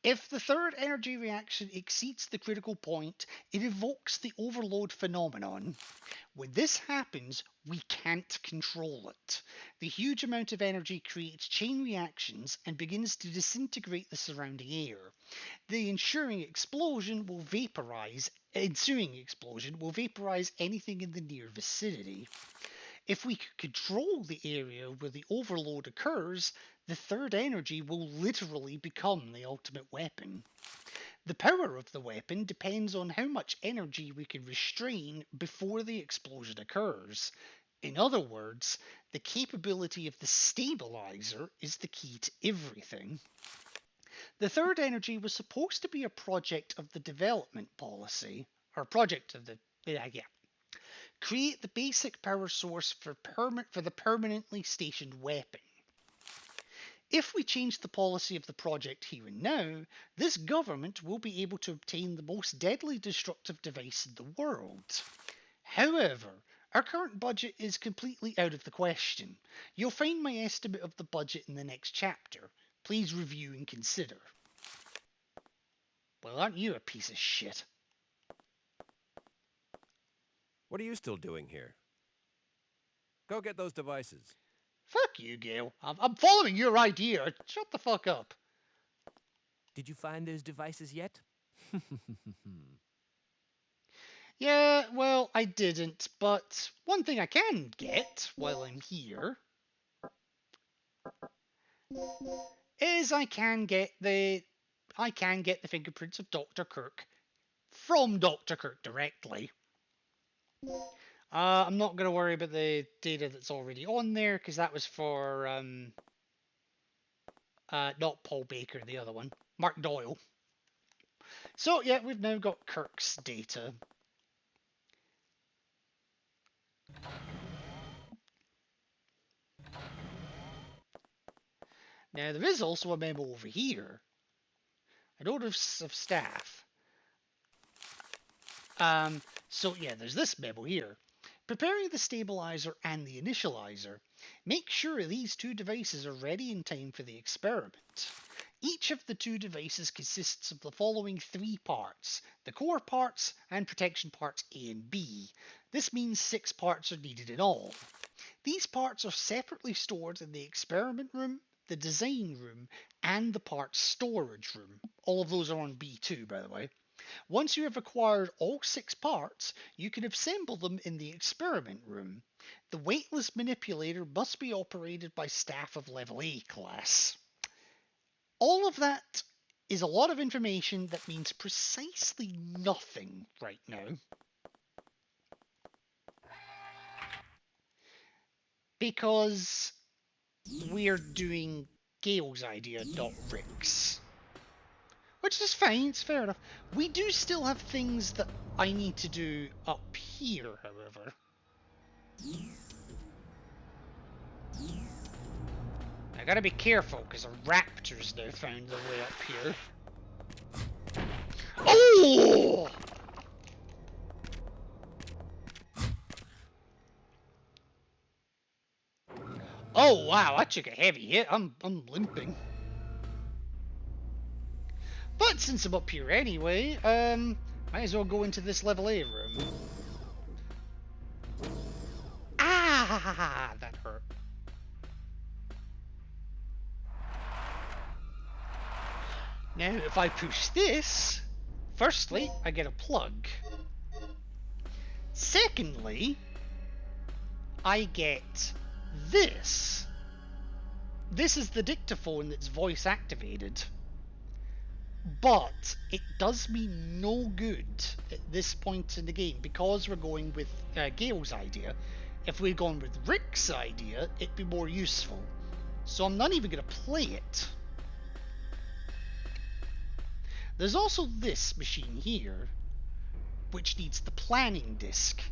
If the third energy reaction exceeds the critical point, it evokes the overload phenomenon. When this happens, we can't control it. The huge amount of energy creates chain reactions and begins to disintegrate the surrounding air. The ensuing explosion will vaporize anything in the near vicinity. If we control the area where the overload occurs, the third energy will literally become the ultimate weapon. The power of the weapon depends on how much energy we can restrain before the explosion occurs. In other words, the capability of the stabilizer is the key to everything. The third energy was supposed to be a project of the development policy, or project of the, create the basic power source for the permanently stationed weapon. If we change the policy of the project here and now, this government will be able to obtain the most deadly destructive device in the world. However, our current budget is completely out of the question. You'll find my estimate of the budget in the next chapter. Please review and consider. Well, aren't you a piece of shit? What are you still doing here? Go get those devices. Fuck you, Gale. I'm following your idea. Shut the fuck up. Did you find those devices yet? Yeah, well, I didn't, but one thing I can get while I'm here is I can get the fingerprints of Dr. Kirk from Dr. Kirk directly. I'm not going to worry about the data that's already on there, because that was for, not Paul Baker, the other one, Mark Doyle. So, yeah, we've now got Kirk's data. Now, there is also a memo over here. An orders of staff. So yeah, there's this memo here. Preparing the stabilizer and the initializer. Make sure these two devices are ready in time for the experiment. Each of the two devices consists of the following three parts: the core parts and protection parts A and B. This means 6 parts are needed in all. These parts are separately stored in the experiment room, the design room, and the parts storage room. All of those are on B2, by the way. Once you have acquired all 6 parts, you can assemble them in the experiment room. The weightless manipulator must be operated by staff of level A class. All of that is a lot of information that means precisely nothing right now. Because we're doing Gale's idea, not Rick's. Which is fine, it's fair enough. We do still have things that I need to do up here, however. I gotta be careful, because a raptor's now found their way up here. Oh! Oh wow, I took a heavy hit. I'm limping. But since I'm up here anyway, might as well go into this level A room. Ah, that hurt. Now, if I push this, firstly, I get a plug. Secondly, I get this. This is the dictaphone that's voice activated. But it does me no good at this point in the game because we're going with Gale's idea. If we'd gone with Rick's idea, it'd be more useful. So I'm not even going to play it. There's also this machine here, which needs the planning disc.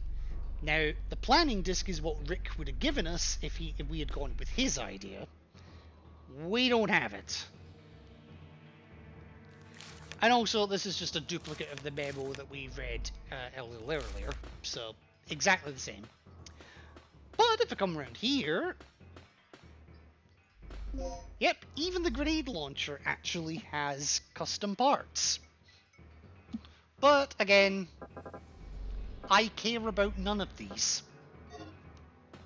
Now, the planning disc is what Rick would have given us if we had gone with his idea. We don't have it. And also, this is just a duplicate of the memo that we read a little earlier, so exactly the same. But if I come around here, yep, even the grenade launcher actually has custom parts. But again, I care about none of these.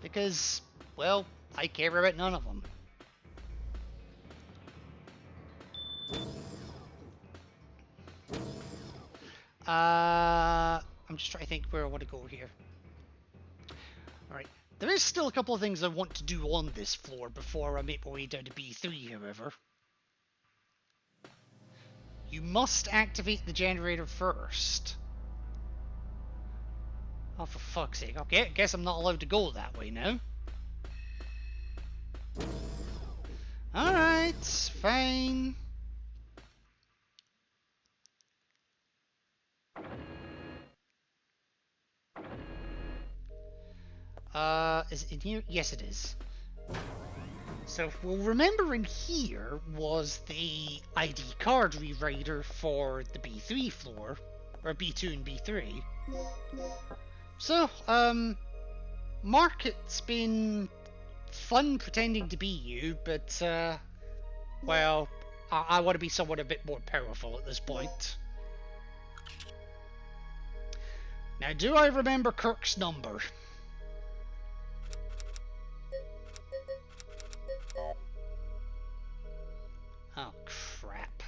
Because, well, I care about none of them. I'm just trying to think where I want to go here. Alright, there is still a couple of things I want to do on this floor before I make my way down to B3, however. You must activate the generator first. Oh, for fuck's sake. Okay, I guess I'm not allowed to go that way now. Alright, fine. Is it in here? Yes, it is. So, we'll remember in here was the ID card rewriter for the B3 floor, or B2 and B3. So, Mark, it's been fun pretending to be you, but, well, I want to be someone a bit more powerful at this point. Now, do I remember Kirk's number? Oh, crap.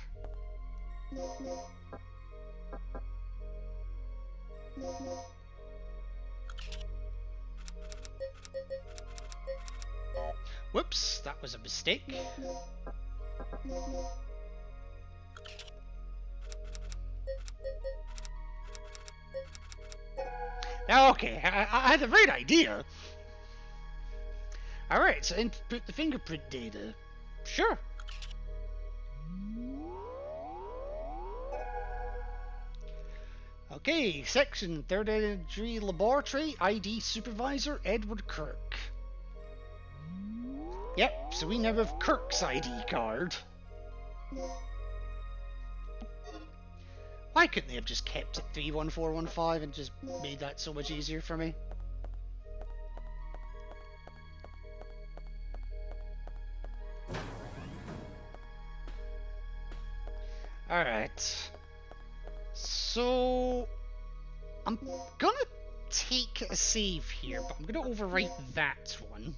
Whoops, that was a mistake. Okay, I had the right idea. Alright, so input the fingerprint data. Sure. Okay, section 3rd Energy Laboratory, ID Supervisor Edward Kirk. Yep, so we now have Kirk's ID card. Why couldn't they have just kept it 31415 and just made that so much easier for me? Alright. So... I'm gonna take a save here, but I'm gonna overwrite that one.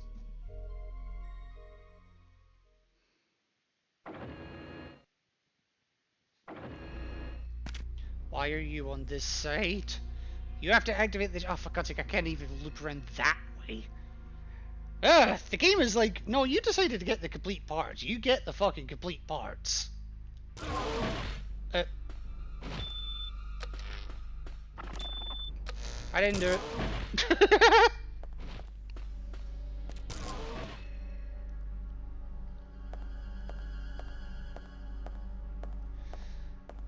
Why are you on this side? You have to activate the... Oh, for God's sake, I can't even loop around that way. Ugh, the game is like, no, you decided to get the complete parts. You get the fucking complete parts. I didn't do it.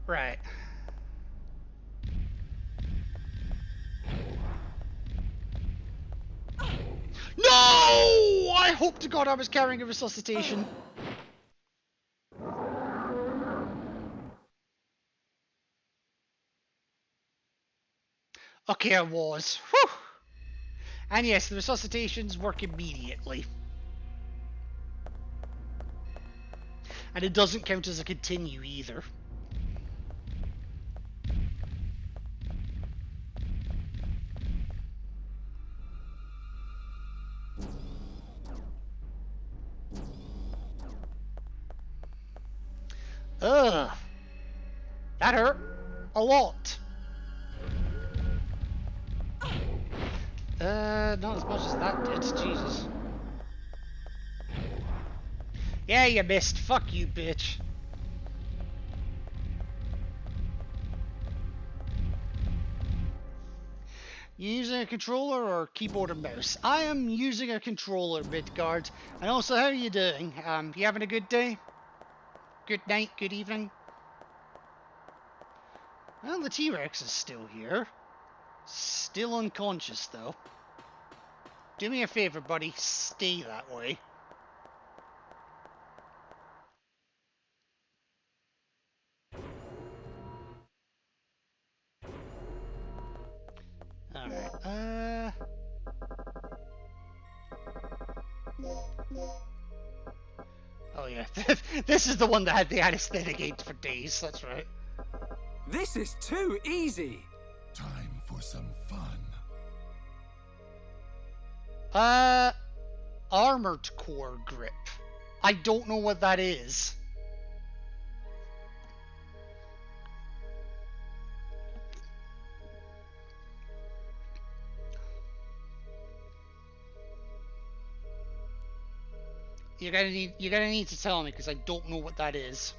Right. No! I hope to God I was carrying a resuscitation. Okay, I was. Whew. And yes, the resuscitations work immediately. And it doesn't count as a continue either. Ugh. That hurt. A lot. Not as much as that did. Jesus. Yeah, you missed. Fuck you, bitch. You using a controller or keyboard and mouse? I am using a controller, Midgard. And also, how are you doing? You having a good day? Good night, good evening? Well, the T-Rex is still here. Still unconscious, though. Do me a favor, buddy. Stay that way. Alright, oh yeah, this is the one that had the anesthetic aids for days, that's right. This is too easy! Time for some fun. Armored core grip. I don't know what that is. You're gonna need to tell me because I don't know what that is.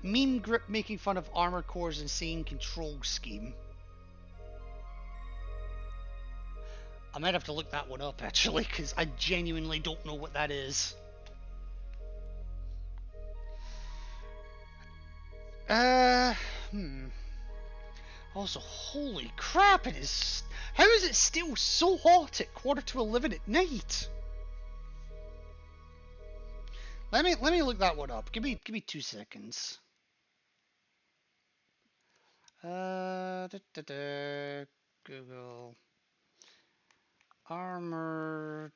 Meme grip making fun of Armor Core's insane control scheme. I might have to look that one up actually because I genuinely don't know what that is. Also, holy crap! It is. How is it still so hot at 11:15 at night? Let me look that one up. Give me 2 seconds. Google armored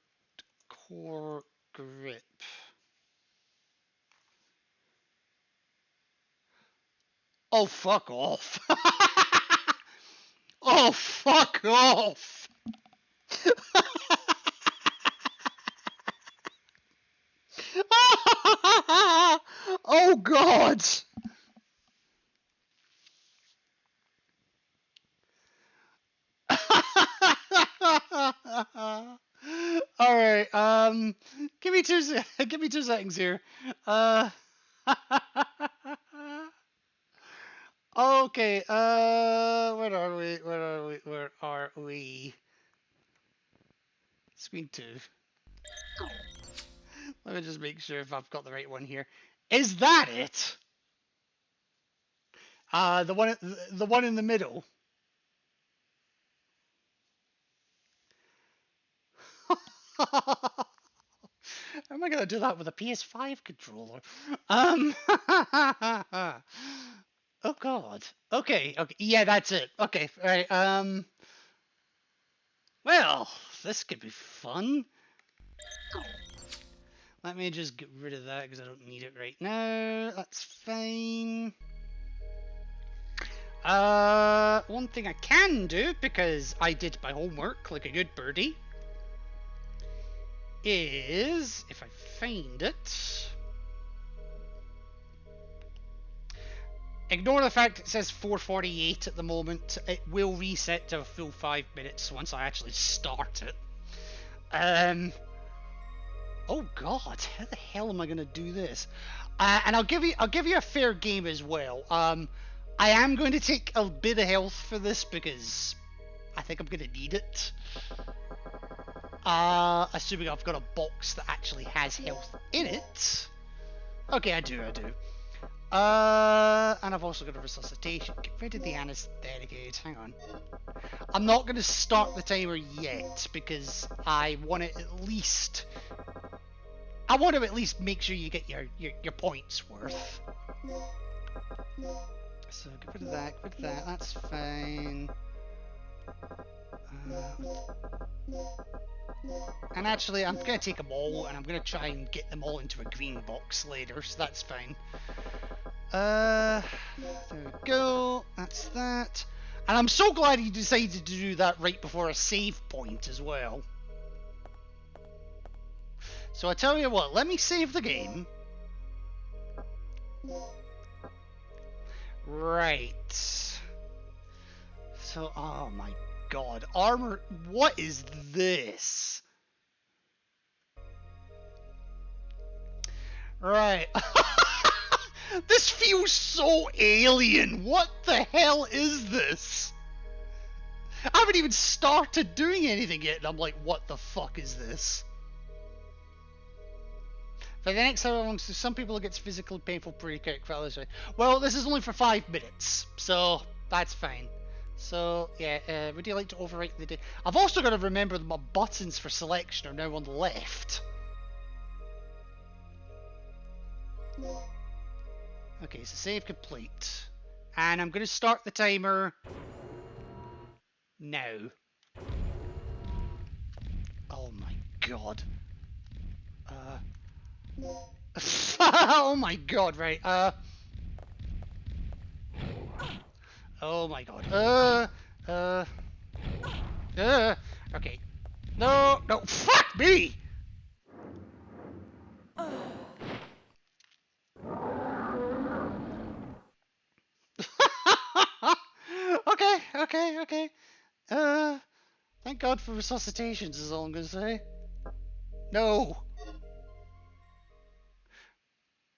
core grip. Oh, fuck off. Oh, fuck off. Oh, God. All right. Give me 2 seconds here. Okay. Where are we? Where are we? Screen 2. Let me just make sure if I've got the right one here. Is that it? The one in the middle. How am I gonna do that with a PS5 controller? Oh god. Okay, okay, yeah, that's it. Okay, right, well, this could be fun. Let me just get rid of that because I don't need it right now. That's fine. One thing I can do, because I did my homework like a good birdie, is, if I find it, ignore the fact it says 4:48 at the moment. It will reset to a full 5 minutes once I actually start it. Oh god, how the hell am I gonna do this? And I'll give you a fair game as well. I am going to take a bit of health for this because I think I'm gonna need it. Assuming I've got a box that actually has health in it. Okay, I do. And I've also got a resuscitation. Get rid of the anesthetic aid. Hang on. I'm not going to start the timer yet because I want to at least make sure you get your points worth. So get rid of that. That's fine. And actually, I'm going to take them all, and I'm going to try and get them all into a green box later, so that's fine. There we go. That's that. And I'm so glad you decided to do that right before a save point as well. So I tell you what, let me save the game. Right. So, oh my god. Armor, what is this? Right. This feels so alien. What the hell is this? I haven't even started doing anything yet, and I'm like, what the fuck is this? For the next hour long, so some people it gets physically painful pretty quick for others. Well, this is only for 5 minutes, so that's fine. So, yeah, would you like to overwrite the day? I've also got to remember that my buttons for selection are now on the left. Okay, so save complete. And I'm going to start the timer now. Oh my god. Oh my god, right. Oh my god. Okay. No, fuck me! Okay. Thank God for resuscitations is all I'm gonna say. No!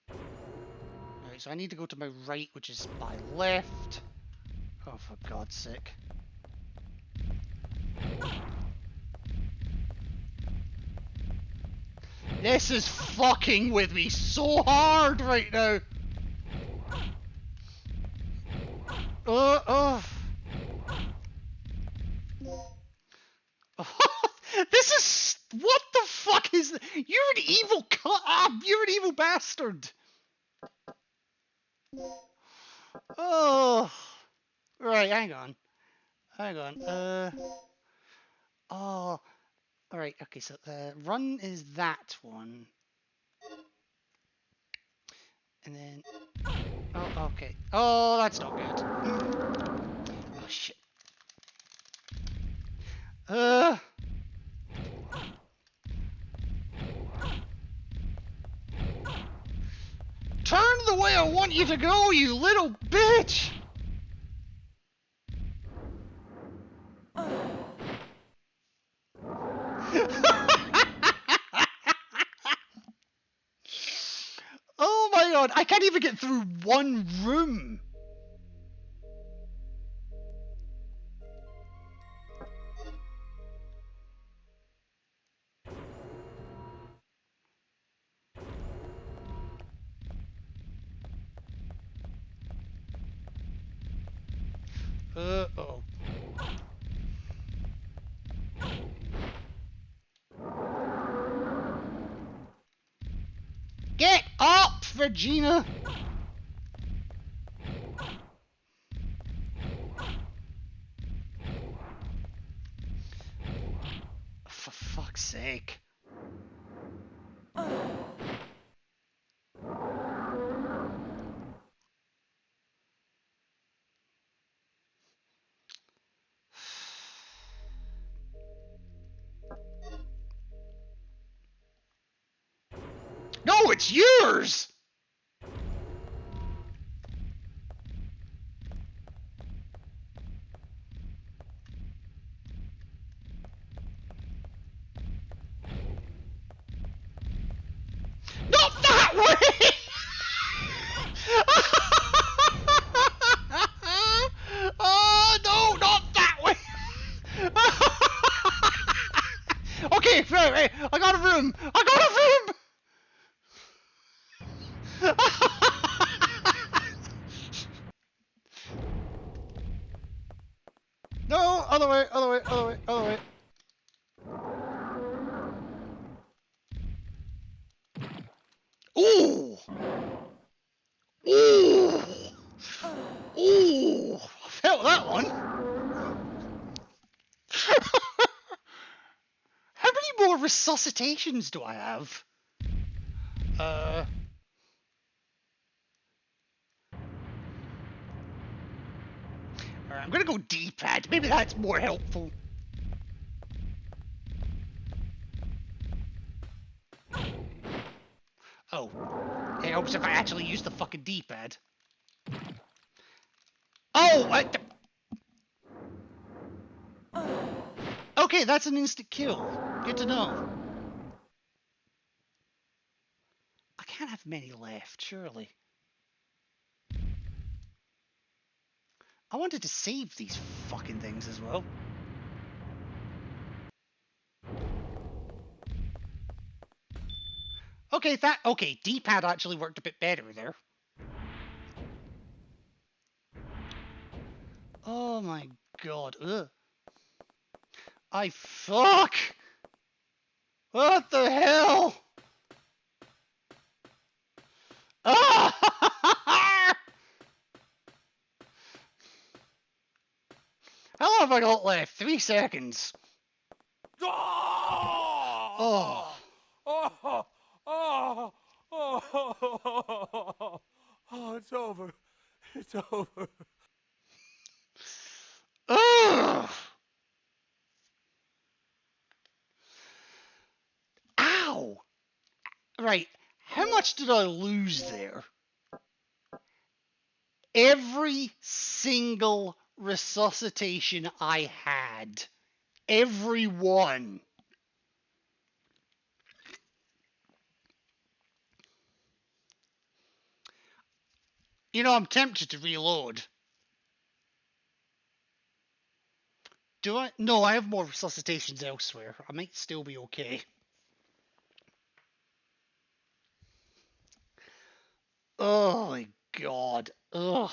Right, so I need to go to my right, which is my left. Oh, for God's sake. This is fucking with me so hard right now! This is... What the fuck is... You're an evil you're an evil bastard! Oh... Right, hang on. Oh... Alright, okay, so run is that one. And then... Oh, okay. Oh, that's not good. Oh, shit. Turn the way I want you to go, you little bitch! Oh my god, I can't even get through one room! Uh-oh. Regina! For fuck's sake. No, it's yours! Not that way! Oh, no, not that way! Okay, right. I got a room! I got a room! No, other way, other way, other way, other way. Ooh! Ooh! Ooh! I felt that one. How many more resuscitations do I have? Alright, I'm gonna go D-pad. Maybe that's more helpful. Oh. It helps if I actually use the fucking D-pad. Oh! Okay, that's an instant kill. Good to know. I can't have many left, surely. I wanted to save these fucking things as well. Okay, D-pad actually worked a bit better there. Oh my god. Ugh. Fuck! What the hell? Ah! How long have I got left? 3 seconds. Oh. Oh, it's over. It's over. Ugh. Ow! Right, how much did I lose there? Every single resuscitation I had. Every one. You know, I'm tempted to reload. Do I? No, I have more resuscitations elsewhere. I might still be okay. Oh my god. Ugh.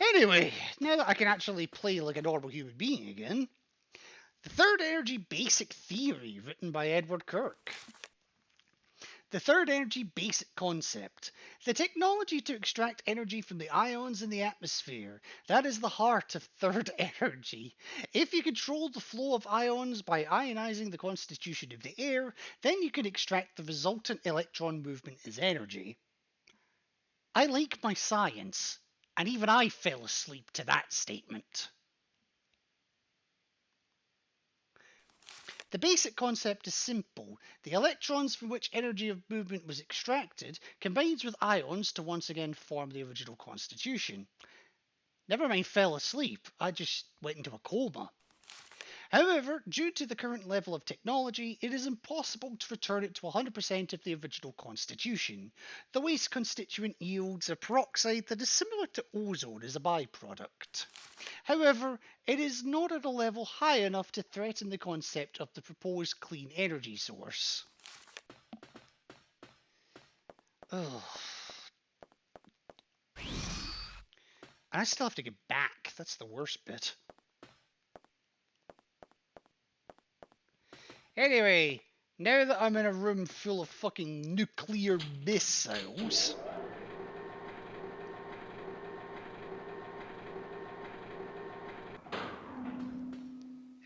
Anyway, now that I can actually play like a normal human being again, the third energy basic theory written by Edward Kirk. The third energy basic concept. The technology to extract energy from the ions in the atmosphere. That is the heart of third energy. If you control the flow of ions by ionizing the constitution of the air, then you can extract the resultant electron movement as energy. I like my science, and even I fell asleep to that statement. The basic concept is simple. The electrons from which energy of movement was extracted combines with ions to once again form the original constitution. Never mind fell asleep, I just went into a coma. However, due to the current level of technology, it is impossible to return it to 100% of the original constitution. The waste constituent yields a peroxide that is similar to ozone as a byproduct. However, it is not at a level high enough to threaten the concept of the proposed clean energy source. Ugh. And I still have to get back, that's the worst bit. Anyway, Now that I'm in a room full of fucking nuclear missiles...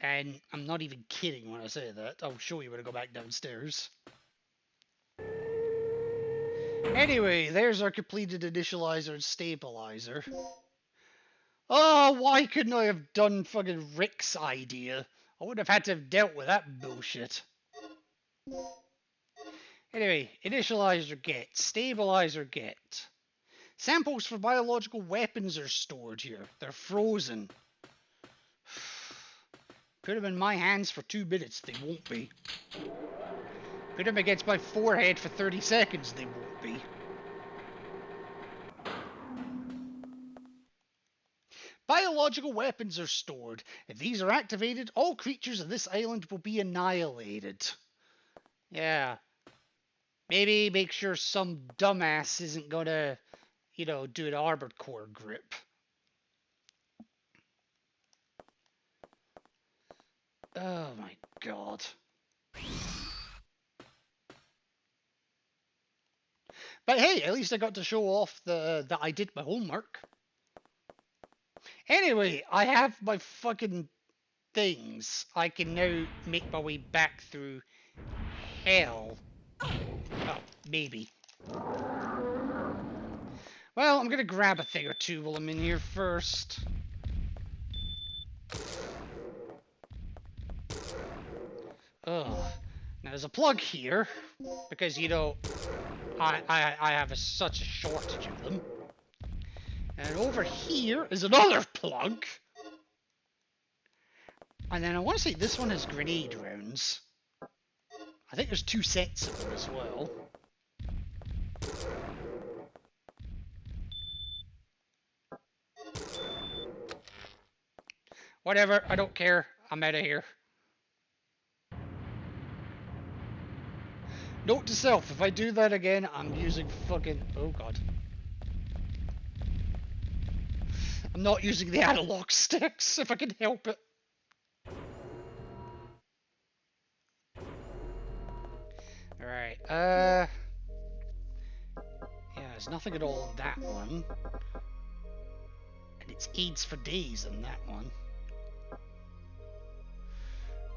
And I'm not even kidding when I say that. I'll show you when I go back downstairs. Anyway, there's our completed initializer and stabilizer. Oh, why couldn't I have done fucking Rick's idea? I would have had to have dealt with that bullshit. Anyway, initializer get, stabilizer get. Samples for biological weapons are stored here. They're frozen. Put them in my hands for 2 minutes, they won't be. Put them against my forehead for 30 seconds, they won't be. Biological weapons are stored. If these are activated, all creatures of this island will be annihilated. Yeah. Maybe make sure some dumbass isn't gonna, do an armored core grip. Oh my god. But hey, at least I got to show off that I did my homework. Anyway, I have my fucking things. I can now make my way back through hell. Oh, maybe. Well, I'm gonna grab a thing or two while I'm in here first. Ugh. Now there's a plug here, because, I have such a shortage of them. And over here is another plug. And then I want to say this one has grenade rounds. I think there's 2 sets of them as well. Whatever, I don't care. I'm out of here. Note to self, if I do that again, I'm using fucking... Oh god. I'm not using the analog sticks, if I can help it. Alright, yeah, there's nothing at all on that one. And it's AIDS for days on that one.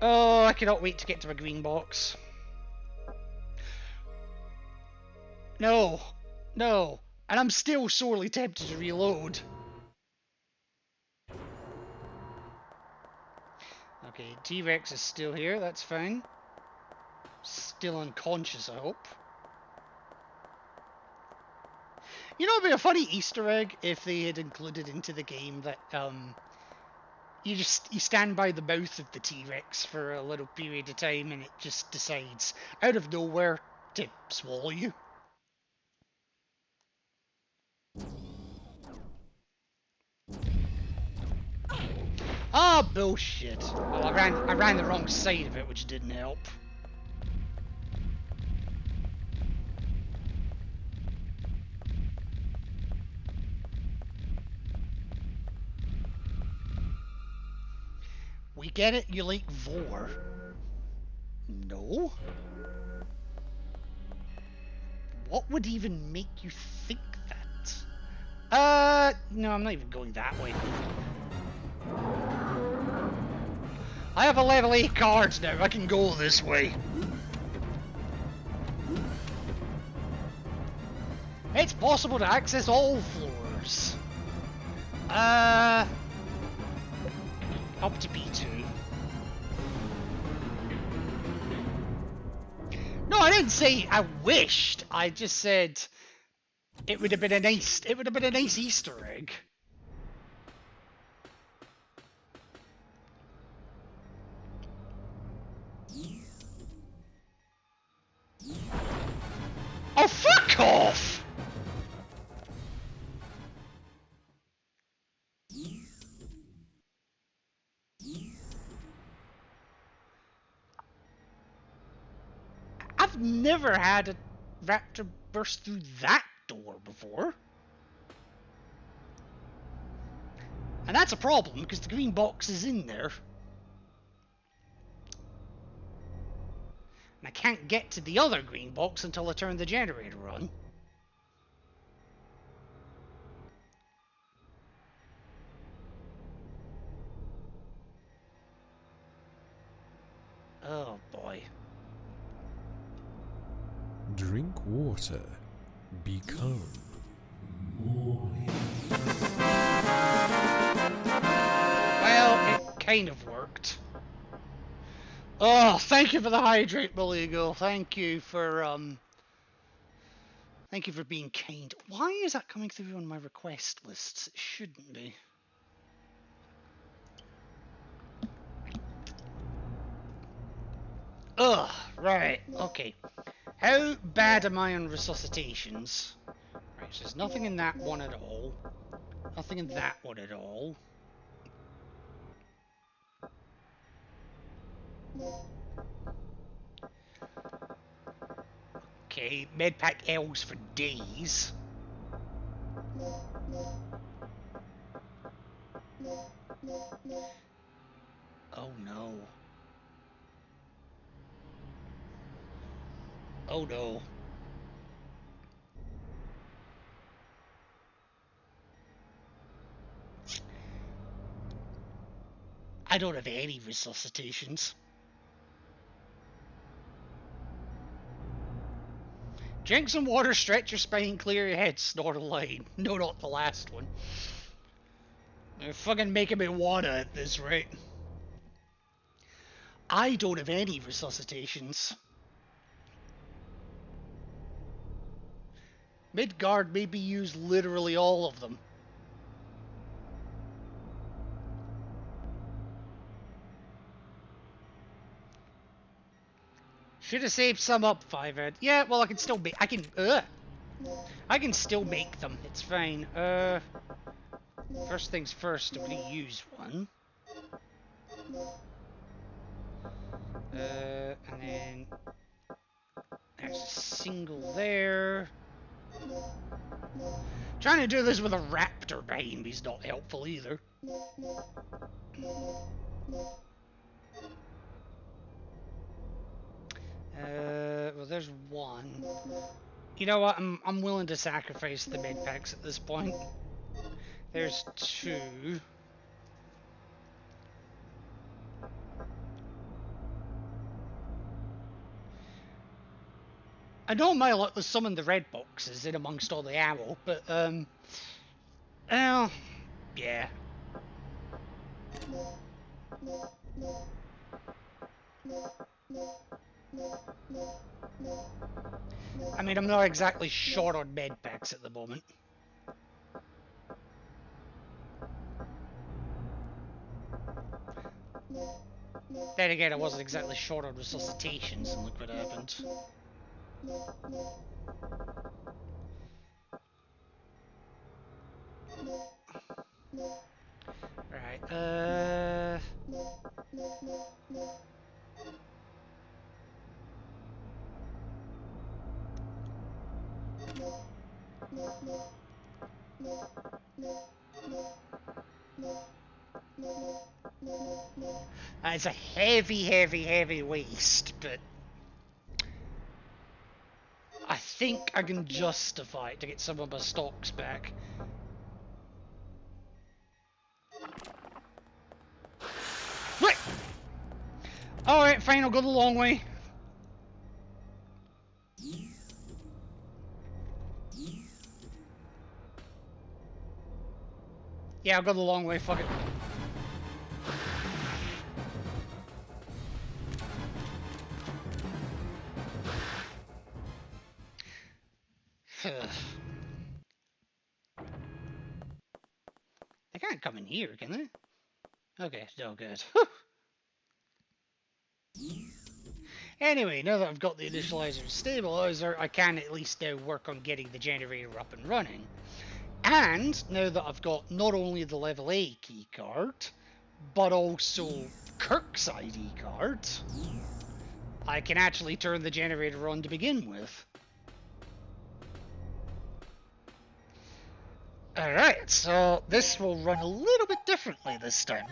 Oh, I cannot wait to get to my green box. No, no, and I'm still sorely tempted to reload. Okay, T-Rex is still here, that's fine. Still unconscious, I hope. You know, it'd be a funny Easter egg if they had included into the game that, you stand by the mouth of the T-Rex for a little period of time and it just decides, out of nowhere, to swallow you. Ah, oh, bullshit. Well, I ran the wrong side of it, which didn't help. We get it, you like Vor. No? What would even make you think that? No, I'm not even going that way. I have a level 8 cards now, I can go this way. It's possible to access all floors. Up to B2. No, I didn't say I wished. I just said it would have been a nice Easter egg. Oh, fuck off! I've never had a raptor burst through that door before. And that's a problem, because the green box is in there. And I can't get to the other green box until I turn the generator on. Oh boy. Drink water. Become. Well, it kind of worked. Oh, thank you for the hydrate, Maligo. Thank you for being kind. Why is that coming through on my request lists? It shouldn't be. Ugh, right, okay. How bad am I on resuscitations? Right, so there's nothing in that one at all. Nothing in that one at all. Okay, medpack L's for days. Oh no. Oh no. I don't have any resuscitations. Drink some water, stretch your spine, clear your head, snort a line. No, not the last one. They're fucking making me wanna at this rate. I don't have any resuscitations. Midgard maybe use literally all of them. Should have saved some up, Fivehead. Yeah, well I can still make. I can still make them. It's fine. First things first. I'm gonna use one. And then there's a single there. Trying to do this with a raptor behind me is not helpful either. Well, there's one. You know what? I'm willing to sacrifice the mid packs at this point. There's two. I know my luck was summon the red boxes in amongst all the ammo, but well, yeah. I mean, I'm not exactly short on med packs at the moment. Then again, I wasn't exactly short on resuscitations, and look what happened. Right, it's a heavy, heavy, heavy waste, but I think I can justify it to get some of my stocks back. What? Alright, fine, I'll go the long way. Yeah, I'll go the long way, fuck it. They can't come in here, can they? Okay, no good. Anyway, now that I've got the initializer and stabilizer, I can at least now work on getting the generator up and running. And now that I've got not only the level A keycard, but also Kirk's ID card, I can actually turn the generator on to begin with. Alright, so this will run a little bit differently this time.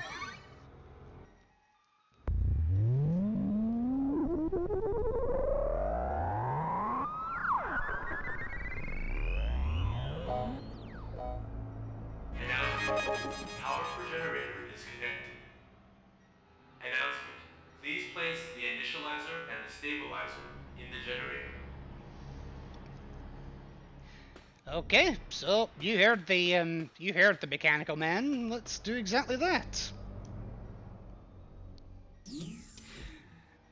Power for generator is connected. Announcement. Please place the initializer and the stabilizer in the generator. Okay, so you heard the mechanical man. Let's do exactly that.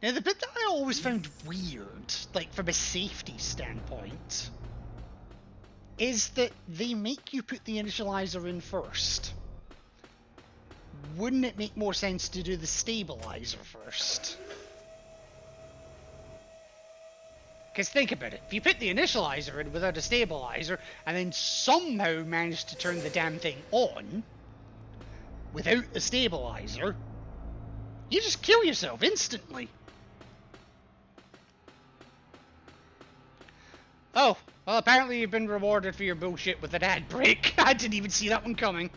Now, the bit that I always found weird, like from a safety standpoint, is that they make you put the initializer in first. Wouldn't it make more sense to do the stabilizer first? Because think about it, if you put the initializer in without a stabilizer, and then somehow manage to turn the damn thing on, without a stabilizer, you just kill yourself instantly. Oh, well apparently you've been rewarded for your bullshit with an ad break. I didn't even see that one coming.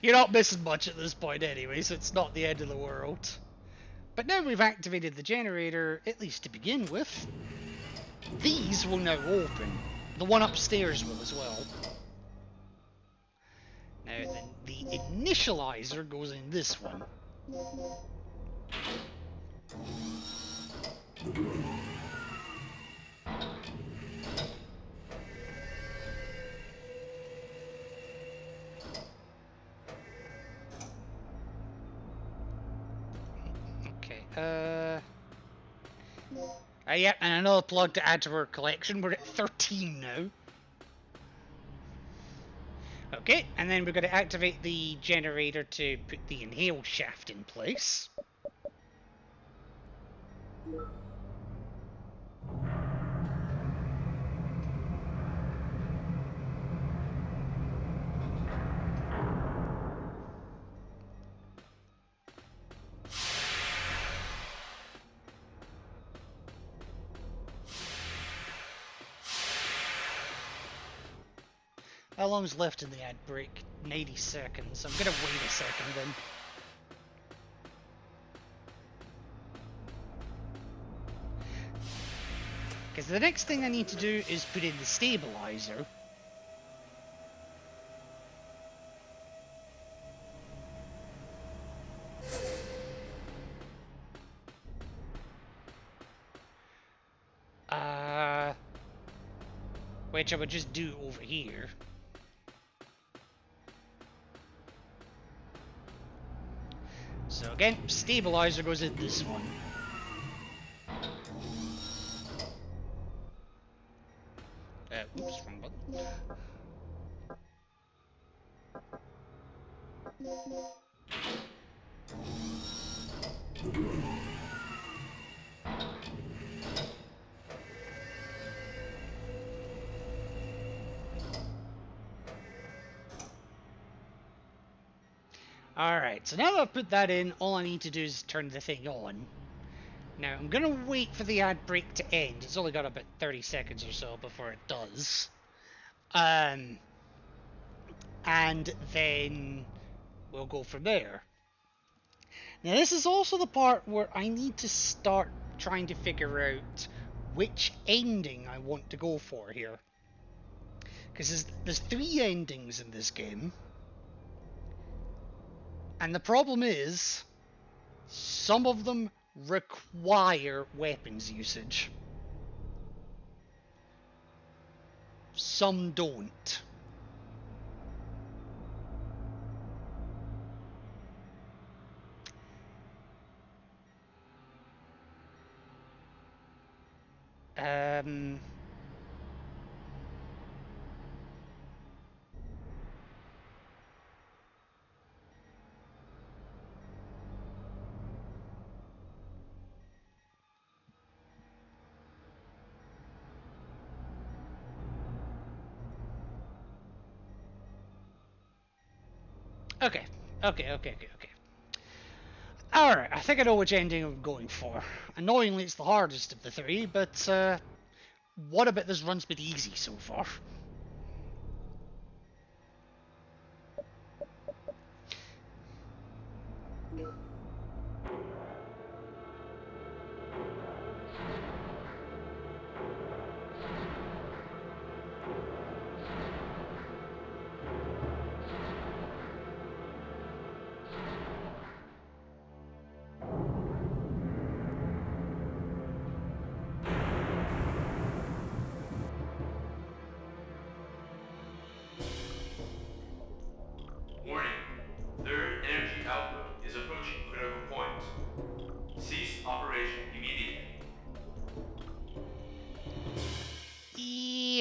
You're not missing much at this point anyway, so it's not the end of the world. But now we've activated the generator, at least to begin with, these will now open. The one upstairs will as well. Now then, the initializer goes in this one. Okay, yeah, and another plug to add to our collection. We're at 13 now. Okay, and then we're going to activate the generator to put the inhale shaft in place. How long's left in the ad break? 90 seconds. I'm gonna wait a second then. Because the next thing I need to do is put in the stabilizer. Which I would just do over here. So again, stabilizer goes in this one. Oops, wrong button. Alright, so now that I've put that in, all I need to do is turn the thing on. Now, I'm gonna wait for the ad break to end. It's only got about 30 seconds or so before it does. And then we'll go from there. Now, this is also the part where I need to start trying to figure out which ending I want to go for here. Because there's 3 endings in this game. And the problem is, some of them require weapons usage. Some don't. Okay. Alright, I think I know which ending I'm going for. Annoyingly, it's the hardest of the 3, but what about this run's been easy so far?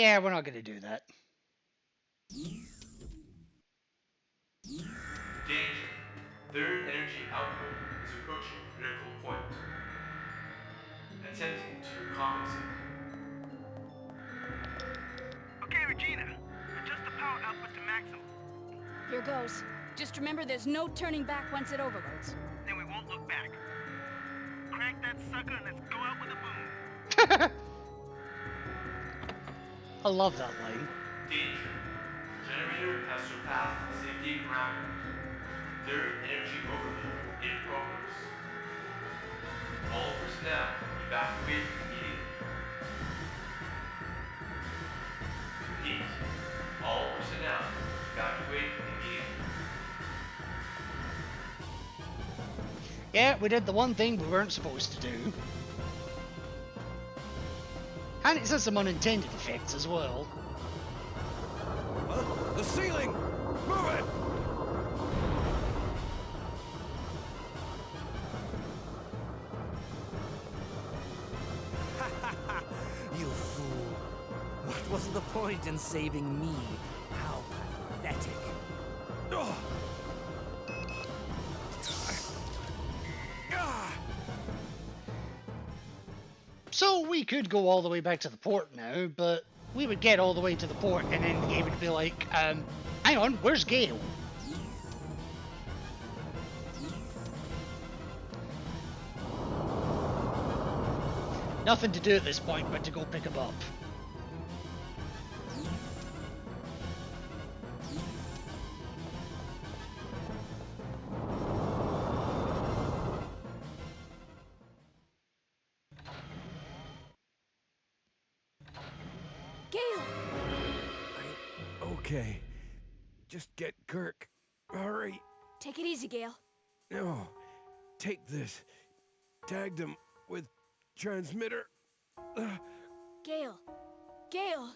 Yeah, we're not gonna do that. Danger. Third energy output is approaching critical point. Attempting to compensate. Okay, Regina. Adjust the power output to maximum. Here goes. Just remember there's no turning back once it overloads. Then we won't look back. Crank that sucker and let's go out with a boom. I love that line. Danger. Generator has surpassed safety parameters. Third energy overload in progress. All personnel evacuate immediately. Repeat. All personnel evacuate immediately. Yeah, we did the one thing we weren't supposed to do. And it has some unintended effects as well. The ceiling! Move it! You fool. What was the point in saving me? How pathetic. Oh. So we could go all the way back to the port now, but we would get all the way to the port and then the game would be like, hang on, where's Gale? Nothing to do at this point but to go pick him up. Gale! Okay. Just get Kirk. Hurry. Take it easy, Gale. No. Take this. Tagged him with transmitter. Gale. Gale!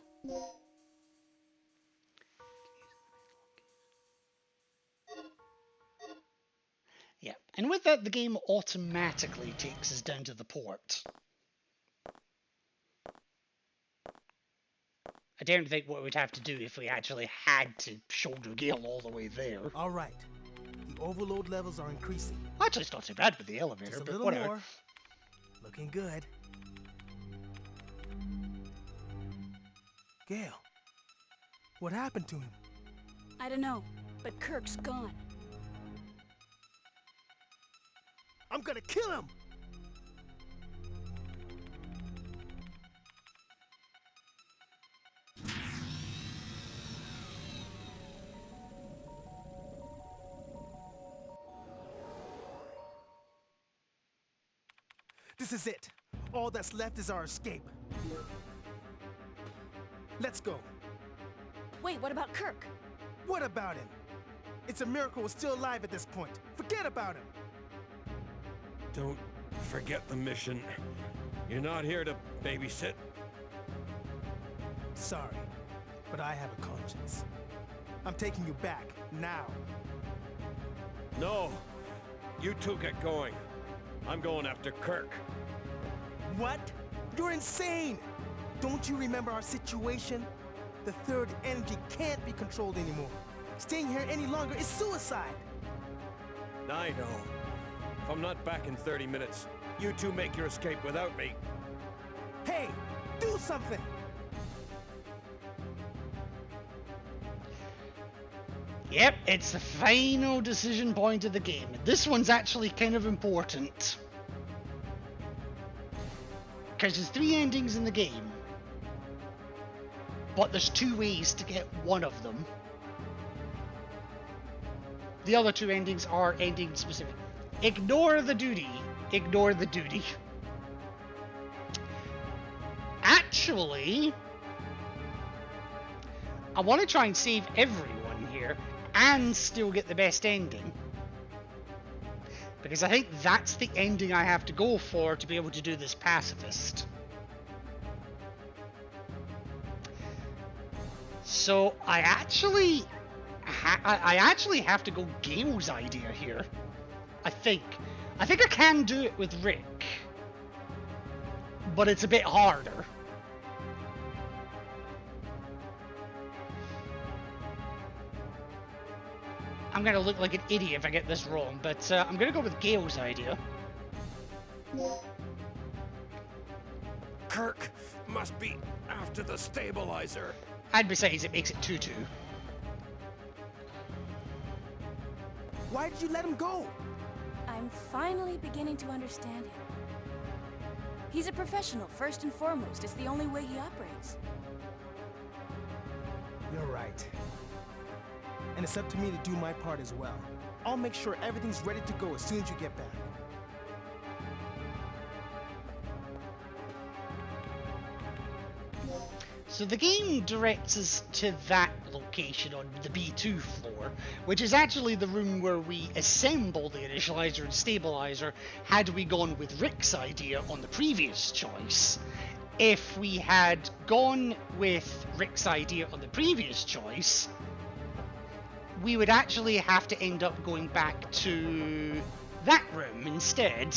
Yeah, and with that the game automatically takes us down to the port. I don't think what we'd have to do if we actually had to shoulder Gale all the way there. All right. The overload levels are increasing. Actually, it's not too bad with the elevator, Just a but little whatever. more. Looking good. Gale, what happened to him? I don't know, but Kirk's gone. I'm gonna kill him! This is it. All that's left is our escape. Let's go. Wait, what about Kirk? What about him? It's a miracle we're still alive at this point. Forget about him. Don't forget the mission. You're not here to babysit. Sorry, but I have a conscience. I'm taking you back, now. No. You two get going. I'm going after Kirk. What? You're insane! Don't you remember our situation? The third energy can't be controlled anymore. Staying here any longer is suicide! I know. If I'm not back in 30 minutes, you two make your escape without me. Hey, do something! Yep, it's the final decision point of the game. This one's actually kind of important. Because there's 3 endings in the game. But there's 2 ways to get one of them. The other 2 endings are ending specific. Ignore the duty. Ignore the duty. Actually, I want to try and save everyone here and still get the best ending. Because I think that's the ending I have to go for to be able to do this pacifist. So I actually have to go Gale's idea here. I think I can do it with Rick, but it's a bit harder. I'm gonna look like an idiot if I get this wrong, but I'm gonna go with Gale's idea. Kirk must be after the stabilizer. And besides, it makes it 2-2. Why did you let him go? I'm finally beginning to understand him. He's a professional, first and foremost. It's the only way he operates. You're right. And it's up to me to do my part as well. I'll make sure everything's ready to go as soon as you get back. So the game directs us to that location on the B2 floor, which is actually the room where we assemble the initializer and stabilizer had we gone with Rick's idea on the previous choice. If we had gone with Rick's idea on the previous choice, we would actually have to end up going back to that room instead.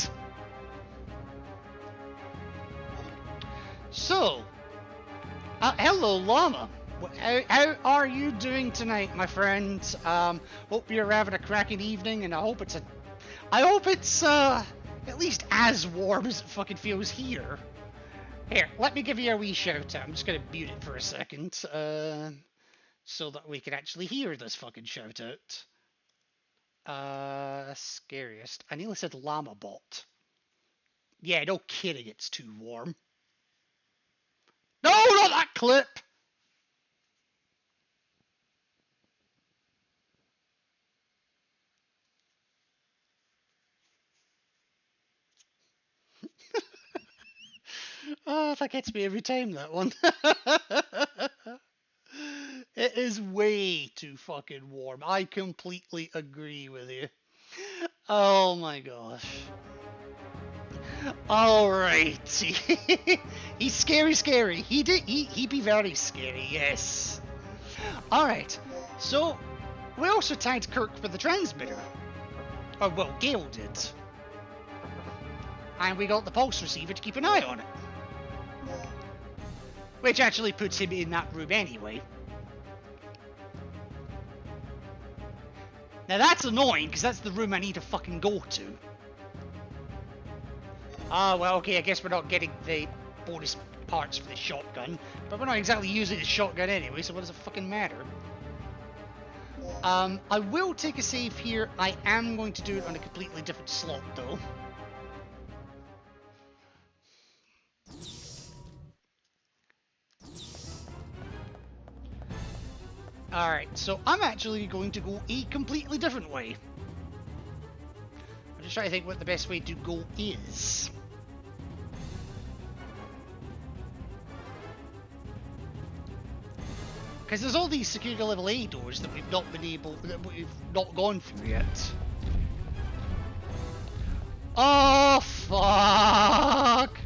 So, hello, Llama. How are you doing tonight, my friend? Hope you're having a cracking evening, and I hope it's at least as warm as it fucking feels here. Here, let me give you a wee shout out. I'm just gonna mute it for a second, so that we can actually hear this fucking shout out. Scariest. I nearly said Llama Bot. Yeah, no kidding, it's too warm. No, not that clip! Oh, that gets me every time, that one. It is way too fucking warm. I completely agree with you. Oh my gosh. Alright. He's scary. He'd be very scary, yes. Alright, so we also tagged Kirk for the transmitter. Or, well, Gale did. And we got the pulse receiver to keep an eye on it. Which actually puts him in that room anyway. Now that's annoying, because that's the room I need to fucking go to. Ah, well, okay, I guess we're not getting the bonus parts for the shotgun. But we're not exactly using the shotgun anyway, so what does it fucking matter? I will take a save here. I am going to do it on a completely different slot, though. Alright, so I'm actually going to go a completely different way. I'm just trying to think what the best way to go is. Because there's all these security level A doors that we've not gone through yet. Oh, fuck!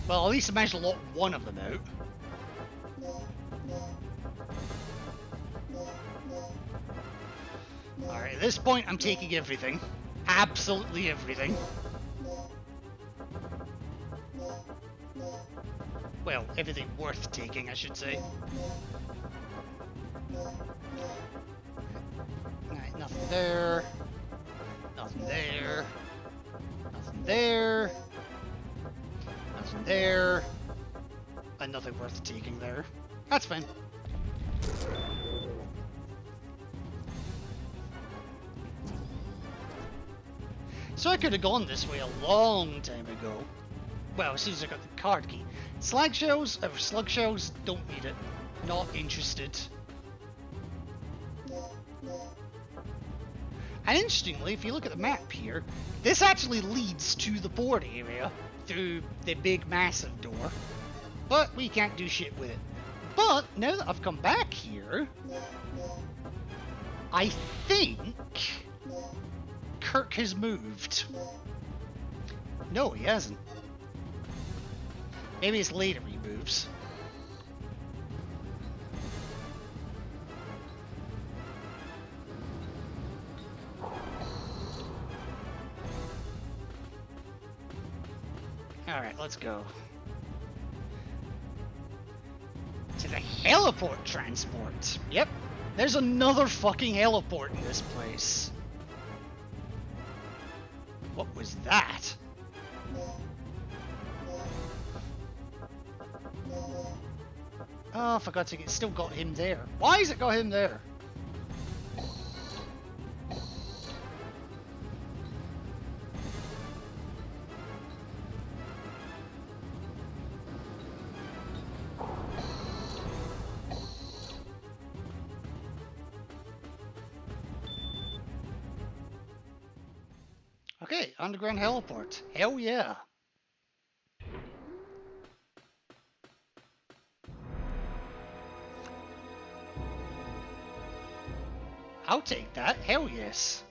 Well, at least I managed to lock one of them out. Alright, at this point I'm taking everything. Absolutely everything. Well, everything worth taking, I should say. Alright, nothing there. Nothing there. Nothing there. Nothing there. And nothing worth taking there. That's fine. So I could have gone this way a long time ago. Well, as soon as I got the card key. Slug shells, don't need it. Not interested. And interestingly, if you look at the map here, this actually leads to the port area through the big massive door. But we can't do shit with it. But now that I've come back here, I think Kirk has moved. No, he hasn't. Maybe it's later he moves. Alright, let's go. To the heliport transport. Yep. There's another fucking heliport in this place. What was that? Oh, I forgot to get. Still got him there. Why has it got him there? Okay, underground heliport. Hell yeah. I'll take that. Hell yes.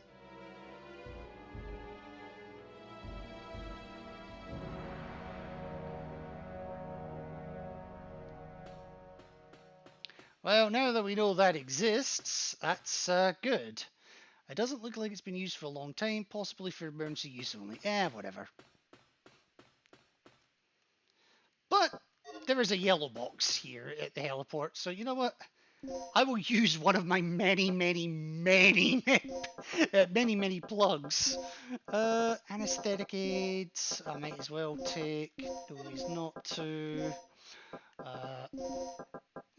Well, now that we know that exists, that's good. It doesn't look like it's been used for a long time, possibly for emergency use only. Whatever. But there is a yellow box here at the heliport, so you know what? I will use one of my many plugs. Anesthetic aids. I might as well take. No, he's not to.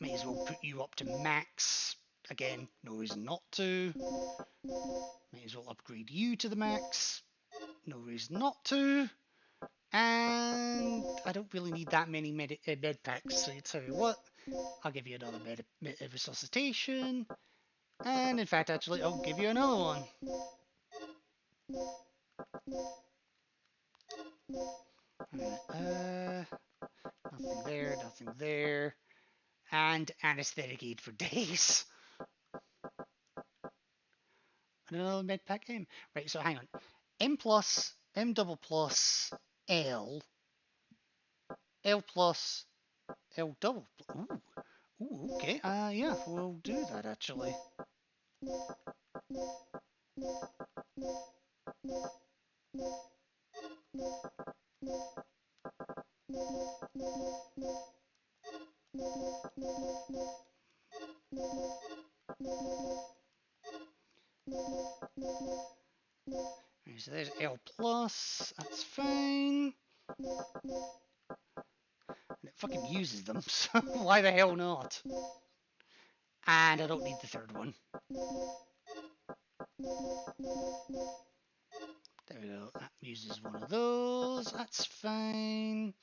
May as well put you up to max. Again, no, he's not to. May as well upgrade you to the max. No reason not to. And I don't really need that many med packs, so you tell you what, I'll give you another med resuscitation. And in fact, actually, I'll give you another one. Nothing there, nothing there. And anesthetic aid for days. Another med pack M. Right, so hang on. M plus, M double plus, L. L plus, L double. Ooh. Ooh, okay. Yeah, we'll do that actually. So there's L plus, that's fine. And it fucking uses them, so why the hell not? And I don't need the third one. There we go, that uses one of those, that's fine.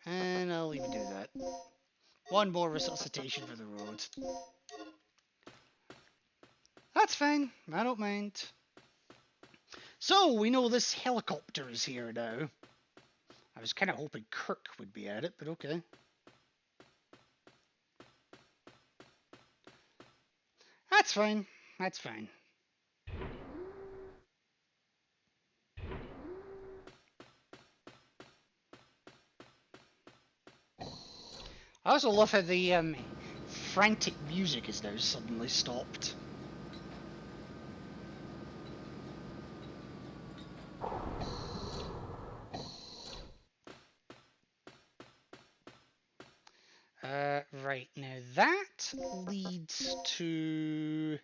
And I'll even do that. One more resuscitation for the road. That's fine, I don't mind. So, we know this helicopter is here now. I was kind of hoping Kirk would be at it, but okay. That's fine, that's fine. I also love how the frantic music is now suddenly stopped. Right, now that leads to...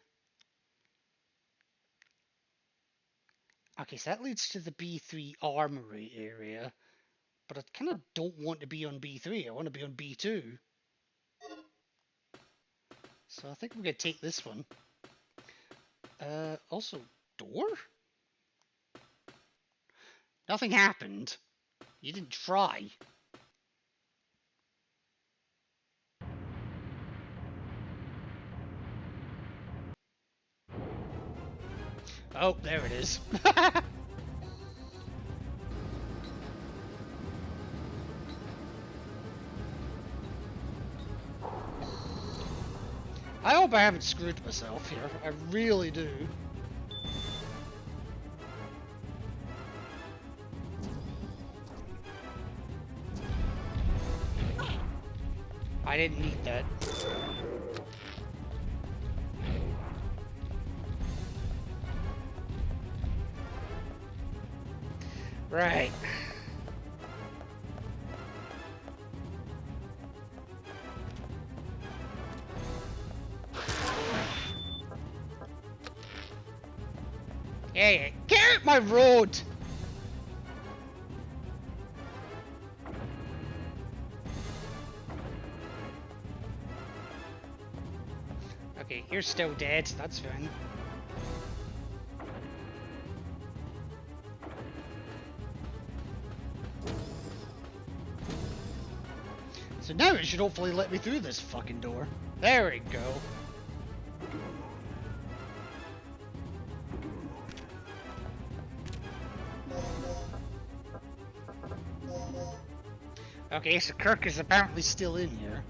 Okay, so that leads to the B3 armory area, but I kind of don't want to be on B3, I want to be on B2. So I think we're going to take this one. Also, door? Nothing happened. You didn't try. Oh, there it is. I hope I haven't screwed myself here. I really do. I didn't need that. Right. Hey, get out my road! Okay, you're still dead, that's fine. So now it should hopefully let me through this fucking door. There we go. Okay, so Kirk is apparently still in here.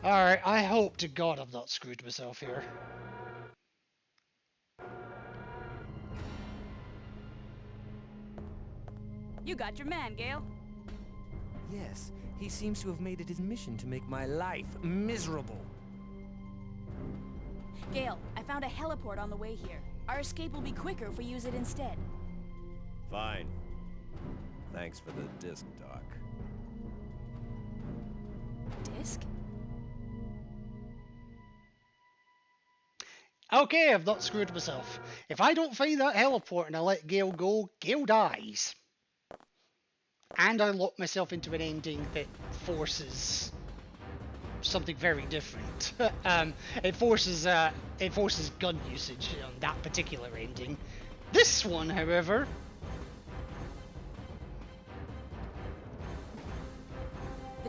Alright, I hope to God I've not screwed myself here. You got your man, Gale. Yes, he seems to have made it his mission to make my life miserable. Gale, I found a heliport on the way here. Our escape will be quicker if we use it instead. Fine. Thanks for the disc, Doc. Disc? Okay, I've not screwed myself. If I don't find that heliport and I let Gale go, Gale dies. And I lock myself into an ending that forces something very different. It forces gun usage on that particular ending. This one, however,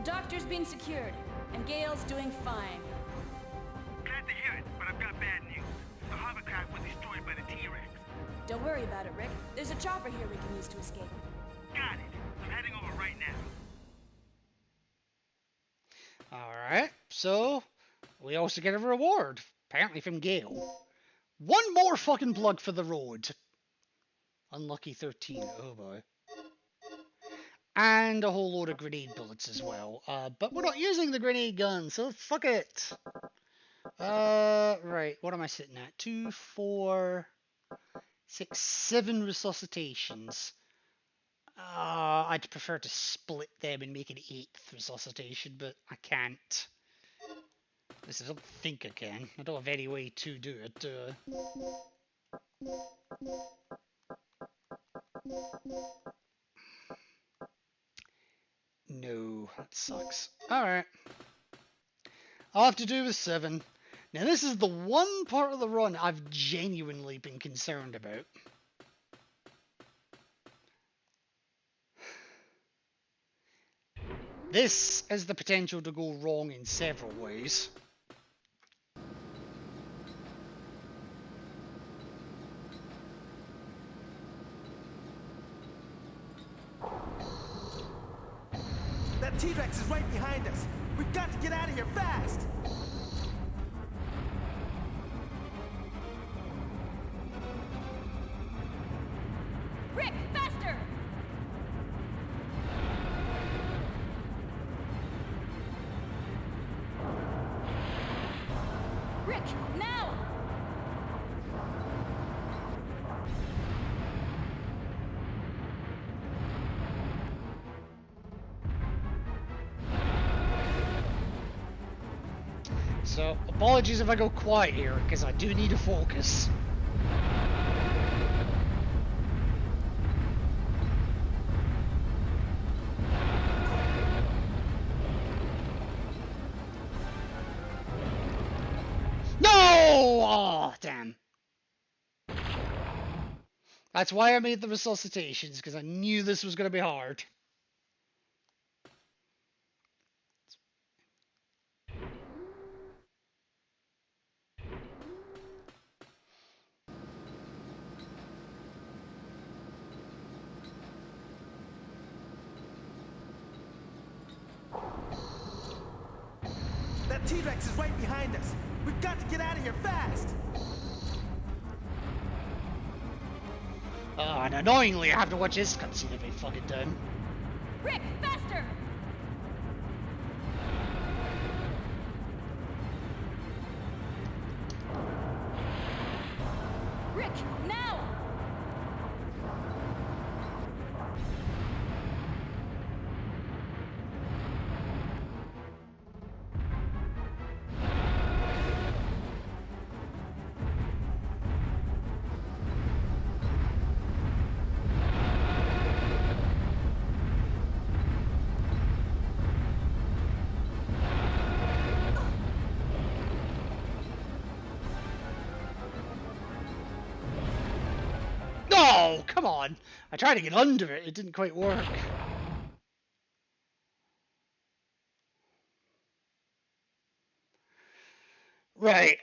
The doctor's been secured, and Gale's doing fine. Glad to hear it, but I've got bad news. The hovercraft was destroyed by the T-Rex. Don't worry about it, Rick. There's a chopper here we can use to escape. Got it. I'm heading over right now. alright, so we also get a reward, apparently from Gale. One more fucking plug for the road. Unlucky 13, oh boy. And a whole load of grenade bullets as well. But we're not using the grenade gun, so fuck it. Right, what am I sitting at? 2, 4, 6, 7 resuscitations. I'd prefer to split them and make an 8th resuscitation, but I can't. At least I don't think I can. I don't have any way to do it. No, that sucks. Alright. I'll have to do with 7. Now this is the one part of the run I've genuinely been concerned about. This has the potential to go wrong in several ways. That T-Rex is right behind us. We've got to get out of here fast. Rick, faster! Rick, now! So, apologies if I go quiet here, because I do need to focus. No! Oh, damn. That's why I made the resuscitations, because I knew this was going to be hard. That T-Rex is right behind us. We've got to get out of here fast. And annoyingly, I have to watch this cutscene every fucking time. Rick, faster! Rick, now! Oh, come on. I tried to get under it. It didn't quite work. Right.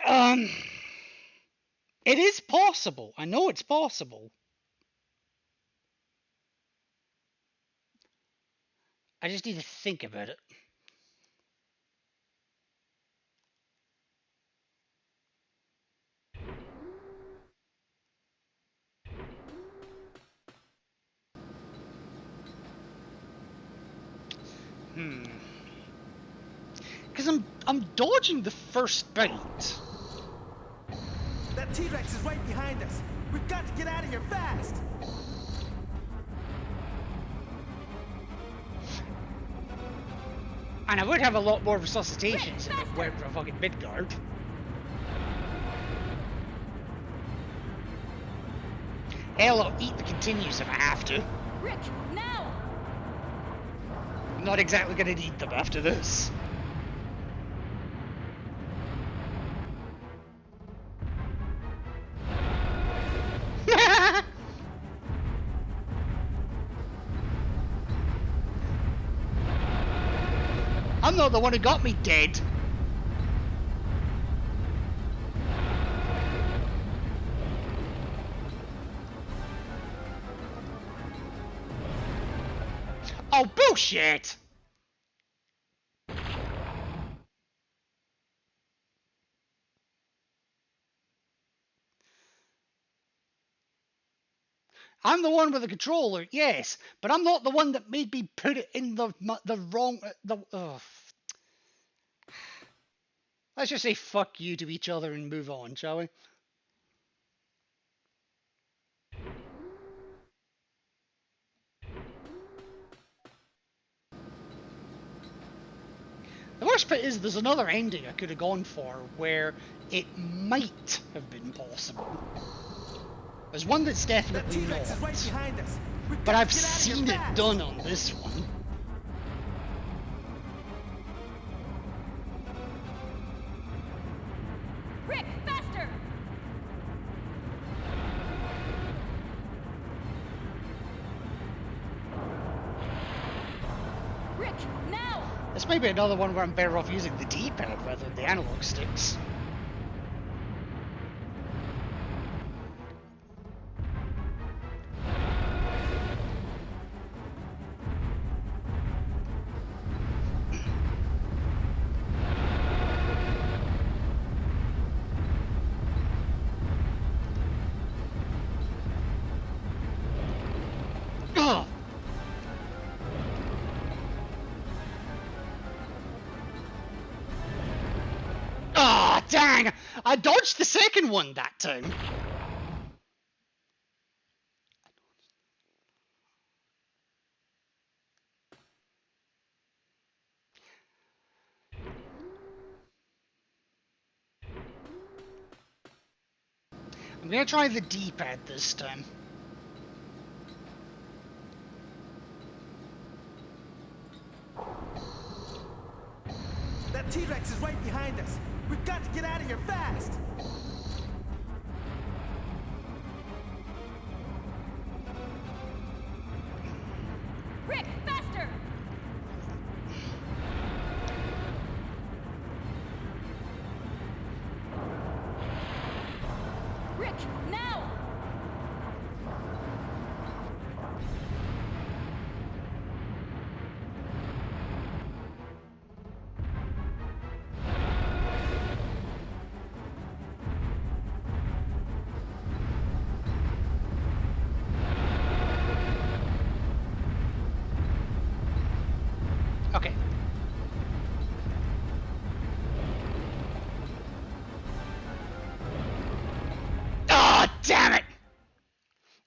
It is possible. I know it's possible. I just need to think about it. Because I'm dodging the first bite. That T-Rex is right behind us. We've got to get out of here fast. And I would have a lot more resuscitations if it weren't for a fucking Midgard. Hell, I'll eat the continues if I have to. Rick, now! I'm not exactly gonna need them after this. I'm not the one who got me dead. Oh, bullshit! I'm the one with the controller, yes, but I'm not the one that made me put it in the wrong... Let's just say fuck you to each other and move on, shall we? The worst bit is there's another ending I could have gone for where it might have been possible. There's one that's definitely not. But I've seen it done on this one. Rick, faster! Rick, now! This may be another one where I'm better off using the D-pad rather than the analog sticks. Ah, dang! I dodged the second one that time. I'm gonna try the D-pad this time. That T-Rex is right behind us. We've got to get out of here fast. Rick, faster! Rick, now! Okay. Ah, damn it!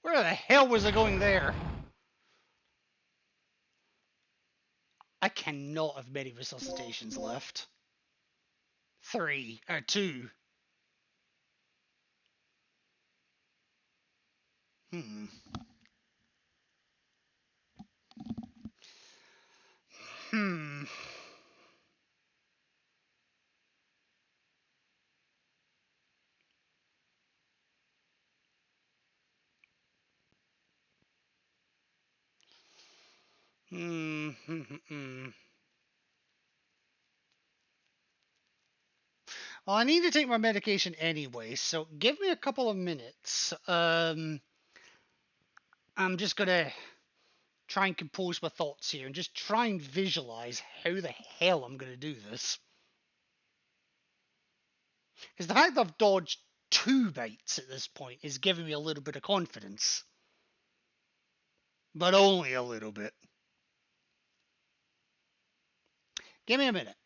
Where the hell was I going there? I cannot have many resuscitations left. 3 or 2. Hmm. Hmm. Well, I need to take my medication anyway, so give me a couple of minutes. I'm just gonna try and compose my thoughts here and just try and visualize how the hell I'm gonna do this. Because the fact that I've dodged 2 bites at this point is giving me a little bit of confidence. But only a little bit. Give me a minute.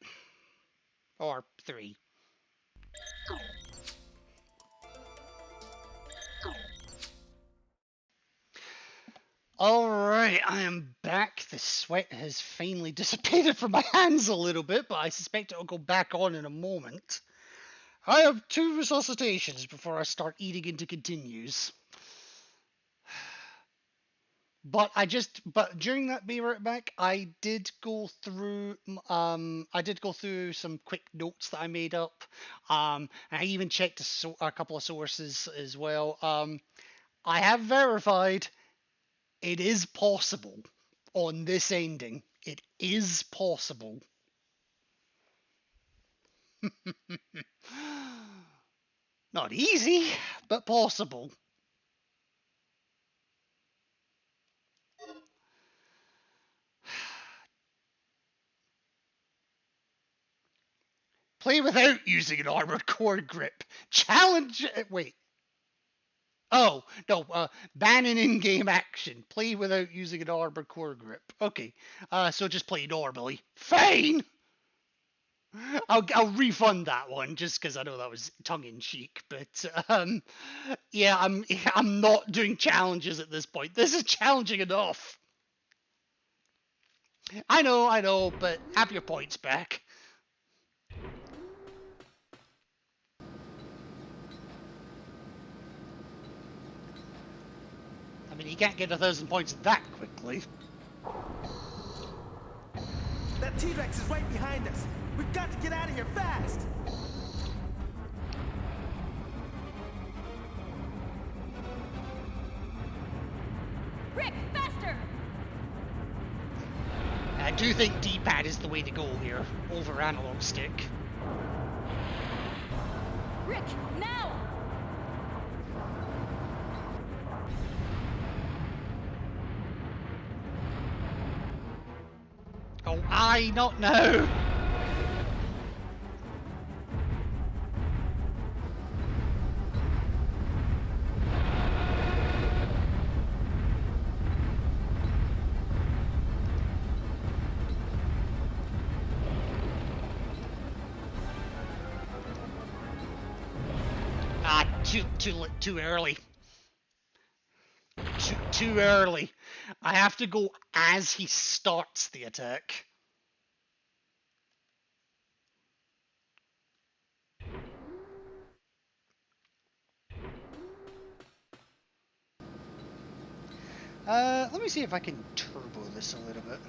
Or 3. Alright, I am back. The sweat has finally dissipated from my hands a little bit, but I suspect it'll go back on in a moment. I have 2 resuscitations before I start eating into continues. But during that be right back, I did go through some quick notes that I made up. And I even checked a couple of sources as well. I have verified it is possible on this ending. It is possible. Not easy, but possible. Play without using an armored core grip. Challenge. Wait. Oh, no. Ban an in-game action. Play without using an armored core grip. Okay. So just play normally. Fine! I'll refund that one just because I know that was tongue-in-cheek. But, yeah, I'm not doing challenges at this point. This is challenging enough. I know, but have your points back. I mean, you can't get 1,000 points that quickly. That T-Rex is right behind us. We've got to get out of here fast. Rick, faster! I do think D-pad is the way to go here, over analog stick. Rick, now! Oh, not now! Too early. Too early. I have to go as he starts the attack. Let me see if I can turbo this a little bit.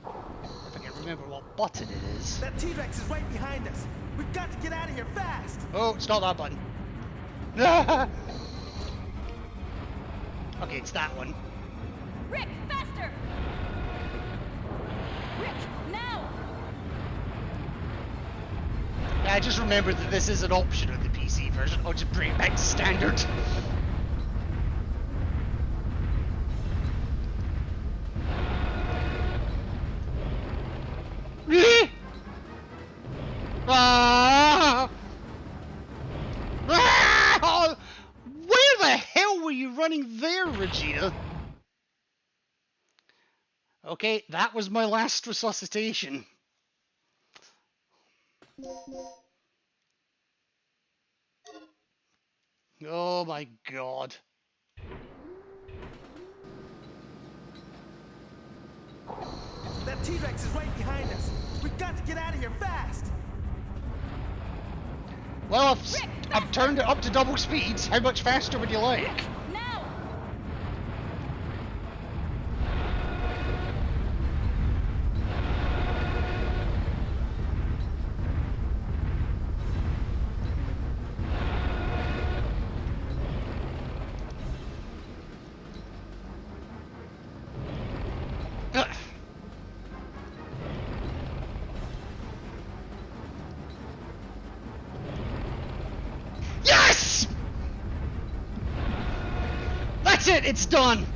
If I can remember what button it is. That T-Rex is right behind us. We've got to get out of here fast. Oh, it's not that button. Okay, it's that one. Rick, faster! Rick, now! Yeah, I just remembered that this is an option of the PC version. I'll just bring it back to standard. Where the hell were you running there, Regina? Okay, that was my last resuscitation. Oh my god. That T-Rex is right behind us. We've got to get out of here fast. Well, I've turned it up to double speeds. How much faster would you like? Now! it, it's done!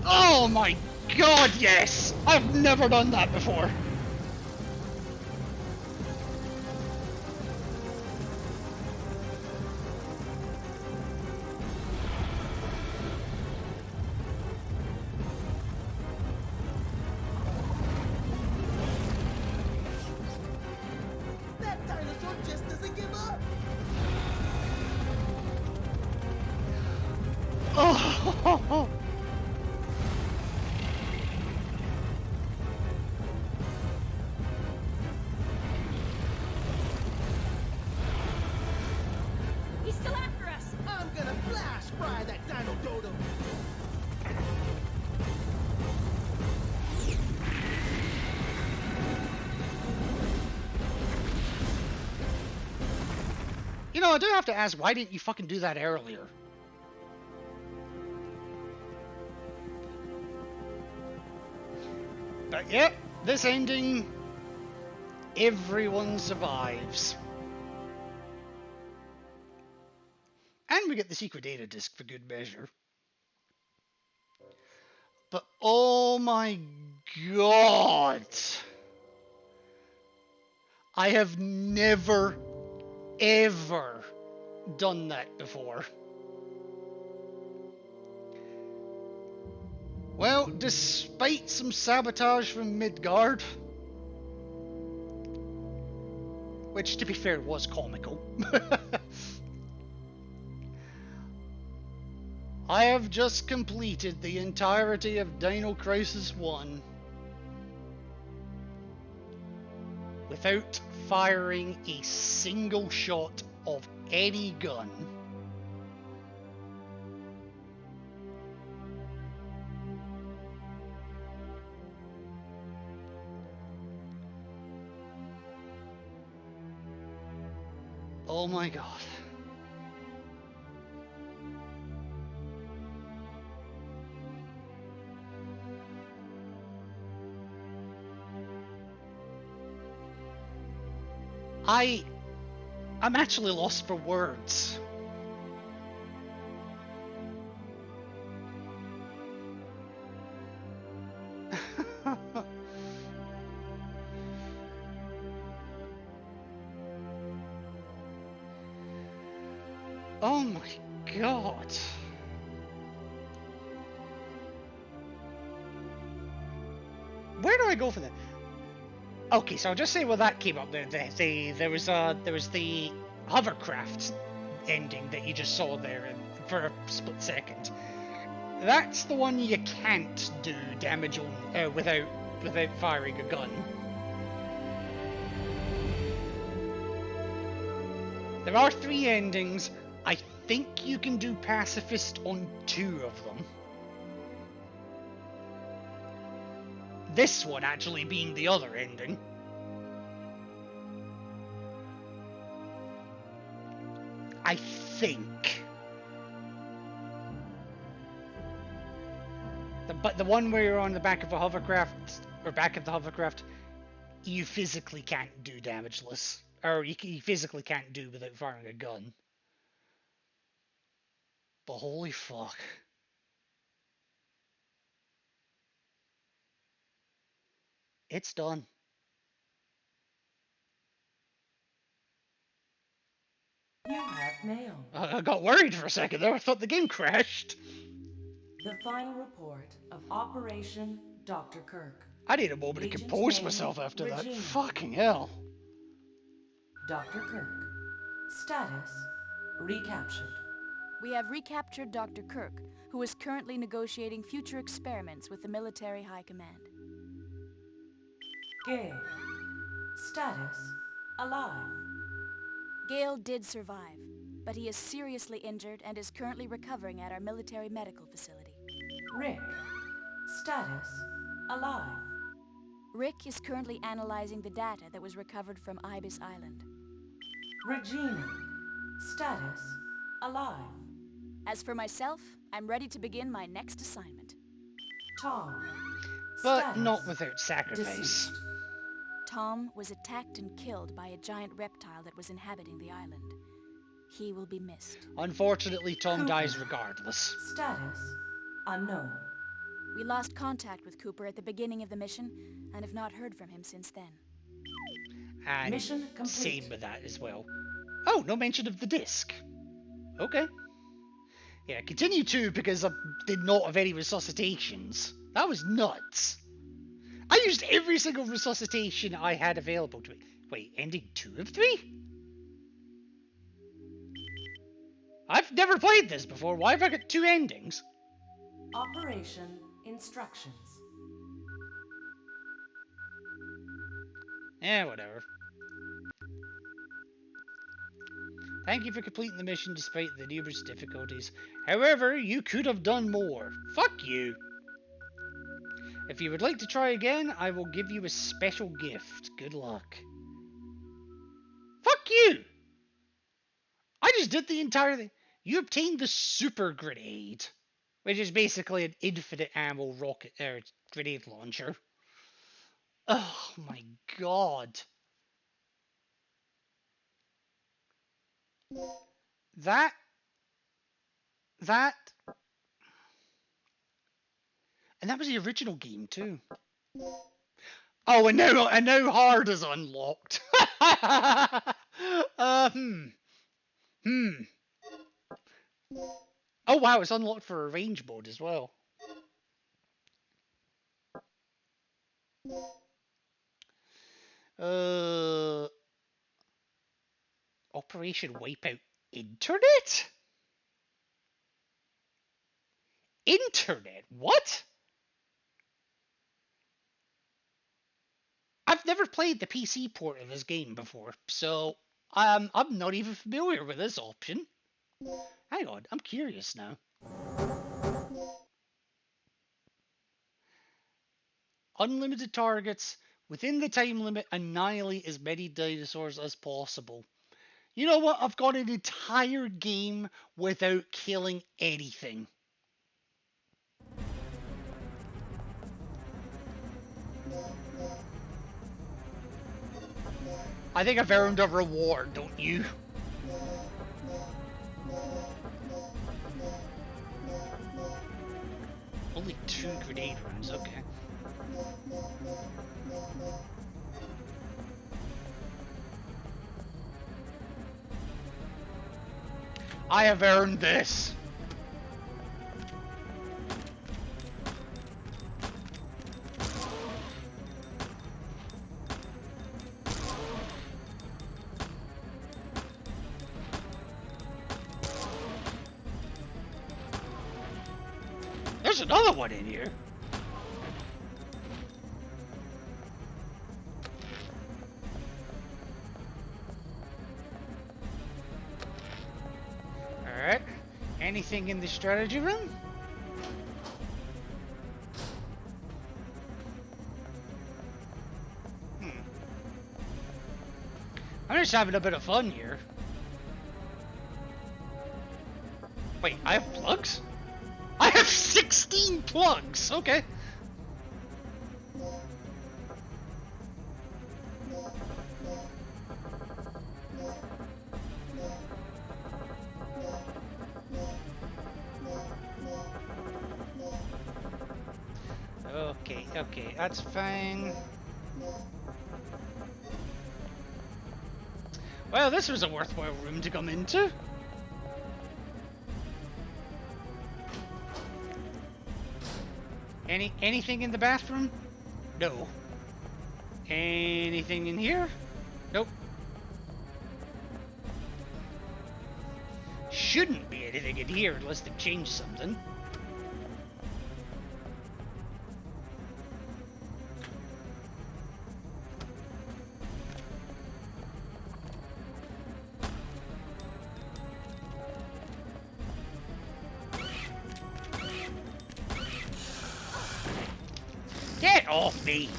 Oh my god, yes! I've never done that before. That dinosaur just doesn't give up. Oh! He's still after us! I'm gonna flash fry that dino dodo. You know, I do have to ask, why didn't you fucking do that earlier? But yep, this ending, everyone survives. And we get the secret data disk for good measure. But oh my god! I have never, ever done that before. Well, despite some sabotage from Midgard, which to be fair was comical, I have just completed the entirety of Dino Crisis 1 without firing a single shot of any gun. Oh my god. I'm actually lost for words. Oh my god. Where do I go for that? Okay, so I'll just say where that came up. There was the hovercraft ending that you just saw there for a split second. That's the one you can't do damage on without firing a gun. There are 3 endings. I think you can do pacifist on 2 of them. This one actually being the other ending. I think. But the one where you're on the back of a hovercraft, or back of the hovercraft, you physically can't do damageless. Or you physically can't do without firing a gun. But holy fuck. It's done. You have mail. I got worried for a second there. I thought the game crashed. The final report of Operation Dr. Kirk. I need a moment to Agent compose name, myself after that. Regina. Fucking hell. Dr. Kirk. Status recaptured. We have recaptured Dr. Kirk, who is currently negotiating future experiments with the military high command. Gale. Status alive. Gale did survive, but he is seriously injured and is currently recovering at our military medical facility. Rick. Status alive. Rick is currently analyzing the data that was recovered from Ibis Island. Regina. Status alive. As for myself, I'm ready to begin my next assignment. Tom. But Status not without sacrifice. deceased. Tom was attacked and killed by a giant reptile that was inhabiting the island. He will be missed. Unfortunately, Tom Cooper. dies regardless. Status unknown. We lost contact with Cooper at the beginning of the mission and have not heard from him since then. And Mission complete. same with that as well. Oh, no mention of the disc. Okay. Yeah, continue to, because I did not have any resuscitations. That was nuts. I used every single resuscitation I had available to me. Wait, ending 2 of 3? I've never played this before. Why have I got 2 endings? Operation instructions. Whatever. Thank you for completing the mission despite the numerous difficulties. However, you could have done more. Fuck you. If you would like to try again, I will give you a special gift. Good luck. Fuck you! I just did the entire thing. You obtained the super grenade, which is basically an infinite ammo rocket grenade launcher. Oh my god. That and that was the original game too. Oh, and now hard is unlocked. Oh wow, it's unlocked for a range mode as well. Operation Wipeout Internet? Internet? What? I've never played the PC port of this game before, so I'm not even familiar with this option. Hang on, I'm curious now. Unlimited targets. Within the time limit, annihilate as many dinosaurs as possible. You know what? I've got an entire game without killing anything. I think I've earned a reward, don't you? Only 2 grenade rounds, okay. I have earned this. There's another one in here. Alright. Anything in the strategy room? I'm just having a bit of fun here. Wait, I have plugs? I have 16 plugs! Okay. Okay, that's fine. Well, this was a worthwhile room to come into. Anything in the bathroom? No. Anything in here? Nope. Shouldn't be anything in here unless they've changed something. Get off me!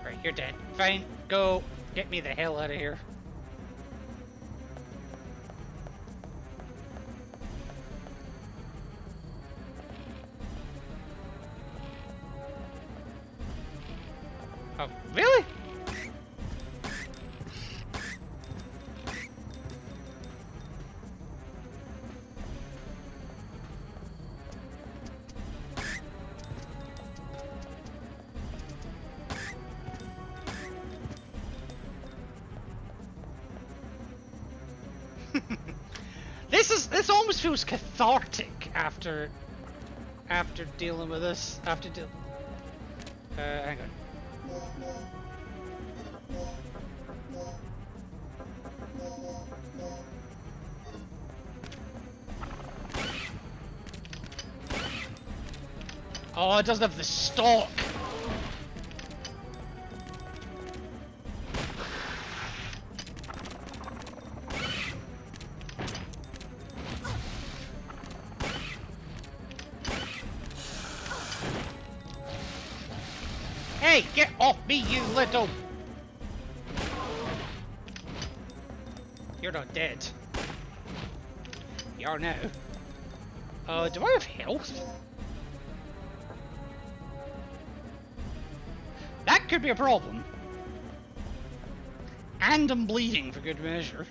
Right, you're dead. Fine, go. Get me the hell out of here. Oh, really? This almost feels cathartic after dealing with this. Hang on. Oh, it doesn't have the stock. Hey, get off me, you little... You're not dead. You are now. Do I have health? That could be a problem. And I'm bleeding for good measure.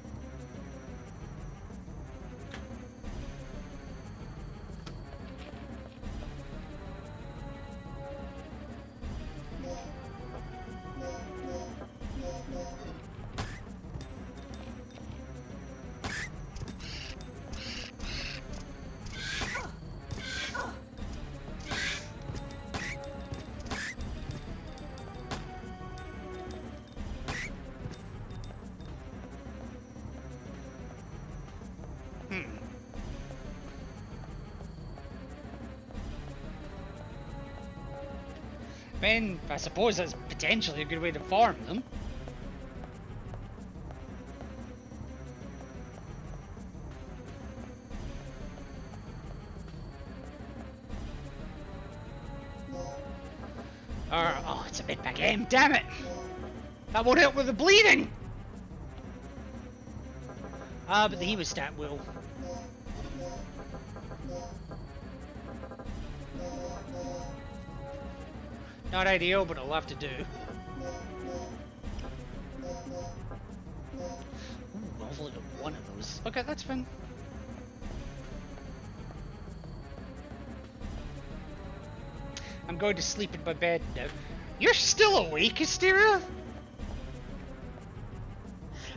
I mean, I suppose that's potentially a good way to farm them. Oh, it's a bit back end, damn it! That won't help with the bleeding! Ah, but the hemostat will. Not ideal, but it'll have to do. Ooh, I've only got one of those. Okay, that's fine. I'm going to sleep in my bed now. You're still awake, Hysteria?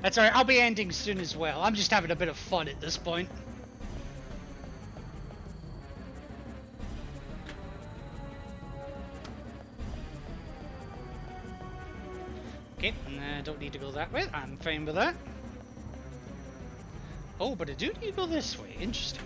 That's alright, I'll be ending soon as well. I'm just having a bit of fun at this point. Okay, don't need to go that way. I'm fine with that. Oh, but I do need to go this way. Interesting.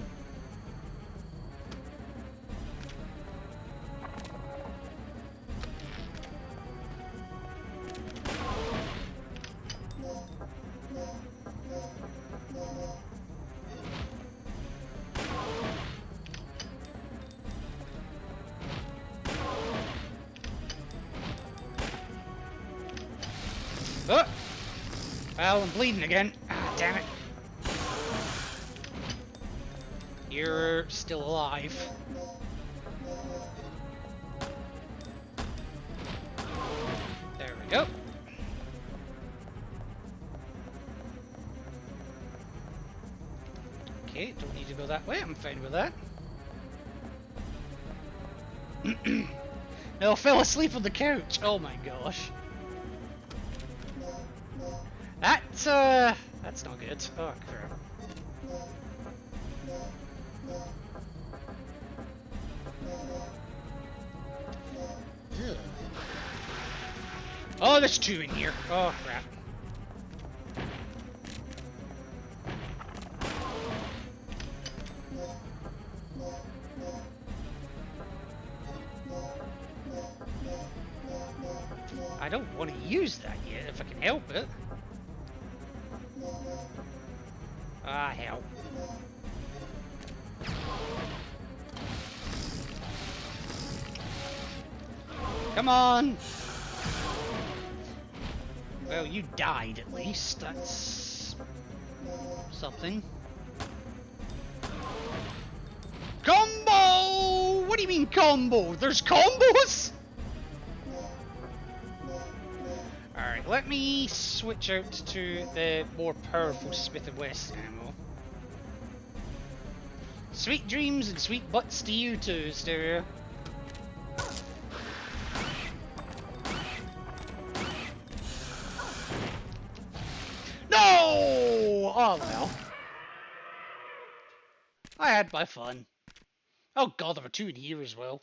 Oh! Well, I'm bleeding again. Ah, damn it. You're still alive. There we go. Okay, don't need to go that way. I'm fine with that. No, I fell asleep on the couch. Oh my gosh. That's not good. Oh crap. Ugh. Oh, there's two in here. Oh crap. I don't want to use that yet if I can help it. Ah, hell. Come on! Well, you died at least. That's something. Combo! What do you mean combo? There's combos? let me switch out to the more powerful Smith & Wesson ammo. Sweet dreams and sweet butts to you too, Stereo. No! Oh well. I had my fun. Oh god, there were two in here as well.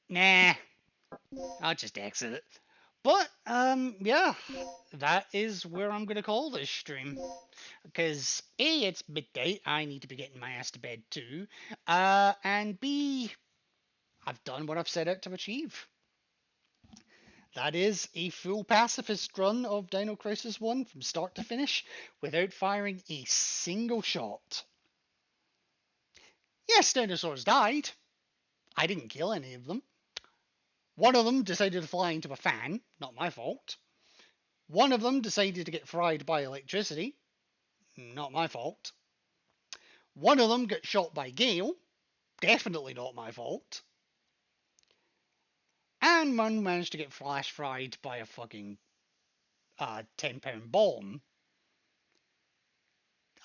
Nah. I'll just exit it. But, yeah. That is where I'm gonna call this stream. Because A, it's midnight, I need to be getting my ass to bed too. And B, I've done what I've set out to achieve. That is a full pacifist run of Dino Crisis 1 from start to finish without firing a single shot. Yes, dinosaurs died. I didn't kill any of them. One of them decided to fly into a fan, not my fault. One of them decided to get fried by electricity, not my fault. One of them got shot by Gale, definitely not my fault. And one managed to get flash fried by a fucking 10-pound bomb.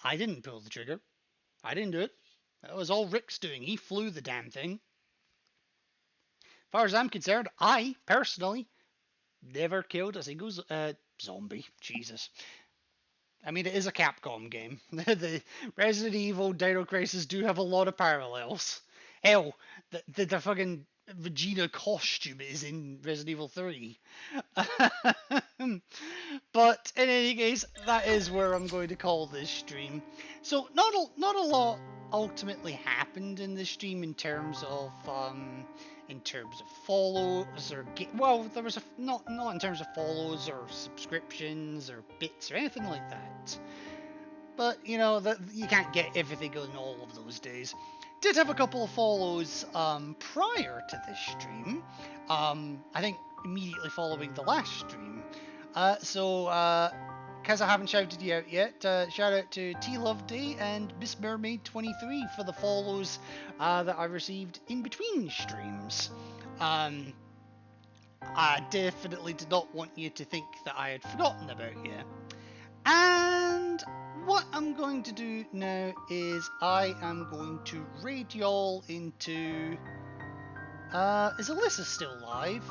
I didn't pull the trigger. I didn't do it. That was all Rick's doing. He flew the damn thing. As far as I'm concerned, I, personally, never killed a single zombie. Jesus. I mean, it is a Capcom game. The Resident Evil Dino Crisis do have a lot of parallels. Hell, the fucking Regina costume is in Resident Evil 3. But in any case, that is where I'm going to call this stream. So not a lot ultimately happened in this stream in terms of follows or there was not in terms of follows or subscriptions or bits or anything like that. But you know that you can't get everything on all of those days. Did have a couple of follows prior to this stream. I think immediately following the last stream. Because I haven't shouted you out yet, shout out to T Loveday and Miss Mermaid 23 for the follows that I received in between streams. I definitely did not want you to think that I had forgotten about you. And what I'm going to do now is I am going to raid y'all into... is Alyssa still live?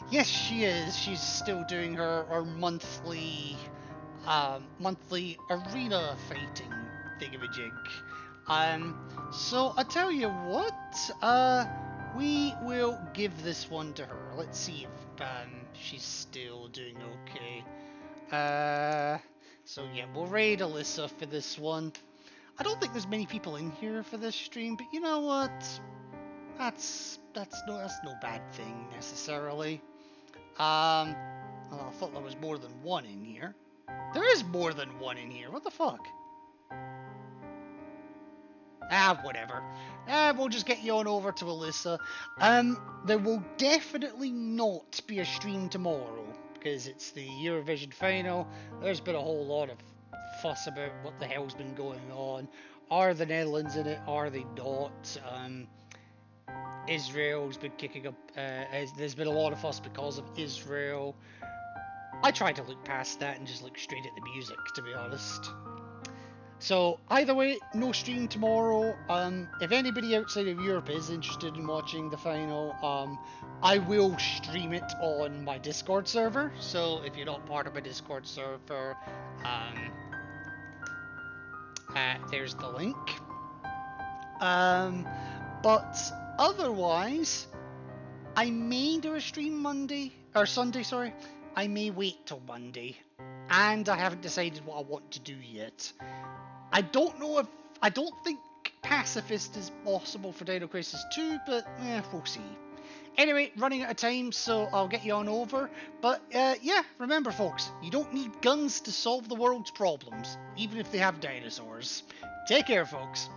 Yes, she is. She's still doing her monthly arena fighting thingamajig. So I tell you what, we will give this one to her. Let's see if she's still doing okay. So yeah, we'll raid Alyssa for this one. I don't think there's many people in here for this stream, but you know what? That's no bad thing necessarily. Well, I thought there was more than one in here. There is more than one in here. What the fuck? Whatever. We'll just get you on over to Alyssa. There will definitely not be a stream tomorrow because it's the Eurovision final. There's been a whole lot of fuss about what the hell's been going on. Are the Netherlands in it? Are they not? Israel's been kicking up. There's been a lot of fuss because of Israel. I tried to look past that and just look straight at the music, to be honest. So either way, no stream tomorrow. If anybody outside of Europe is interested in watching the final, I will stream it on my Discord server. So if you're not part of my Discord server, there's the link. But otherwise, I may do a stream Sunday, sorry. I may wait till Monday, and I haven't decided what I want to do yet. I don't think Pacifist is possible for Dino Crisis 2, but we'll see. Anyway, running out of time, so I'll get you on over. But yeah, remember folks, you don't need guns to solve the world's problems, even if they have dinosaurs. Take care, folks.